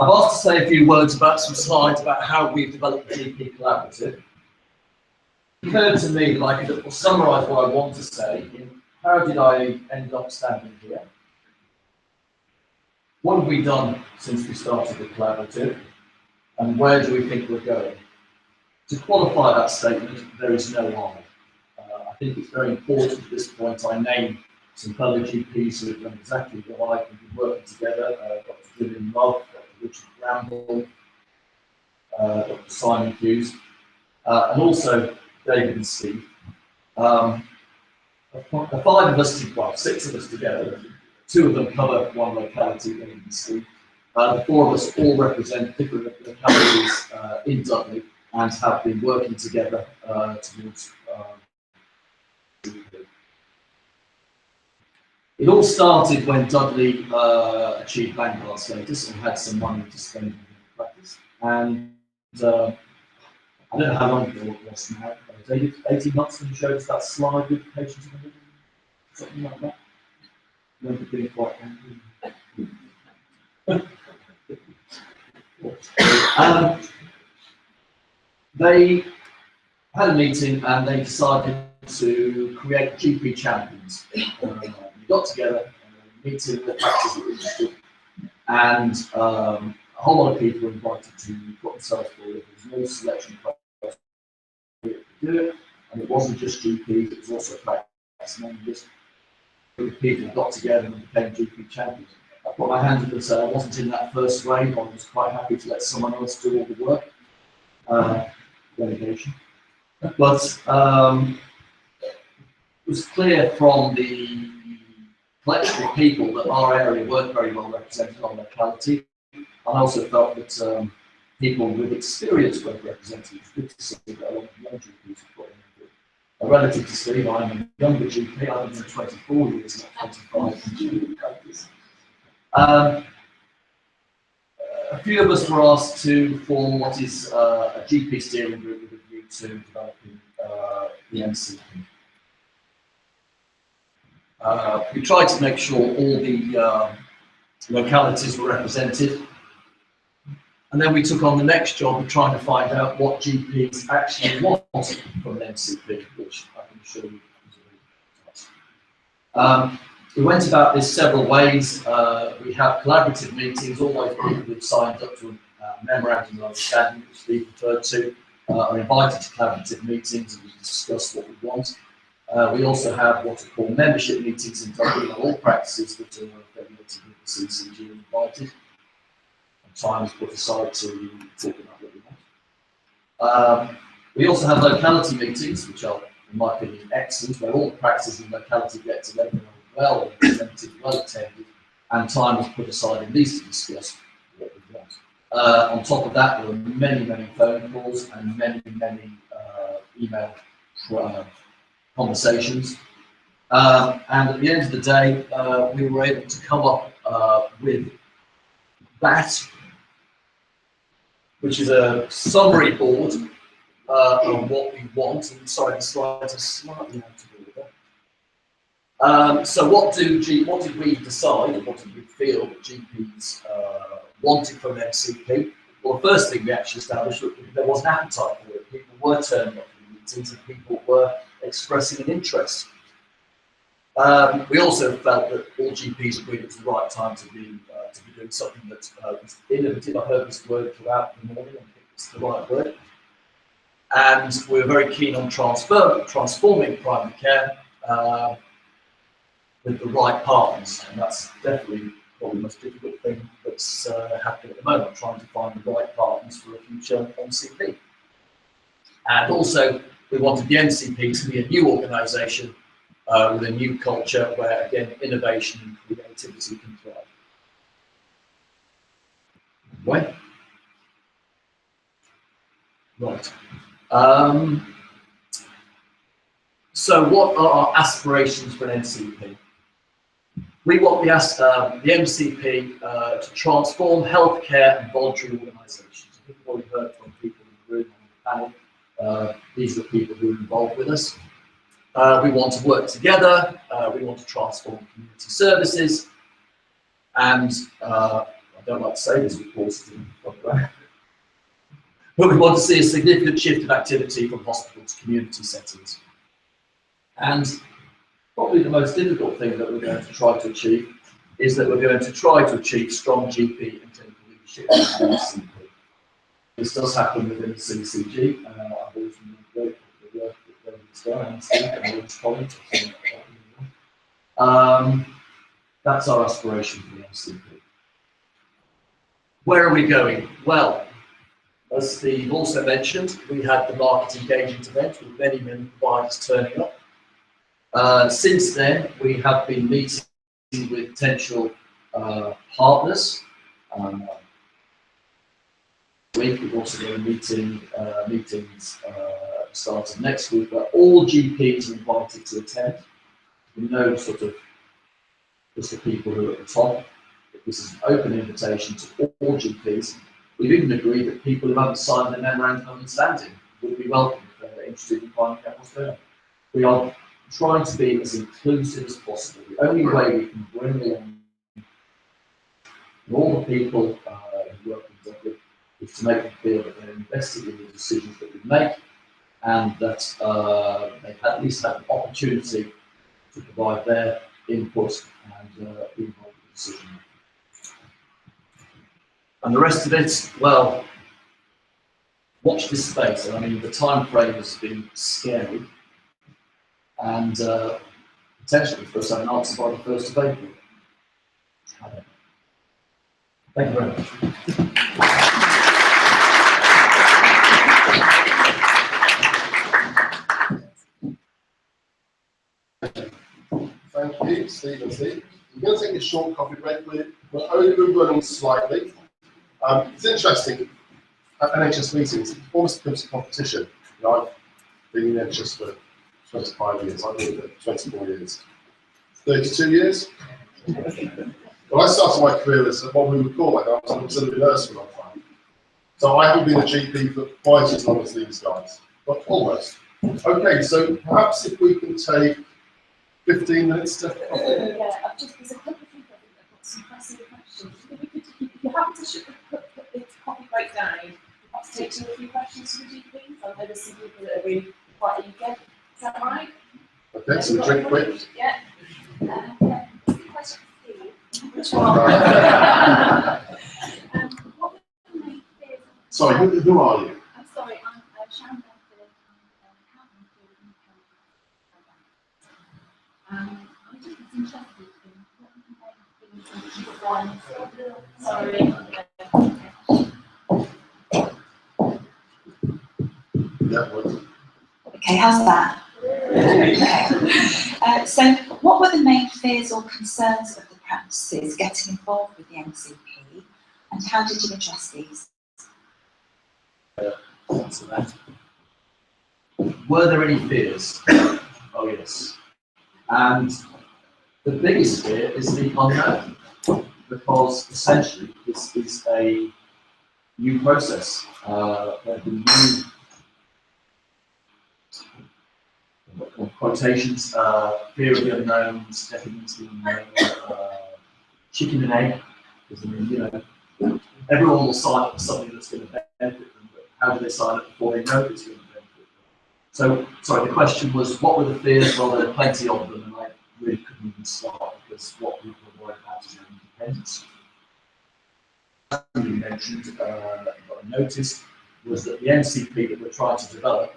I've asked to say a few words about some slides about how we've developed the GP Collaborative. It occurred to me that I could summarise what I want to say in how did I end up standing here? What have we done since we started the collaborative? And where do we think we're going? To qualify that statement, there is no I. I think it's very important at this point I name some fellow GPs who have done exactly what I can be working together. Dr. Julian Love, Dr. Richard Bramble, Dr. Simon Hughes, and also David and Steve. The five of us, well, six of us together, two of them cover one locality, David and Steve. The four of us all represent different localities in Dudley and have been working together towards It all started when Dudley achieved Vanguard status and had some money to spend in practice. And I don't know how long ago it was now. 18 months when you showed us that slide with patients in the middle, something like that. I remember being quite angry. They had a meeting and they decided to create GP champions. We got together, meeting the practice that we interested, and a whole lot of people were invited to put themselves forward. There was no selection process to do it, and it wasn't just GPs, it was also practice members. People got together and became GP champions. I put my hand up and said I wasn't in that first wave. I was quite happy to let someone else do all the work, delegation. But it was clear from the collection of people that our area weren't very well represented on locality. I also felt that people with experience weren't represented. It's good to see that a lot of young GPs have got in. Relative to Steve, I'm a younger GP. I've been 24 years, not 25 in GP practice. A few of us were asked to form what is a GP steering group with a view to developing the MCP. We tried to make sure all the localities were represented, and then we took on the next job of trying to find out what GPs actually want from an MCP, which I can assure you is a We went about this several ways. We have collaborative meetings. All those people who've signed up to a memorandum of understanding, which Steve referred to, are invited to collaborative meetings and we discuss what we want. We also have what are called membership meetings in Dudley. All practices that are regulated with the CCG are invited. And time is put aside to talk about what we want. We also have locality meetings, which are, in my opinion, excellent, where all the practices in the locality get together and are well implemented, well attended, and time is put aside in these to discuss what we want. On top of that, there are many, many phone calls and many, many email conversations. And at the end of the day, we were able to come up with that, which is a summary board on what we want. And sorry, the slides are slightly out of order. So what did we decide, or what did we feel that GPs wanted from MCP? Well, the first thing we actually established was that there was an appetite for it. People were turning up for the meetings and people were expressing an interest. We also felt that all GPs agreed it was the right time to be doing something that was innovative. I heard this word throughout the morning, I think it's the right word. And we're very keen on transforming primary care with the right partners, and that's definitely probably the most difficult thing that's happening at the moment, trying to find the right partners for a future MCP. And also, we wanted the MCP to be a new organisation with a new culture where, again, innovation and creativity can thrive. Right. So what are our aspirations for an MCP? We want the MCP to transform healthcare and voluntary organisations. I think we've already heard from people in the room on the panel. These are the people who are involved with us. We want to work together. We want to transform community services. And I don't like to say this, of course, but we want to see a significant shift of activity from hospital to community settings. And probably the most difficult thing that we're going to try to achieve is that we're going to try to achieve strong GP and clinical leadership in the MCP. This does happen within the CCG. I've always been grateful for the work that David's done and Steve and all his colleagues. That's our aspiration for the MCP. Where are we going? Well, as Steve also mentioned, we had the market engagement event with many, many providers turning up. Since then, we have been meeting with potential partners. We've also got a meetings starting next week where all GPs are invited to attend. We know sort of just the people who are at the top. This is an open invitation to all GPs. We've even agreed that people who haven't signed the memorandum of understanding would be welcome if they're interested in finding out what's going on. We are trying to be as inclusive as possible. The only way we can bring along all the people who work in Dudley is to make them feel that they're invested in the decisions that we make and that they've at least had an opportunity to provide their input and be involved in the decision making. And the rest of it, well, watch this space. I mean, the time frame has been scary, and potentially for us to have an answer by the 1st of April. I don't know. Thank you very much. Thank you, Steve and Steve. We're going to take a short coffee break. We're overrunning slightly. It's interesting, at NHS meetings, it almost becomes a competition. You know, I've been in NHS for 25 years, I've been for 24 years. 32 years? Well, I started my career as what we would call like I was an auxiliary nurse for a long time. So I haven't been a GP for quite as long as these guys, but almost. Okay, so perhaps if we can take 15 minutes to... Yeah, there's a couple of people that have got some pressing questions. If you happen to put the coffee break down, you have to take 2 or 3 questions to the GPs. I know there's some people that are really quite eager. Is that right? Okay, so we drink quick. Yeah. What were the main fears? Sorry, who are you? I'm sorry, I'm Sharon Benford. I'm just interested in what Yeah, what? Okay, how's that? Okay. So, what were the main fears or concerns of the practices getting involved with the MCP, and how did you address these? Were there any fears? Oh yes. And the biggest fear is the unknown, because essentially this is a new process. There have been new quotations, fear of the unknown, stepping into the unknown, chicken and egg. Because, I mean, you know, everyone will sign up for something that's going to benefit them, but how do they sign up before they know it's going to benefit them? So, sorry, the question was, what were the fears? Well, there are plenty of them, and I really couldn't even start, because what people are worried about is their independence. As you mentioned, what I noticed was that the MCP that we're trying to develop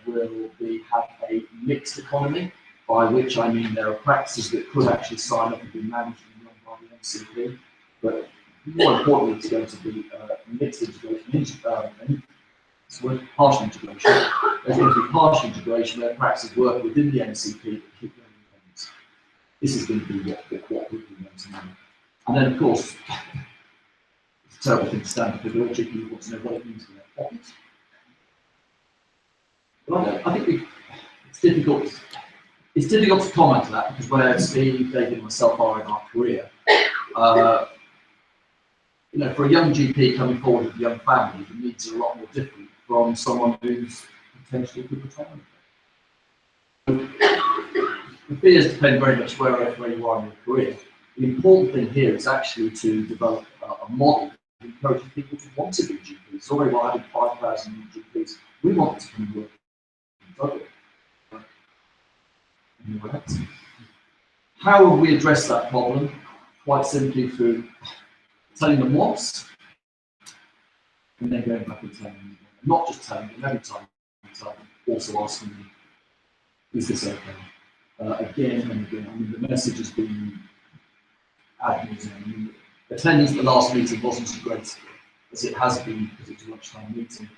will have a mixed economy, by which I mean there are practices that could actually sign up and be managed and run by the MCP, but more importantly, it's going to be mixed integration, partial integration. There's going to be partial integration where practices work within the MCP but keep their independence. This is going to be what people want to know. And then, of course, it's a terrible thing to stand up with all people want to know what it means for their pockets. But I think it's difficult. It's difficult to comment on that, because where Steve, David, and myself are in our career, you know, for a young GP coming forward with a young family, the needs are a lot more different from someone who's potentially a good retirement. The fears depend very much where you are in your career. The important thing here is actually to develop a model that encourages people to want to be GPs. So already while having 5,000 new GPs, we want to come and work in Dudley. Anywhere else. How will we address that problem? Quite simply through telling them once, and then going back and telling them again. Not just telling them every time, also asking them, is this okay? Again and again. I mean, the message has been admirable. I mean, attendance at the last meeting wasn't as great as it has been because it was a lunchtime meeting.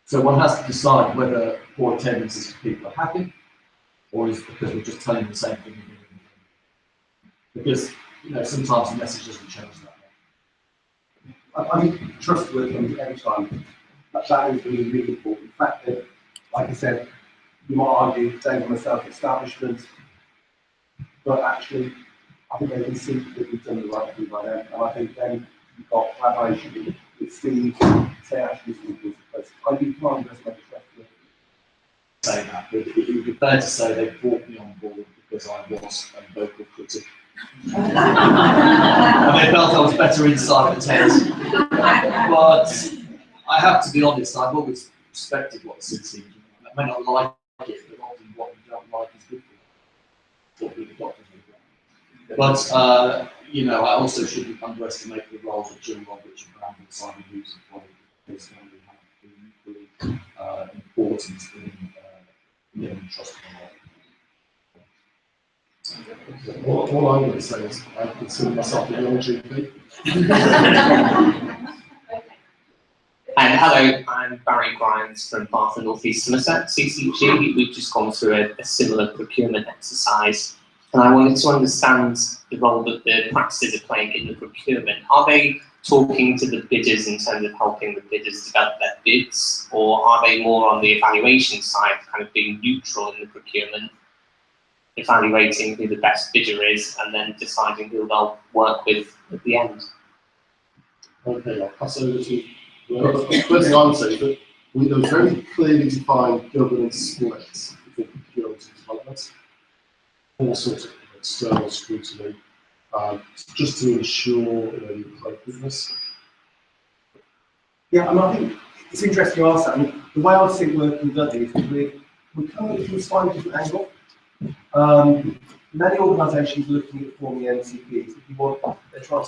So one has to decide whether poor attendance is because people are happy, or is it because we're just telling them the same thing again and again. Because, you know, sometimes the message doesn't change that way. I mean, trustworthy every time. That is really, really important. In fact, that, like I said, you might argue Dave and myself establishment, but actually, I think they can see that we've done the right thing by them. And I think then you've got collaboration with Steve, say actually Steve was I do find this very trustworthy. Say that, but it would be fair to say they brought me on board because I was a vocal critic. And they felt I was better inside the tent. But I have to be honest, I've always respected what the CC do. I may not like it, but often what you don't like is good for you. What the doctors do. But, you know, I also shouldn't underestimate the roles of Jim Roberts and Brandon Simon Hughes and Bobby, because they have been equally important in getting trust in the world. All I'm going to say is I consider myself a young GP. Hello, I'm Barry Grimes from Bath and North East Somerset, CCG. We've just gone through a similar procurement exercise, and I wanted to understand the role that the practices are playing in the procurement. Are they talking to the bidders in terms of helping the bidders develop their bids, or are they more on the evaluation side, kind of being neutral in the procurement, evaluating who the best bidder is, and then deciding who they'll work with at the end? Okay, I'll pass over to you. The first thing I would say is that there are very clearly defined governance splits within procurement and development, all sorts of external scrutiny, just to ensure the appropriateness. Yeah, I mean, I think it's interesting you ask that. I mean, the way I see it working with Dudley is that we're coming from a slightly different angle. many organisations looking at forming MCPs. If you want, they're trying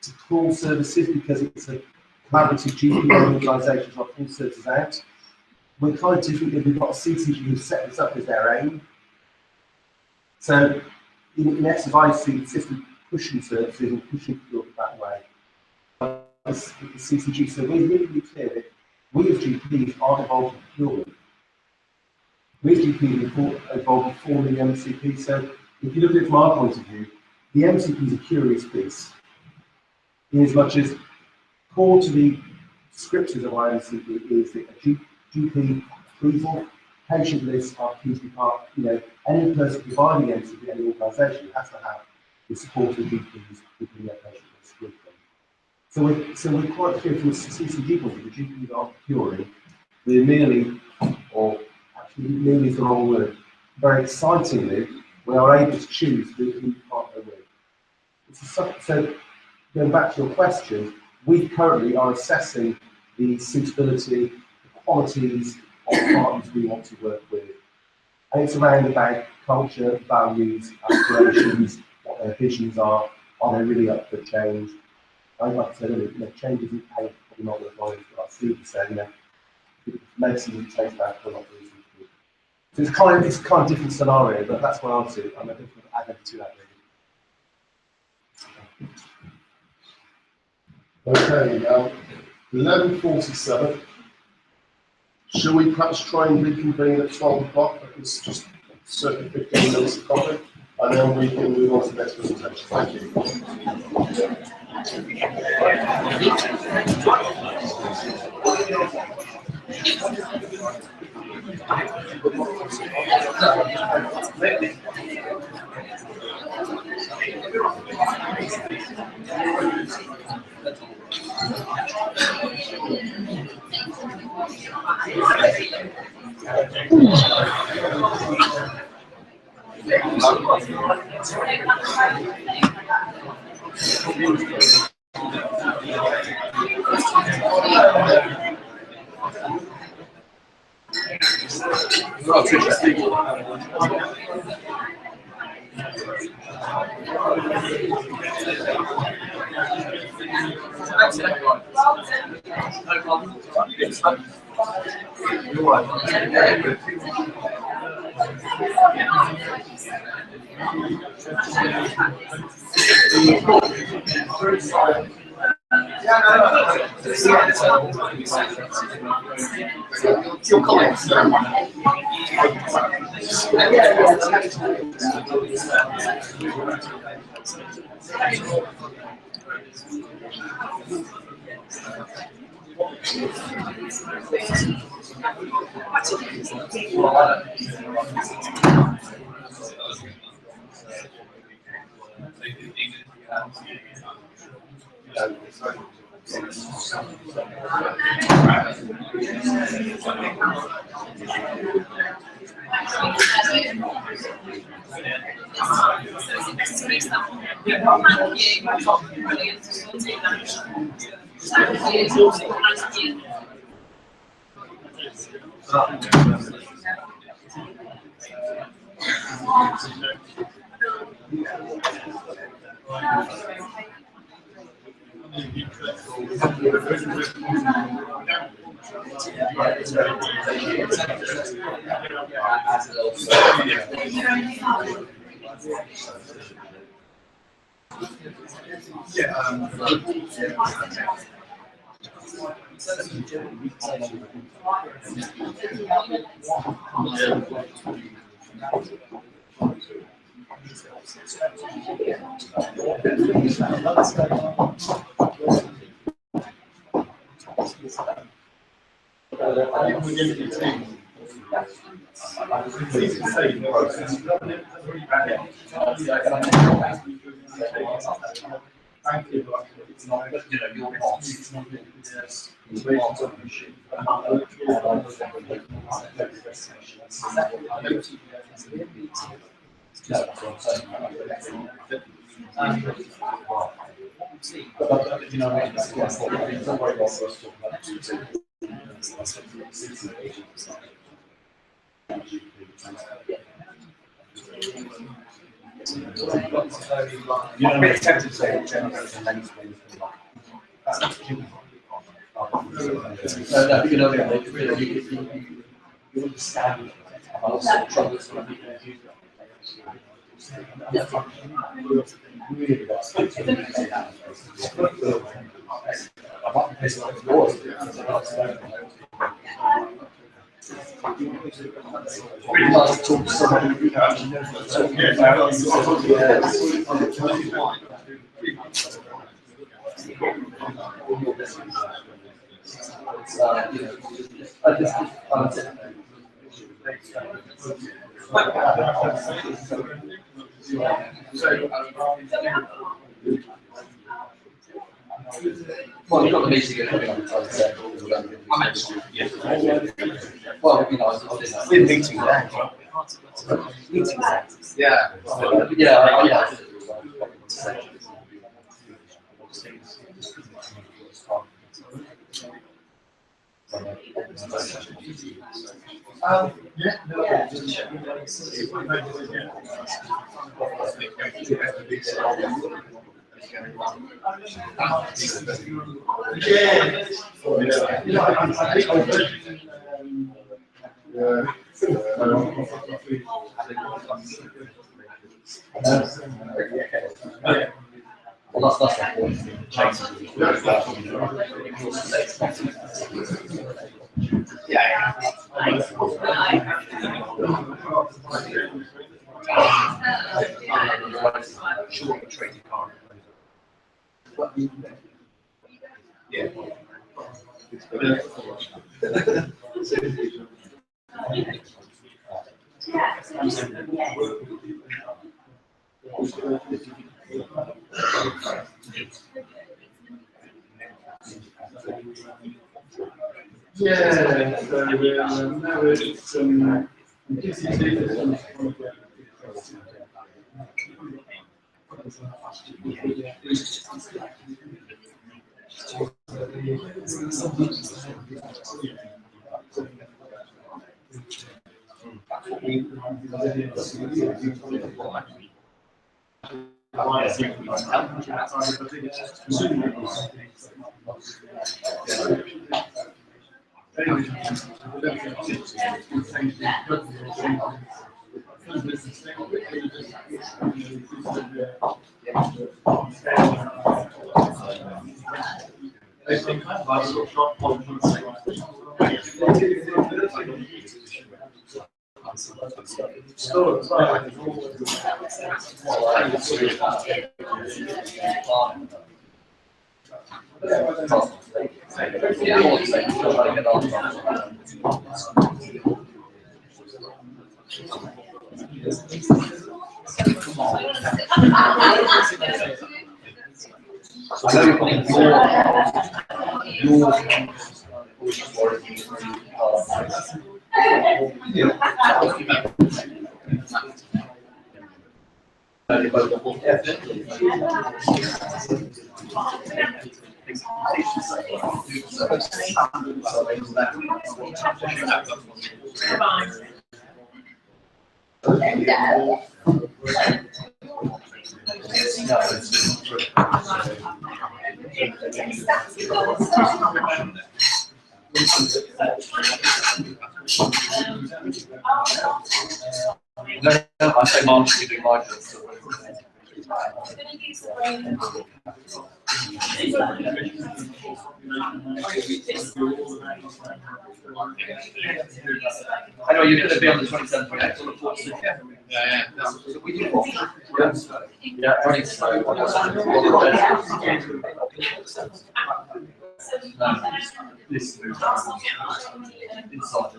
to pull services because it's a collaborative GP organisation trying to pull services out. We're kind of different if we've got a CCG who've set this up as their aim. So in essence, I see the system pushing services and pushing people that way. The CCG, so we're really clear that we as GPs aren't involved in procurement. We as GPs are involved in forming the MCP. So if you look at it from our point of view, the MCP is a curious piece. In as much as core to the scriptures of our MCP is that a GP approval, patient lists are key to part. Any person providing MCP, any organisation has to have the support of GPs within their patient lists with them. So we're quite clear from a CCG point of view, the GPs aren't procuring. We're merely, or actually merely is the wrong word, very excitingly, we are able to choose who we partner with. So going back to your question, we currently are assessing the suitability, the qualities of partners we want to work with. And it's around about culture, values, aspirations, what their visions are they really up for change? Like I said earlier, change isn't paid, probably not the volume, but like Steve was saying, medicine and change that for a lot of reasons. So it's kind of different scenario, but that's what I'll do. I'm not going to add anything to that really. Okay, 11:47. Shall we perhaps try and reconvene at 12 o'clock? It's just circa 15 minutes of coffee, and then we can move on to the next presentation. Thank you. Your comments. Thank you, but it's not, your boss, it's not You know, it's tempted to say that generally it's a mainstream thing. No, you know, you understand also troubles when people use Really, that's apart from places like yours, really hard to talk to somebody who actually knows what they're talking about. You know, I just find it. Well, you've got the meeting at well, you know, we're meeting there. yeah, yeah. Well, that's the point. Short trading card. Yeah. Yeah, so now it's I say March, you do my Anyway, you're going to be on the 27th of April, unfortunately. Yeah. So we do what? Yeah, running slow. This moves inside.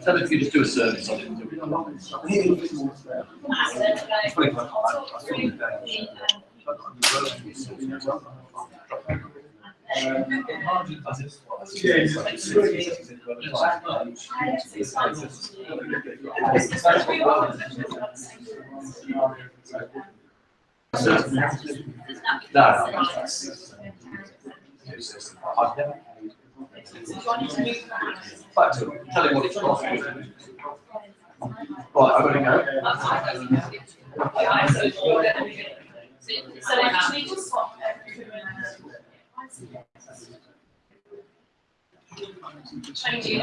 Tell them if you just do a service on it. But tell him what it's cost. Right, I've got to go. So actually just swap changing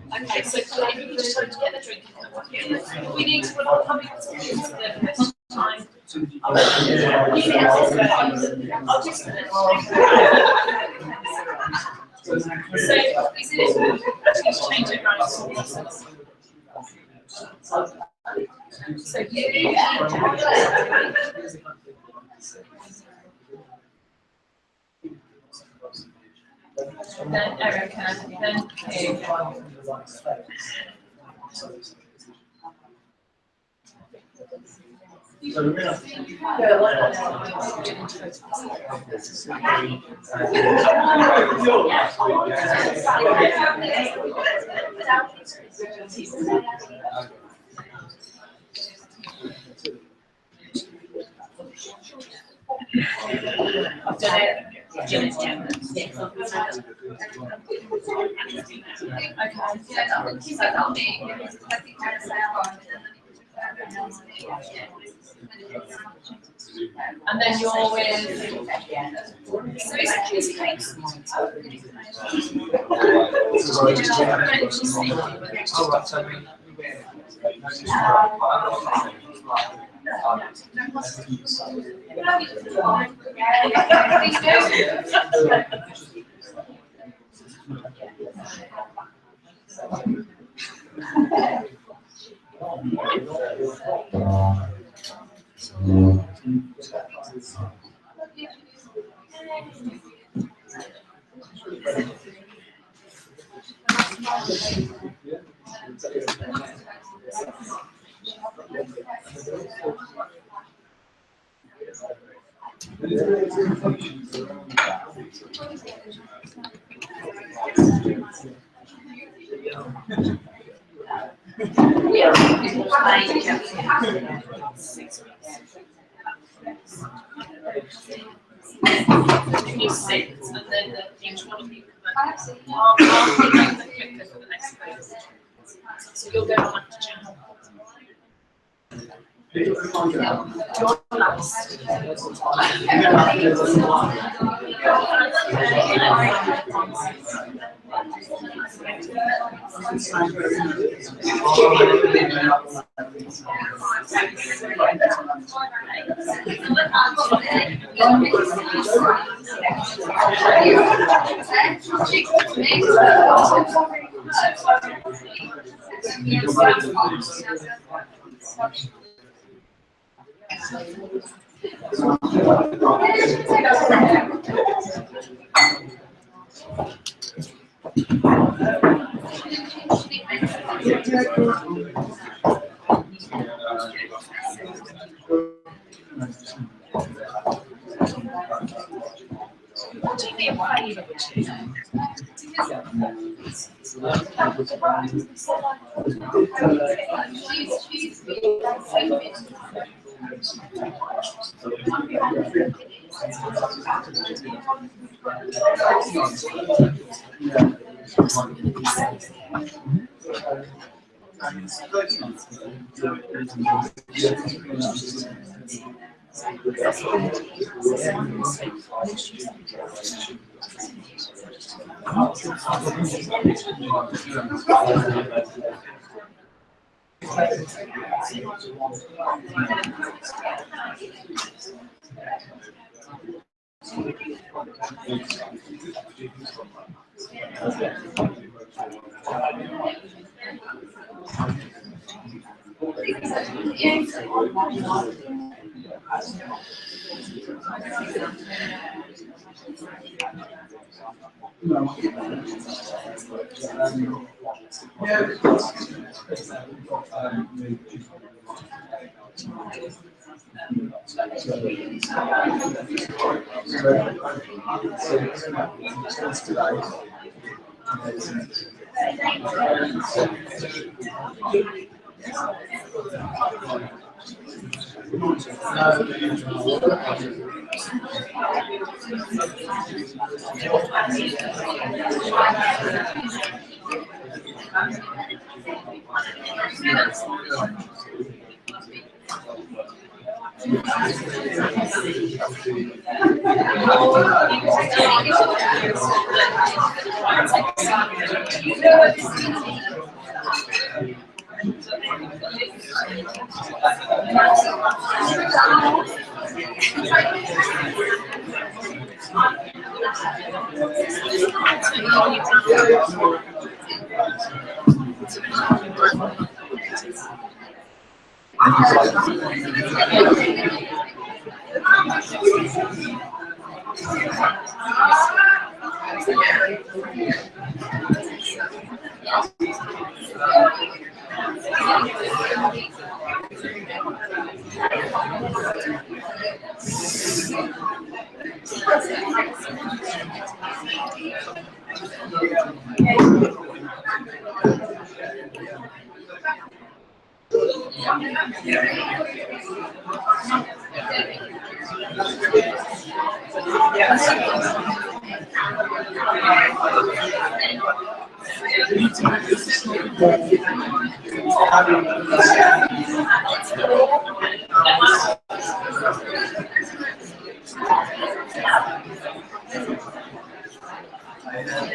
Okay, so if you just try to get the drink, we need to run public discussions for the first time. So is it actually change it right? So then Erica, then Kate. And then you're with. So is Kate? And then each one of you I'll make the clicker for the next phase. So you'll go on after Jan. You're last.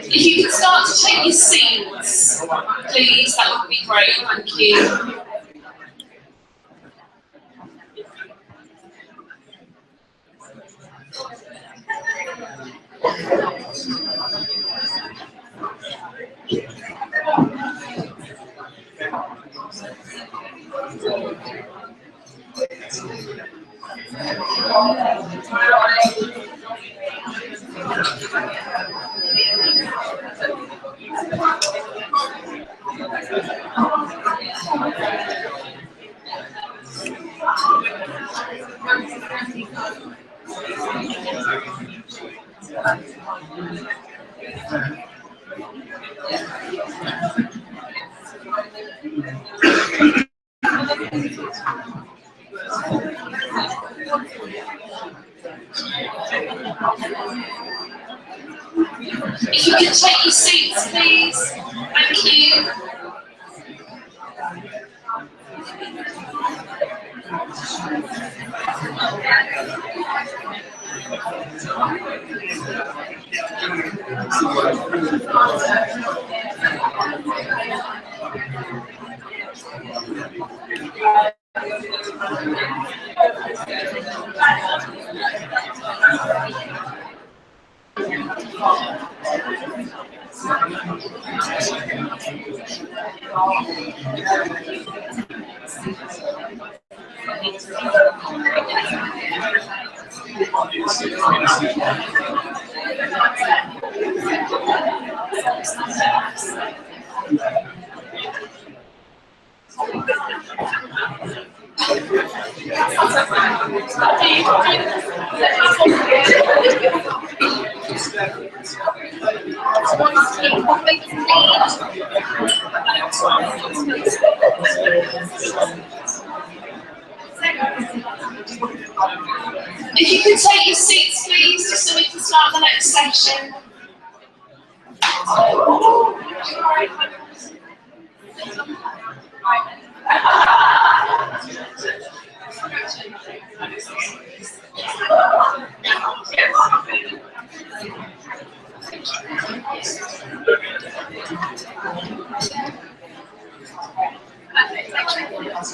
If you could start to take your seats, please, that would be great, thank you. If you could take your seats, please. Thank you. If you could take your seats, please, just so we can start the next section. Okay,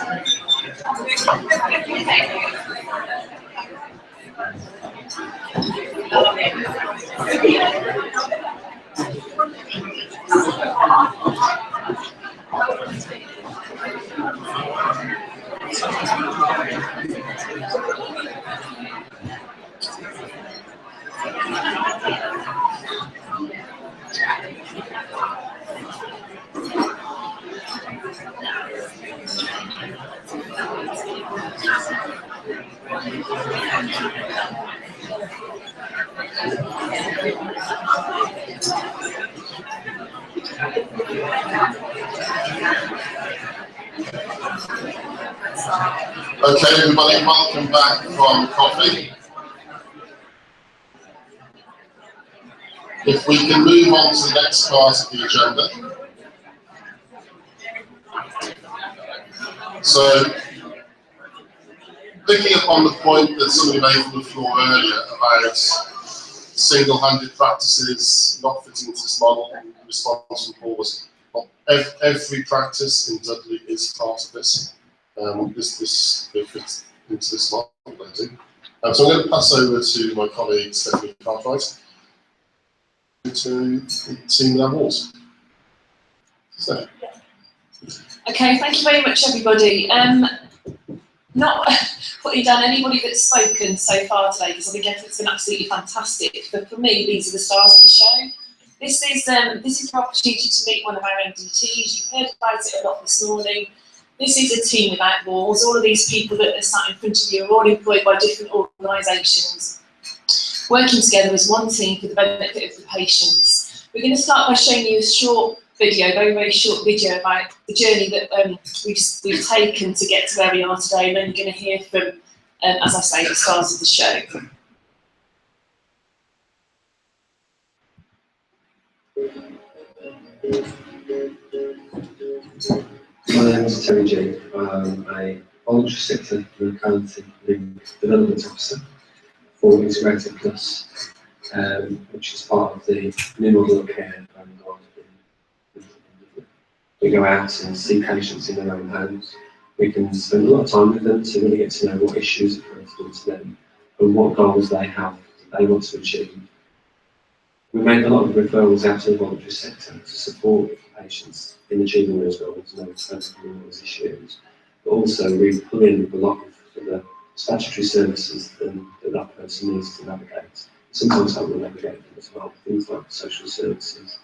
everybody, welcome back from coffee. If we can move on to the next part of the agenda. So, picking up on the point that somebody made from the floor earlier about single-handed practices not fitting into this model, the response from Paul was, well, every practice in Dudley is part of this. They fit into this model, they do. So I'm going to pass over to my colleague Stephanie Cartwright to team levels. So. Okay, thank you very much, everybody. Not putting down anybody that's spoken so far today, because I think it's been absolutely fantastic. But for me, these are the stars of the show. This is your opportunity to meet one of our MDTs. You've heard about it a lot this morning. This is a team without walls. All of these people that are sat in front of you are all employed by different organisations, working together as one team for the benefit of the patients. We're going to start by showing you a short video, very short video about the journey that we've taken to get to where we are today, and then you're going to hear from, as I say, the stars of the show. My name is Terry J. I'm a voluntary sector locality development officer for Integrated Plus, which is part of the new model of care. We go out and see patients in their own homes. We can spend a lot of time with them to really get to know what issues are critical to them and what goals they have that they want to achieve. We make a lot of referrals out to the voluntary sector to support patients in achieving those goals and overcoming those issues. But also we pull in a lot of the statutory services that person needs to navigate. Sometimes help them navigate them as well, things like social services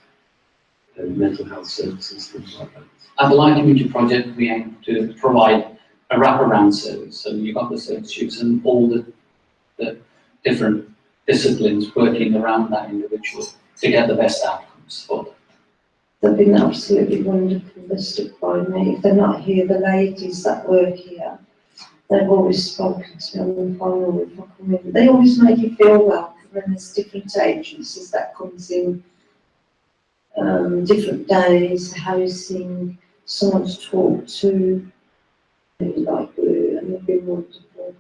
and mental health services, things like that. At the Light Community Project, we aim to provide a wraparound service. So you've got the service users and all the different disciplines working around that individual to get the best outcomes for them. They've been absolutely wonderful. They stuck by me. If they're not here, the ladies that work here, they've always spoken to me on the phone if I come in. They always make you feel welcome, and there's different agencies that comes in, different days, housing, someone to talk to, like Blue, and they've been wonderful.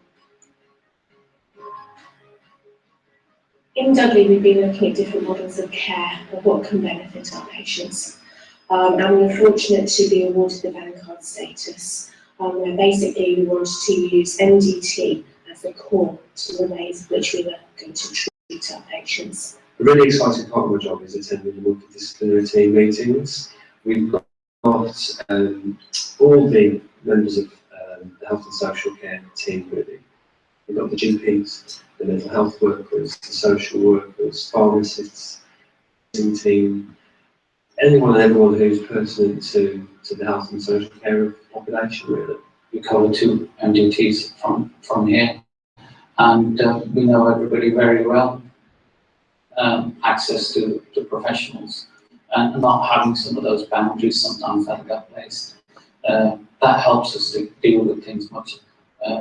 In Dudley, we've been looking at different models of care of what can benefit our patients. And we're fortunate to be awarded the Vanguard status, where basically we wanted to use MDT as the core to the ways in which we were going to treat our patients. The really exciting part of my job is attending the multidisciplinary team meetings. We've got all the members of the health and social care team really. We've got the GPs, the mental health workers, the social workers, pharmacists, team, anyone and everyone who's pertinent to the health and social care of the population really. We cover 2 MDTs from here, and we know everybody very well. Access to professionals and not having some of those boundaries sometimes that get placed. That helps us to deal with things much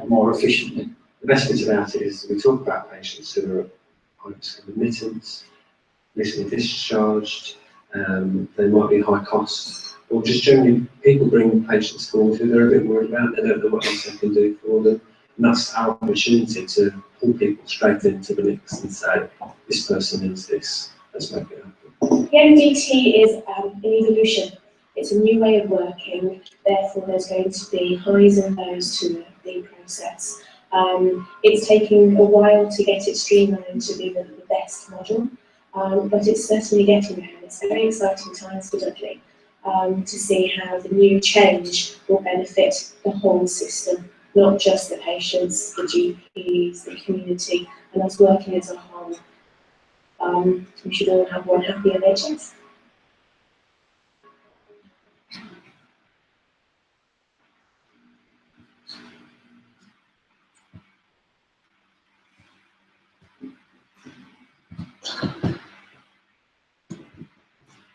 more efficiently. The best bit about it is we talk about patients who are at high risk of admittance, recently discharged, they might be high cost, or just generally people bring patients forward who they're a bit worried about, they don't know what else they can do for them. And that's our opportunity to pull people straight into the mix and say, this person needs this, let's make it happen. The MDT is an evolution It's a new way of working, therefore there's going to be highs and lows to the process. It's taking a while to get it streamlined to be the best model, but it's certainly getting there. It's very exciting times for Dudley to see how the new change will benefit the whole system, not just the patients, the GPs, the community, and us working as a whole. We should all have one happy NHS.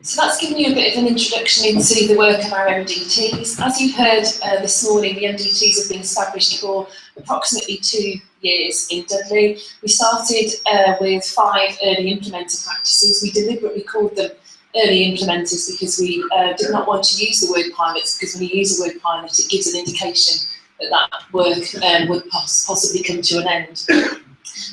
So that's given you a bit of an introduction into the work of our MDTs. As you've heard this morning, the MDTs have been established for approximately 2 years in Dudley. We started with 5 early implementer practices. We deliberately called them early implementers because we did not want to use the word pilots, because when you use the word pilot, it gives an indication that that work would possibly come to an end.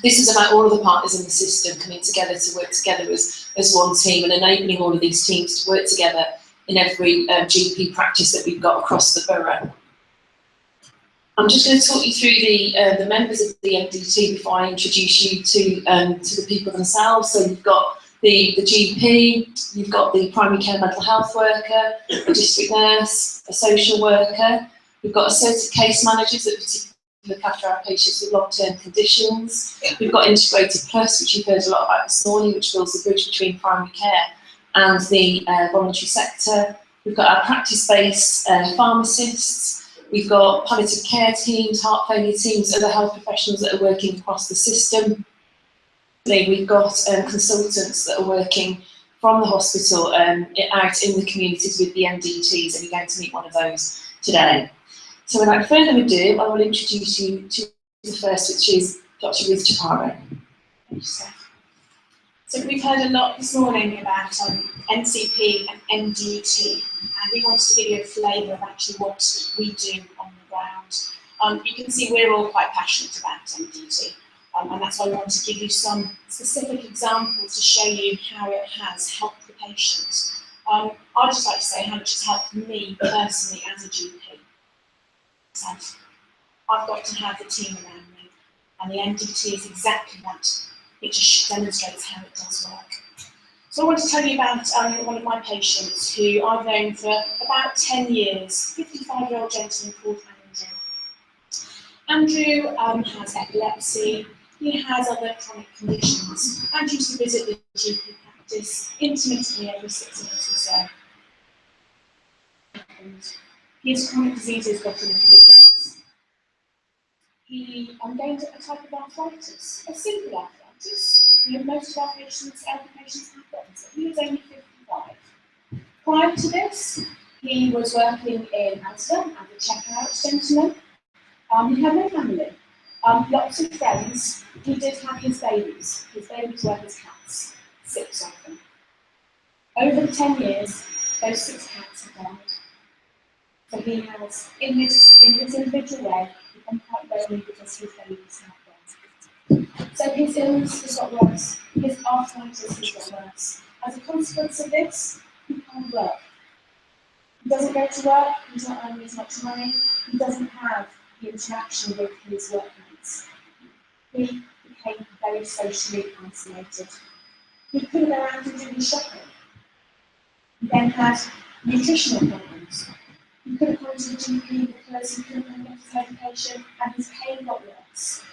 This is about all of the partners in the system coming together to work together as one team and enabling all of these teams to work together in every GP practice that we've got across the borough. I'm just going to talk you through the members of the MDT before I introduce you to the people themselves. So you've got the GP, you've got the primary care mental health worker, a district nurse, a social worker. We've got assertive case managers that look after our patients with long-term conditions. We've got Integrated Plus, which you've heard a lot about this morning, which builds the bridge between primary care and the voluntary sector. We've got our practice-based pharmacists. We've got palliative care teams, heart failure teams, other health professionals that are working across the system. Today we've got consultants that are working from the hospital out in the communities with the MDTs, and you're going to meet one of those today. So without further ado, I will introduce you to the first, which is Dr. Ruth Chaparro. So we've heard a lot this morning about MCP and MDT, and we wanted to give you a flavour of actually what we do on the ground. You can see we're all quite passionate about MDT, and that's why I want to give you some specific examples to show you how it has helped the patient. I'd just like to say how much it's helped me personally as a GP. So I've got to have the team around me, and the MDT is exactly that. It just demonstrates how it does work. So I want to tell you about one of my patients who I've known for about 10 years, 55-year-old gentleman called Andrew. Andrew has epilepsy, he has other chronic conditions, and used to visit the GP practice intermittently every 6 months or so. And his chronic diseases got a little bit worse. He gained a type of arthritis, a simple arthritis. Most of our patients, elderly patients have got it. He was only 55. Prior to this, he was working in Amsterdam as a checkout gentleman. He had no family, lots of friends. He did have his babies. His babies were his cats, 6 of them. Over the 10 years, those 6 cats have died. So he has, in his individual way, become quite lonely because his babies have died. So his illness has got worse, his arthritis has got worse. As a consequence of this, he can't work. He doesn't go to work, he's not earning as much money, he doesn't have the interaction with his workmates. He became very socially isolated. He couldn't go out and do his shopping. He then had nutritional problems. He couldn't go to the GP because he couldn't get his medication, and his pain got worse.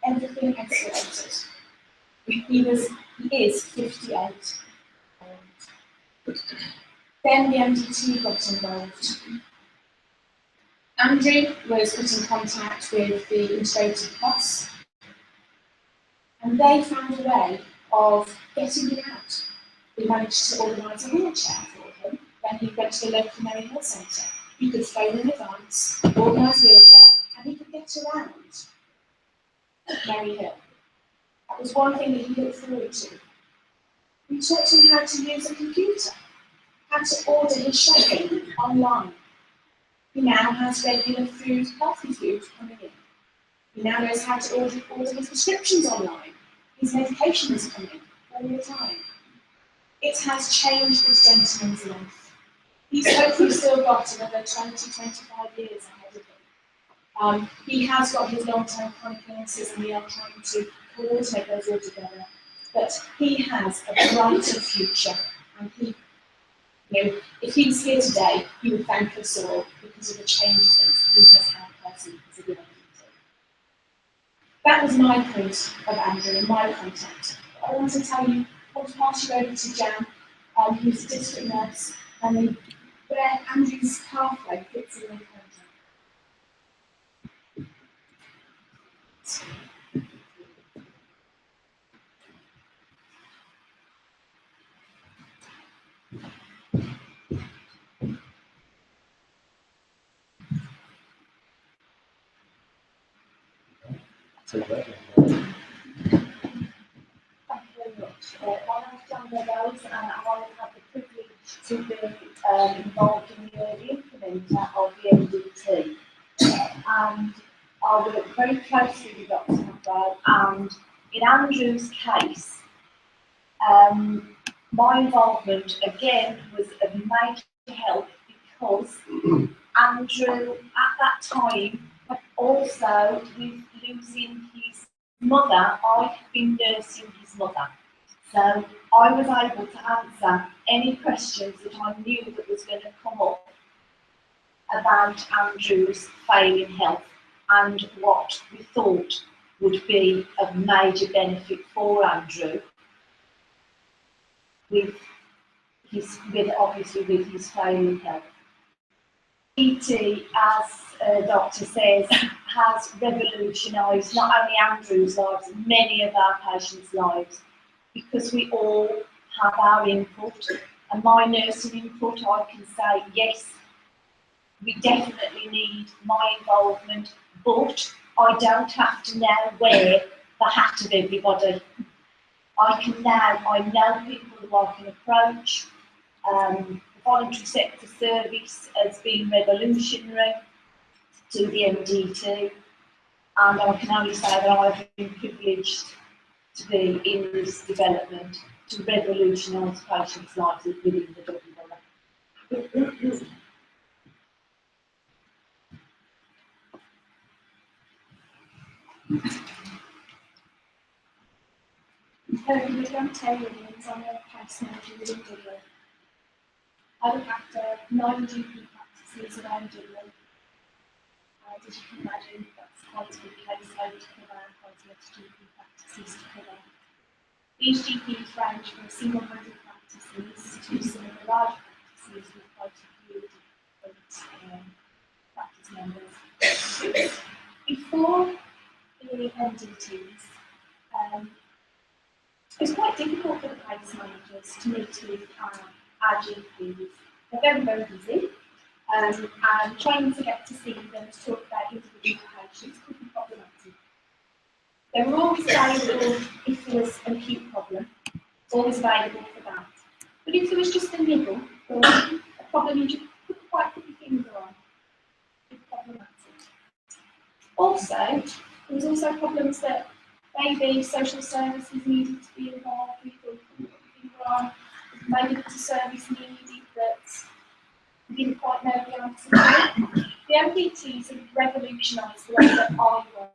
Everything escalated. He is 58. Then the MDT got involved. Andrew was put in contact with the Integrated Plus, and they found a way of getting him out. We managed to organise a wheelchair for him when he went to the local mental health centre. He could phone in advance, organise a wheelchair, and he could get around Mary Hill. That was one thing that he looked forward to. We taught him how to use a computer, how to order his shopping online. He now has regular food, healthy food coming in. He now knows how to order his prescriptions online. His medication is coming all the time. It has changed this gentleman's life. he's hopefully still got another 20, 25 years ahead of him. He has got his long-term chronic illnesses, and we are trying to coordinate those all together. But he has a brighter future, and he, you know, if he was here today, he would thank us all because of the changes that he has had personally because of the MCP. That was my point of Andrew and my contact. I want to tell you, I want to pass you over to Jan, who's a district nurse, and where Andrew's pathway fits in with contact. Take that. Thank you very much. My name is Jan Meadows, and I have the privilege to be involved in the early implementer of the MDT. And I work very closely with Dr. Campbell, and in Andrew's case, my involvement again was of major help because Andrew at that time, but also with losing his mother, I had been nursing his mother. So I was able to answer any questions that I knew that was going to come up about Andrew's failing health and what we thought would be of major benefit for Andrew obviously with his failing health. PT, as Doctor says, has revolutionised not only Andrew's lives, many of our patients' lives, because we all have our input. And my nursing input, I can say, yes, we definitely need my involvement, but I don't have to now wear the hat of everybody. I know people who I can approach. The voluntary sector service has been revolutionary to the MDT, and I can only say that I've been privileged to be in this development to revolutionise patients' lives within the Dudley Borough. I'm Terry Williams, I'm a practice manager within Dudley. I look after 9 GP practices around Dudley. As you can imagine, that's quite a big caseload to cover, quite a lot of GP practices to cover. These GPs range from single-handed practices to some of the large practices with quite a few different practice members. Before the MDTs, it's quite difficult for the practice managers to meet with our GPs. They're very, very busy, and trying to get to see them to talk about individual patients could be problematic. They were always available if there was an acute problem, always available for that. But if there was just a niggle or a problem you just couldn't quite put your finger on, it would be problematic. Also, there was also problems that maybe social services needed to be involved with or couldn't put your finger on. Maybe there was a service needed that we didn't quite know the answer to. The MPTs have revolutionised the way that I work.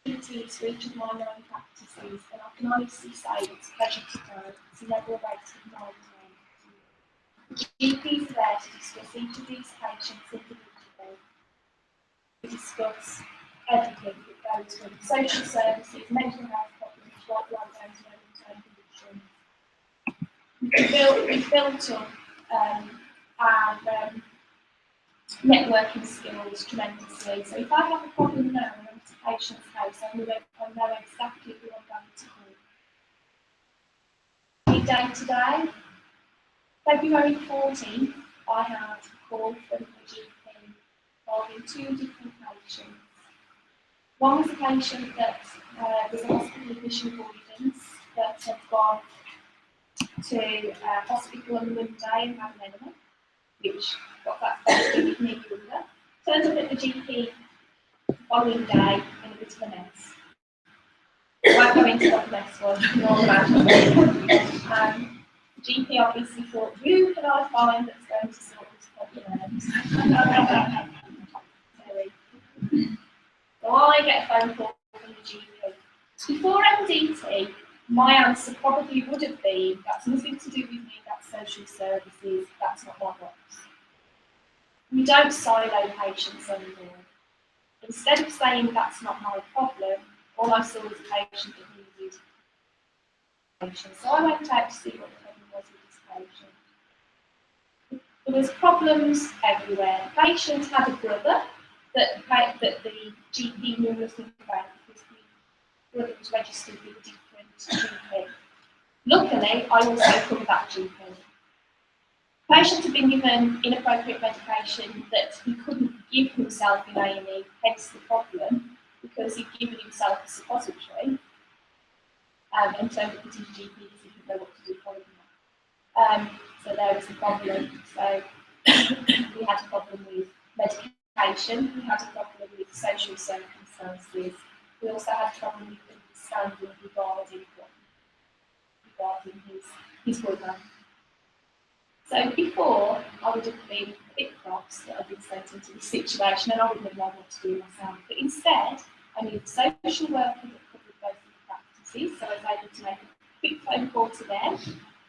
MPTs for each of my 9 practices, and I can honestly say it's a pleasure to go. It's never a waste of my time. GPs are there to discuss each of these patients individually. We discuss everything that goes from social services, mental health problems, right down to long-term conditions. We've built up our networking skills tremendously. So if I have a problem now and I'm at a patient's house, I know exactly who I'm going to call. Day to day, February 14th, I had a call from a GP involving 2 different patients. One was a patient that was a hospital admission avoidance that had gone to hospital on Monday and had an enema, which got that question with me under. Turns up at the GP the following day in a bit of a mess. I won't go into what the mess was, nor imagine. GP obviously thought, who can I find that's going to sort this problem out? So I get a phone call from the GP. Before MDT, my answer probably would have been, that's nothing to do with me, that's social services, that's not my box. We don't silo patients anymore. Instead of saying that's not my problem, all I saw was a patient that needed attention. So I went out to see what the problem was with this patient. There was problems everywhere. The patient had a brother that the GP knew nothing about because the brother was registered with a different GP. Luckily, I also covered that GP. The patient had been given inappropriate medication that he couldn't give himself in A&E, hence the problem, because he'd given himself a suppository, and so because his GP didn't know what to do following that. So there was the problem. So we had a problem with medication, we had a problem with social circumstances, we also had a problem with understanding regarding his brother. So before, I would have been a bit cross that I'd been sent into this situation and I wouldn't have known what to do myself. But instead, I knew the social worker that covered both of the practices, so I was able to make a quick phone call to them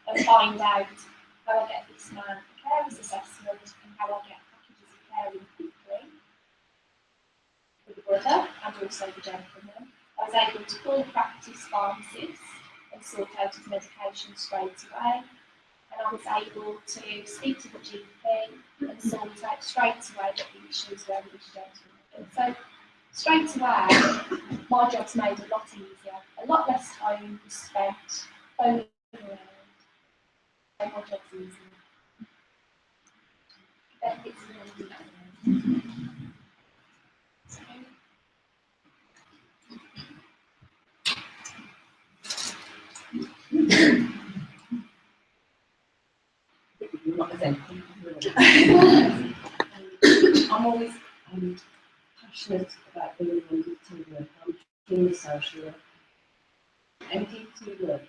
and find out how I get this man a carer's assessment and how I get packages of care in quickly for the brother and also the gentleman. I was able to call the practice pharmacist and sort out his medication straight away. And I was able to speak to the GP and sort out straight away what the issues were with this gentleman. And so, straight away, my job's made a lot easier. A lot less time was spent phoning around. So my job's easier. Benefits of I'm always passionate about doing MDT work. I'm doing the social work. MDT work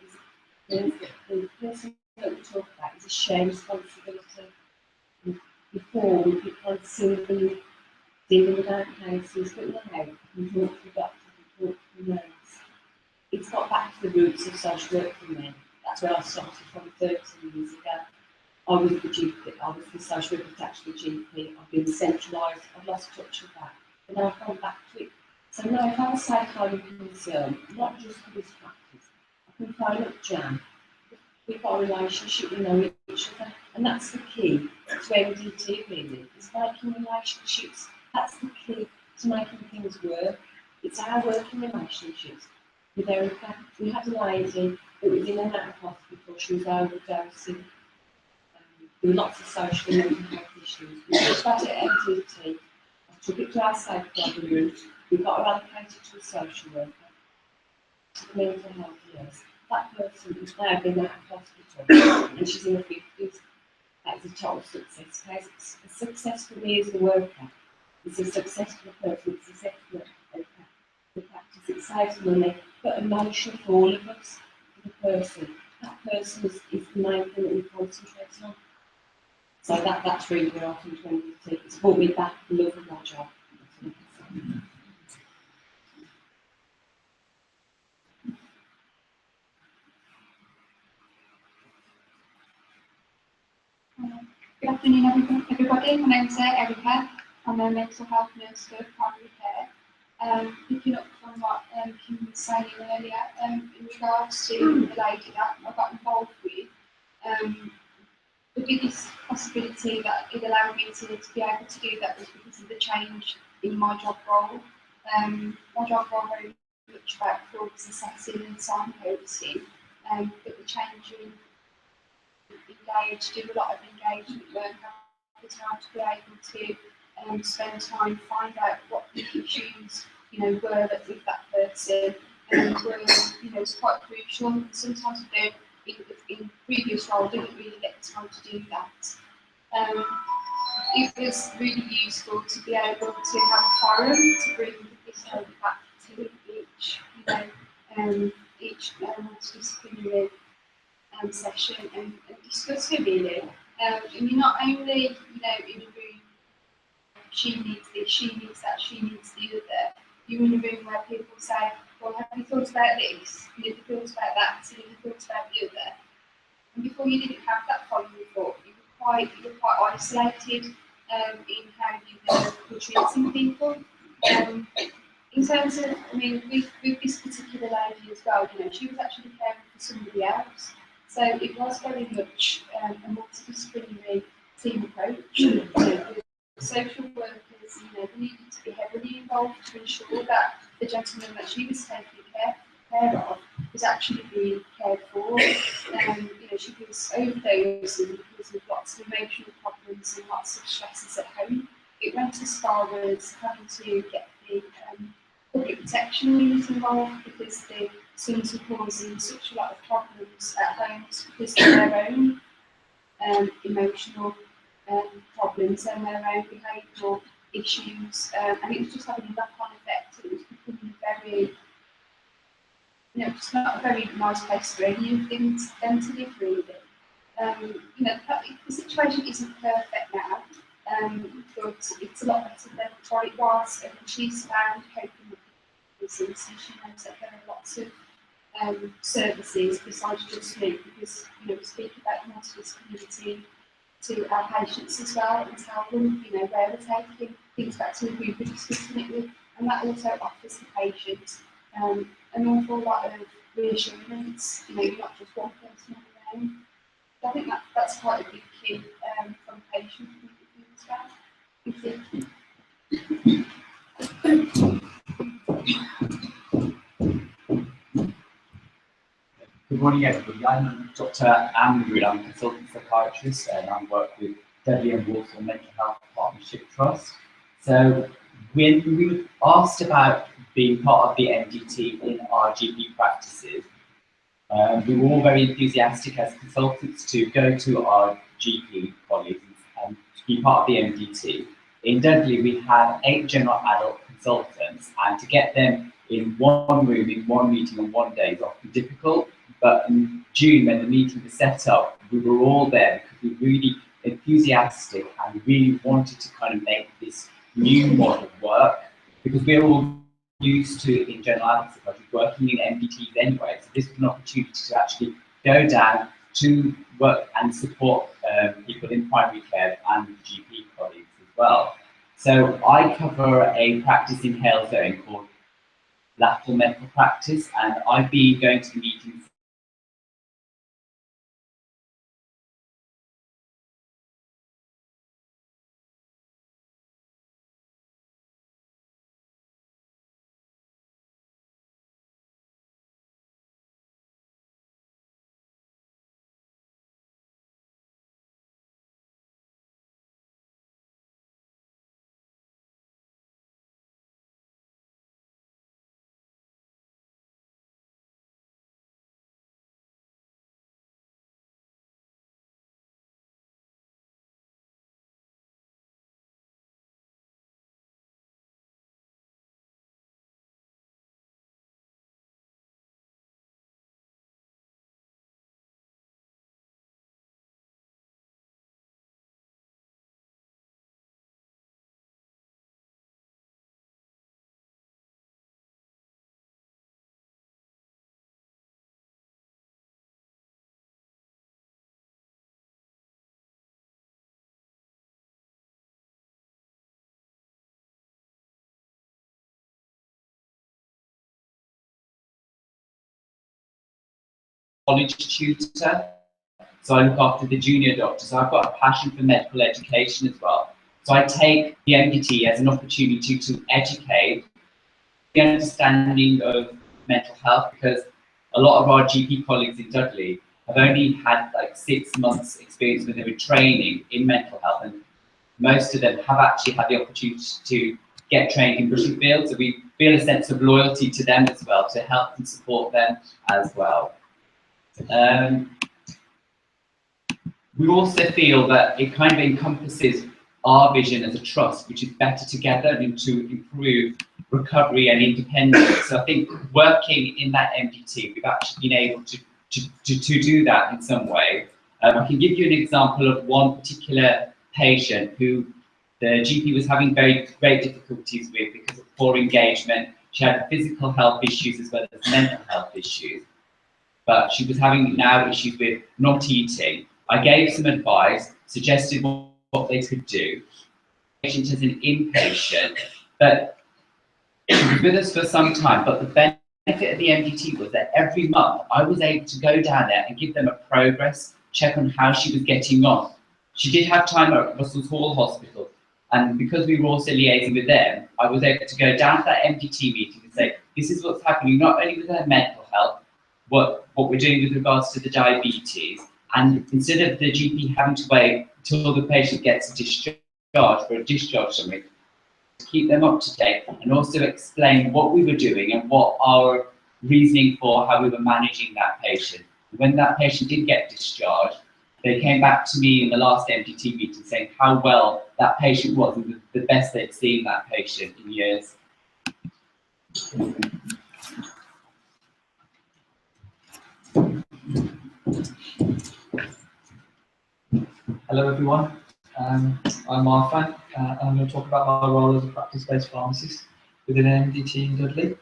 is the person that we talk about is a shared responsibility. Before we could kind of simply dealing with our cases, but now we talk to doctors, we talk to nurses. It's got back to the roots of social work for me. That's where I started from 13 years ago. I was the GP, I was the social worker attached to the GP, I've been centralised, I've lost touch with that, but now I've gone back to it. So now if I have a safeguarding concern, not just for this practice, I can phone up Jan, we've got a relationship, we know each other, and that's the key to MDT really, is making relationships, that's the key to making things work. It's our working relationships. With Erica, we had a lady that was in and out of hospital, she was overdosing. There were lots of social and mental health issues. We talked about it at MDT. I took it to our safeguarding route. We got her allocated to a social worker. To the mental health years. That person has now been out of hospital and she's in her 50s. That is a total success case. A success for me as the worker. It's a success for the person. It's a success for the practice. It saves money, but emotion for all of us, for the person. That person is the main thing that we concentrate on. So that's really where I think MDT. It's brought me back the love of my job. Good afternoon, everybody. My name's Erica. I'm a mental health nurse for primary care. Picking up from what Kim was saying earlier, in regards to the lady that I got involved with, the biggest possibility that it allowed me to be able to do that was because of the change in my job role. My job role very much about fraud assessing and signposting, but the change in do a lot of engagement work, have the time to be able to spend time, find out what the issues were with that person, and it's quite crucial. Sometimes we don't, in previous role, didn't really get the time to do that. It was really useful to be able to have a forum to bring this back to each multidisciplinary session and discuss it really. And you're not only, in a room, she needs this, she needs that, she needs the other. You're in a room where people say, well, have you thought about this? Have you thought about that? Have you thought about the other? And before you didn't have that following thought, you were quite isolated in how you were treating people. In terms of, with this particular lady as well, she was actually caring for somebody else. So it was very much a multidisciplinary team approach. Social workers, they needed to be heavily involved to ensure that the gentleman that she was taking care of was actually being cared for. She was overdosing because of lots of emotional problems and lots of stresses at home. It went as far as having to get the public protection unit involved because the sons were causing such a lot of problems at home because of their own emotional problems and their own behavioural issues, and it was just having a knock-on effect. It was becoming very, just not a very nice place for any of them to live, really. The situation isn't perfect now, but it's a lot better than what it was, and she's found coping with this, and she knows that there are lots of services besides just me, because we speak about multi-risk community to our patients as well and tell them, where we're taking things back to who we're discussing it with, and that also offers the patient an awful lot of reassurance. You're not just one person on your own. So I think that's quite a big key from a patient point of view as well. Good morning, everybody. I'm Dr. Andrew. I'm a consultant psychiatrist, and I work with Dudley and Walsall Mental Health Partnership Trust. So, when we were asked about being part of the MDT in our GP practices, we were all very enthusiastic as consultants to go to our GP colleagues and to be part of the MDT. In Dudley, we had 8 general adult consultants, and to get them in one room, in one meeting on one day is often difficult. But in June, when the meeting was set up, we were all there because we were really enthusiastic and we really wanted to kind of make this new model work, because we're all used to, in general advocacy, working in MDTs anyway. So this was an opportunity to actually go down to work and support people in primary care and GP colleagues as well. So I cover a practice in Halesdale called lateral medical practice, and I've been going to the meetings college tutor, so I look after the junior doctors. I've got a passion for medical education as well. So I take the MDT as an opportunity to educate the understanding of mental health, because a lot of our GP colleagues in Dudley have only had like 6 months experience when they were training in mental health, and most of them have actually had the opportunity to get trained in brushing fields. So we feel a sense of loyalty to them as well, to help and support them as well. We also feel that it kind of encompasses our vision as a trust, which is better together and to improve recovery and independence. So I think working in that MDT, we've actually been able to to do that in some way. I can give you an example of one particular patient who the GP was having very great difficulties with because of poor engagement. She had physical health issues as well as mental health issues, but she was having now issues with not eating. I gave some advice, suggested what they could do. The patient is an inpatient, but she was with us for some time, but the benefit of the MDT was that every month I was able to go down there and give them a progress check on how she was getting on. She did have time at Russell Hall Hospital, and because we were also liaising with them, I was able to go down to that MDT meeting and say, this is what's happening, not only with her mental health, what we're doing with regards to the diabetes, and instead of the GP having to wait until the patient gets discharged for a discharge summary, to keep them up to date and also explain what we were doing and what our reasoning for how we were managing that patient. When that patient did get discharged, they came back to me in the last MDT meeting saying how well that patient was and the best they'd seen that patient in years. Hello everyone, I'm Arfan, and I'm going to talk about my role as a practice-based pharmacist within MDT in Dudley.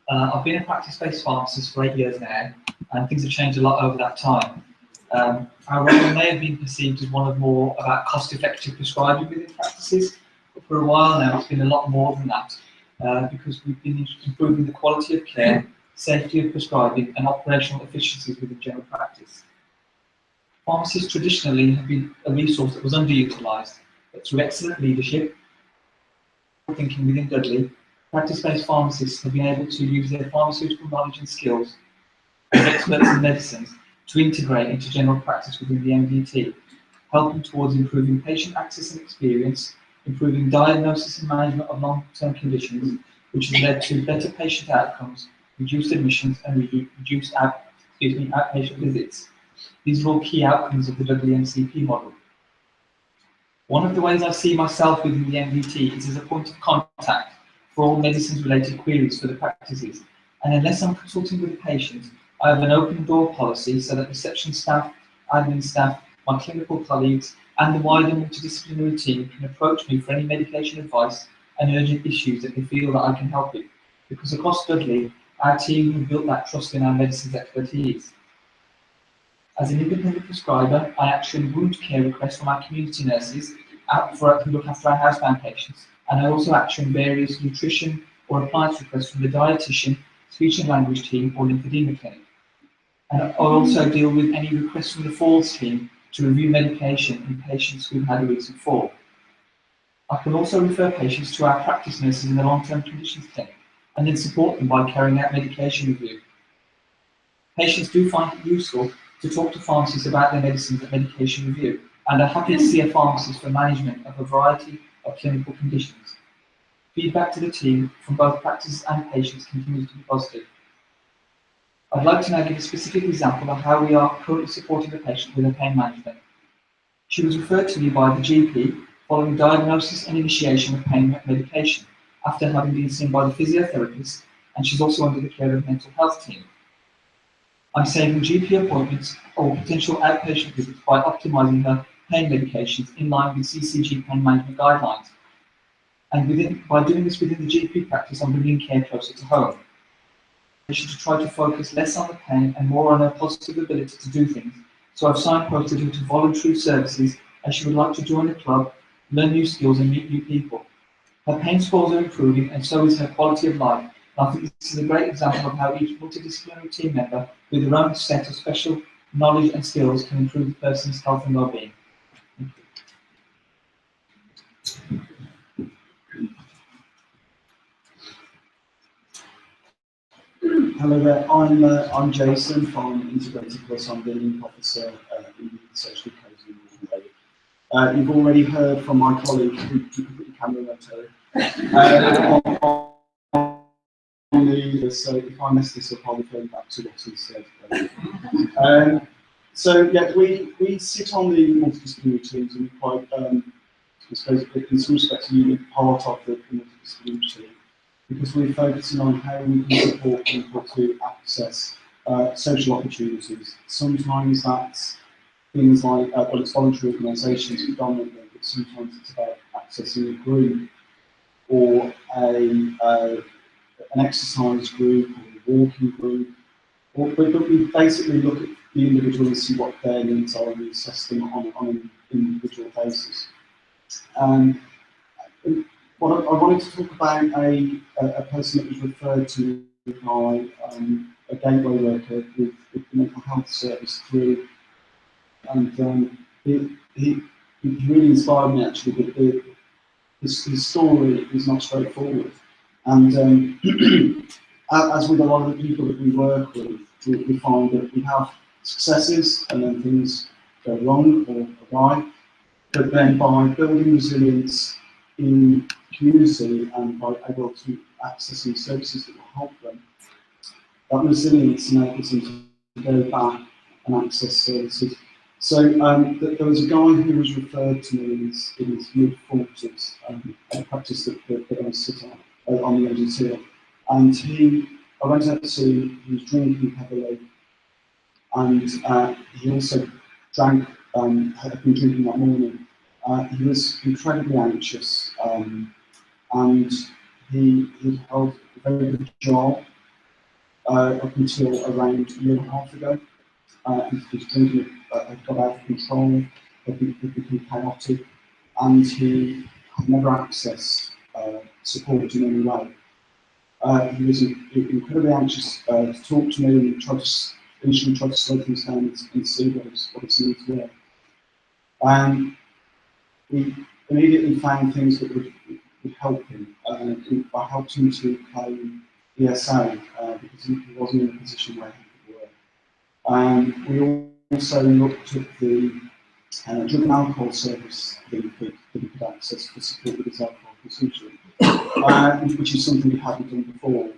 I've been a practice-based pharmacist for 8 years now, and things have changed a lot over that time. Our role may have been perceived as one of more about cost-effective prescribing within practices, but for a while now it's been a lot more than that, because we've been improving the quality of care, safety of prescribing, and operational efficiencies within general practice. Pharmacists traditionally have been a resource that was underutilised, but through excellent leadership, thinking within Dudley, practice-based pharmacists have been able to use their pharmaceutical knowledge and skills as experts in medicines to integrate into general practice within the MDT, helping towards improving patient access and experience, improving diagnosis and management of long-term conditions, which has led to better patient outcomes, reduced admissions, and reduced outpatient visits. These are all key outcomes of the Dudley MCP model. One of the ways I see myself within the MDT is as a point of contact for all medicines-related queries for the practices. And unless I'm consulting with the patient, I have an open door policy so that reception staff, admin staff, my clinical colleagues, and the wider multidisciplinary team can approach me for any medication advice and urgent issues that they feel that I can help with. Because across Dudley, our team have built that trust in our medicines expertise. As an independent prescriber, I action wound care requests from our community nurses who look after our housebound patients, and I also action various nutrition or appliance requests from the dietitian, speech and language team, or lymphedema clinic. And I also deal with any requests from the falls team to review medication in patients who've had a recent fall. I can also refer patients to our practice nurses in the long-term conditions clinic, and then support them by carrying out medication review. Patients do find it useful to talk to pharmacists about their medicines at medication review, and are happy to see a pharmacist for management of a variety of clinical conditions. Feedback to the team from both practices and patients continues to be positive. I'd like to now give a specific example of how we are currently supporting a patient with her pain management. She was referred to me by the GP following diagnosis and initiation of pain medication after having been seen by the physiotherapist, and she's also under the care of a mental health team. I'm saving GP appointments or potential outpatient visits by optimising her pain medications in line with CCG pain management guidelines. And by doing this within the GP practice, I'm bringing care closer to home. To try to focus less on the pain and more on her positive ability to do things. So I've signposted her to voluntary services as she would like to join a club, learn new skills and meet new people. Her pain scores are improving and so is her quality of life. And I think this is a great example of how each multidisciplinary team member with their own set of special knowledge and skills can improve the person's health and well-being. Hello there, I'm Jason from Integrated Plus. I'm the Link Officer in the Social Coaching. You've already heard from my colleague, who you can put your camera on the, so if I mess this up, I'll refer back to what he said. So yeah, we sit on the multidisciplinary teams and we quite, I suppose in some respects, a unique part of the multidisciplinary team, because we're focusing on how we can support people to access social opportunities. Sometimes that's things like, well, it's voluntary organisations predominantly, but sometimes it's about accessing a group or an exercise group or a walking group. But we basically look at the individual and see what their needs are and we assess them on an individual basis. What I wanted to talk about a person that was referred to by a gateway worker with the mental health service through, and he really inspired me actually. But his story is not straightforward, and as with a lot of the people that we work with, we find that we have successes and then things go wrong or awry, but then by building resilience in community and by able to accessing services that will help them, that resilience enables them to go back and access services. So there was a guy who was referred to me in his mid-40s, a practice that I sit on the MCP, and I went out to see, he was drinking heavily, and he also drank, had been drinking that morning. He was incredibly anxious, and he held a very good job up until around a year and a half ago. His drinking had got out of control, had become chaotic, and he had never accessed support in any way. He was incredibly anxious to talk to me and initially tried to slow things down and see what his needs were. We immediately found things that would help him. I helped him to claim ESA because he wasn't in a position where he could work. We also looked at the drug and alcohol service that he could access for support with his alcohol consumption, which is something we hadn't done before.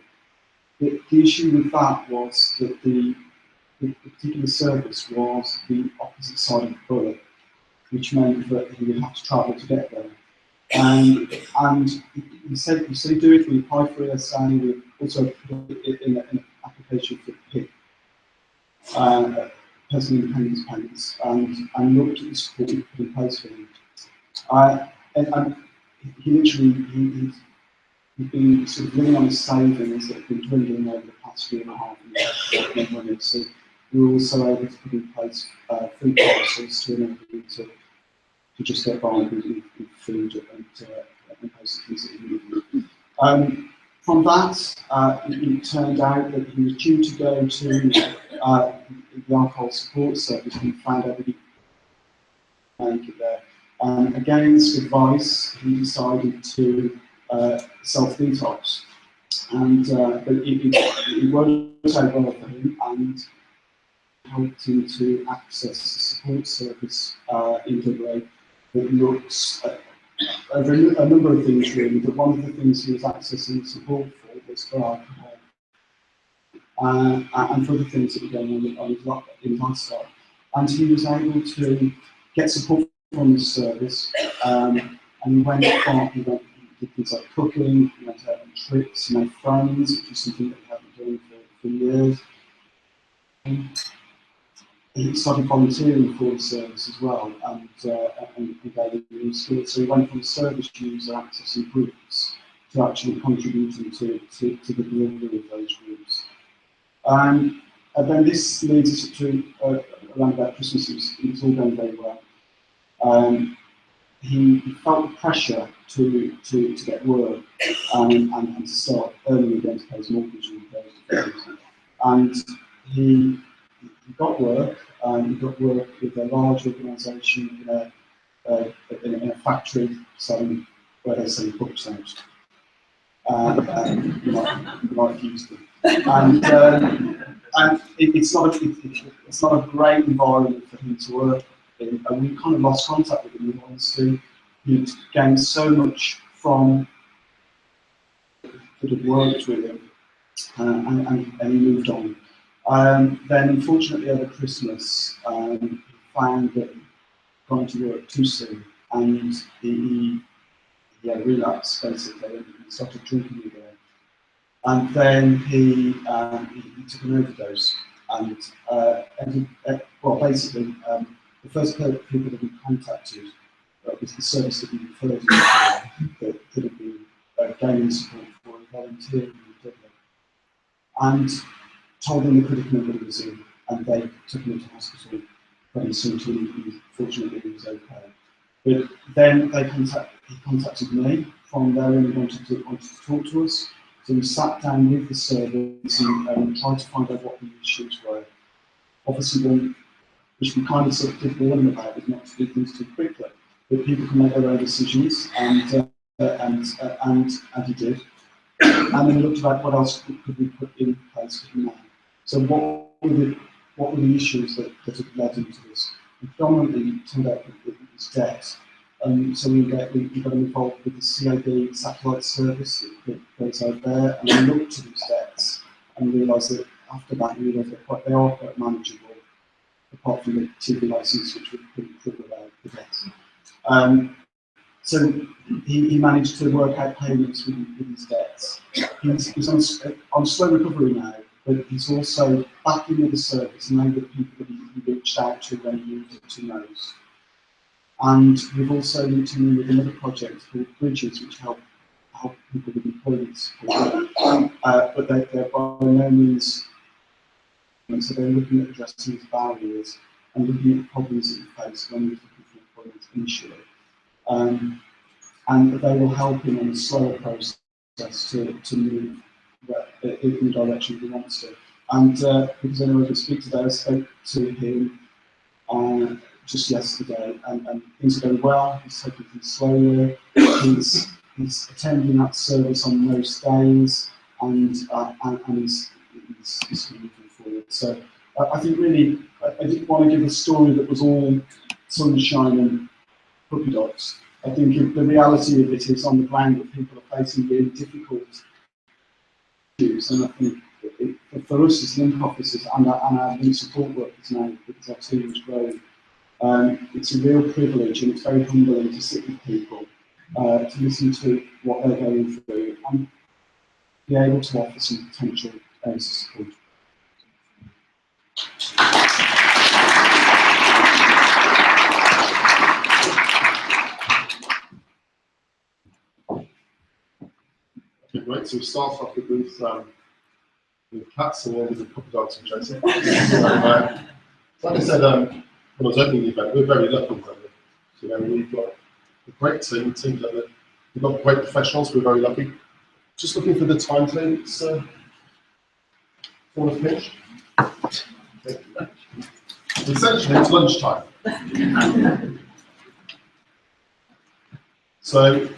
The issue with that was that the particular service was the opposite side of the borough, which meant that he would have to travel to get there. And he said he'd do it, we applied for ESA, we also put it in an application for PIP, personal independence payments, and looked at the support we put in place for him. And he literally, he'd been sort of living on his savings that had been dwindling over the past year and a half, and he money. So we were also able to put in place food parcels to enable him to just get by with food and basic things that he needed. From that, it turned out that he was due to go to the alcohol support service and found out that he couldn't make it there. Against advice, he decided to self-detox, and but it worked out well for him and helped him to access the support service in Dudley that looks at a number of things really, but one of the things he was accessing support for was for alcohol and for other things that were going on in his lifestyle. And he was able to get support from this service, and he went far. He did things like cooking, he went out on trips, he made friends, which is something that he hadn't done for years. He started volunteering for the service as well, and gave new skills. So he went from service user accessing groups to actually contributing to the delivery of those groups. And then this leads us to around about Christmas. It was all going very well. He felt the pressure to get work and to start earning again to pay his mortgage and those things. And he got work. He got work with a large organisation in a factory selling where they sell books out. You might have used them. And it's not a great environment for him to work in. And we kind of lost contact with him, in honesty. He'd gained so much from that had worked with him, and he moved on. Then, unfortunately, over Christmas, he found that he'd gone to work too soon, and he had a relapse, basically, and he started drinking again. And then he took an overdose, well, basically, the first people that we contacted was the service that we referred to that could have been gaining support for and volunteering in Dudley, and told them the predicament that he was in, and they took him into hospital very soon. Fortunately, he was okay. But then he contacted me from there and wanted to talk to us. So we sat down with the service and tried to find out what the issues were. Obviously, which we kind of sort of did warn them about, was not to do things too quickly, but people can make their own decisions, and he did. And then we looked at what else could we put in place for him now. So what were the issues that had led him to this? And predominantly, it turned out that it was debt. So we got involved with the CAB satellite service that goes out there, and we looked to these debts and realised that after that, we realised that they are quite manageable, apart from the TV licence, which we couldn't prove about the debts. So he managed to work out payments with his debts. He's on slow recovery now, but he's also back in with the service, and they were people that he reached out to when he needed to most. And we've also linked him in with another project called Bridges, which help people with employment support. But they're by no means, and so they're looking at addressing his barriers and looking at the problems that he faced when he was looking for employment initially. And they will help him on a slower process to move in the direction he wants to. And because I know I can speak today, I spoke to him just yesterday, and things are going well. He's taking things slowly. He's attending that service on most days, and he's moving forward. So I think really, I didn't want to give a story that was all sunshine and puppy dogs. I think the reality of it is on the ground that people are facing really difficult issues, and I think for us as link officers and our link support workers now, because our team is growing, it's a real privilege and it's very humbling to sit with people, to listen to what they're going through and be able to offer some potential areas of support. Okay, great. So we start off with cats and then with a couple of dogs and Jason. Like I said, when I was opening the event, we're very lucky. So we've got a great team that we've got great professionals. We're very lucky. Just looking for the time to want to finish. Essentially, it's lunchtime. So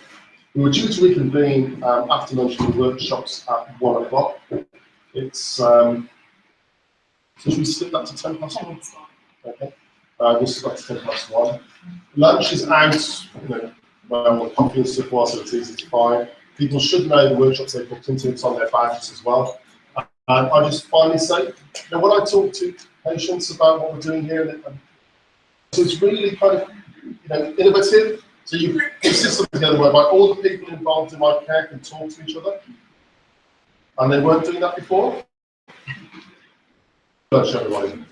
we were due to reconvene after lunch for workshops at 1 o'clock. It's so should we skip that to 10 past 1? Okay. We'll skip that to 10 past 1. Lunch is out, well, coffee and stuff was, so it's easy to find. People should know the workshops they've booked into, it's on their badges as well. I just finally say, when I talk to patients about what we're doing here, so it's really kind of, innovative. So you put a system together whereby all the people involved in my care can talk to each other, and they weren't doing that before. Lunch, everybody.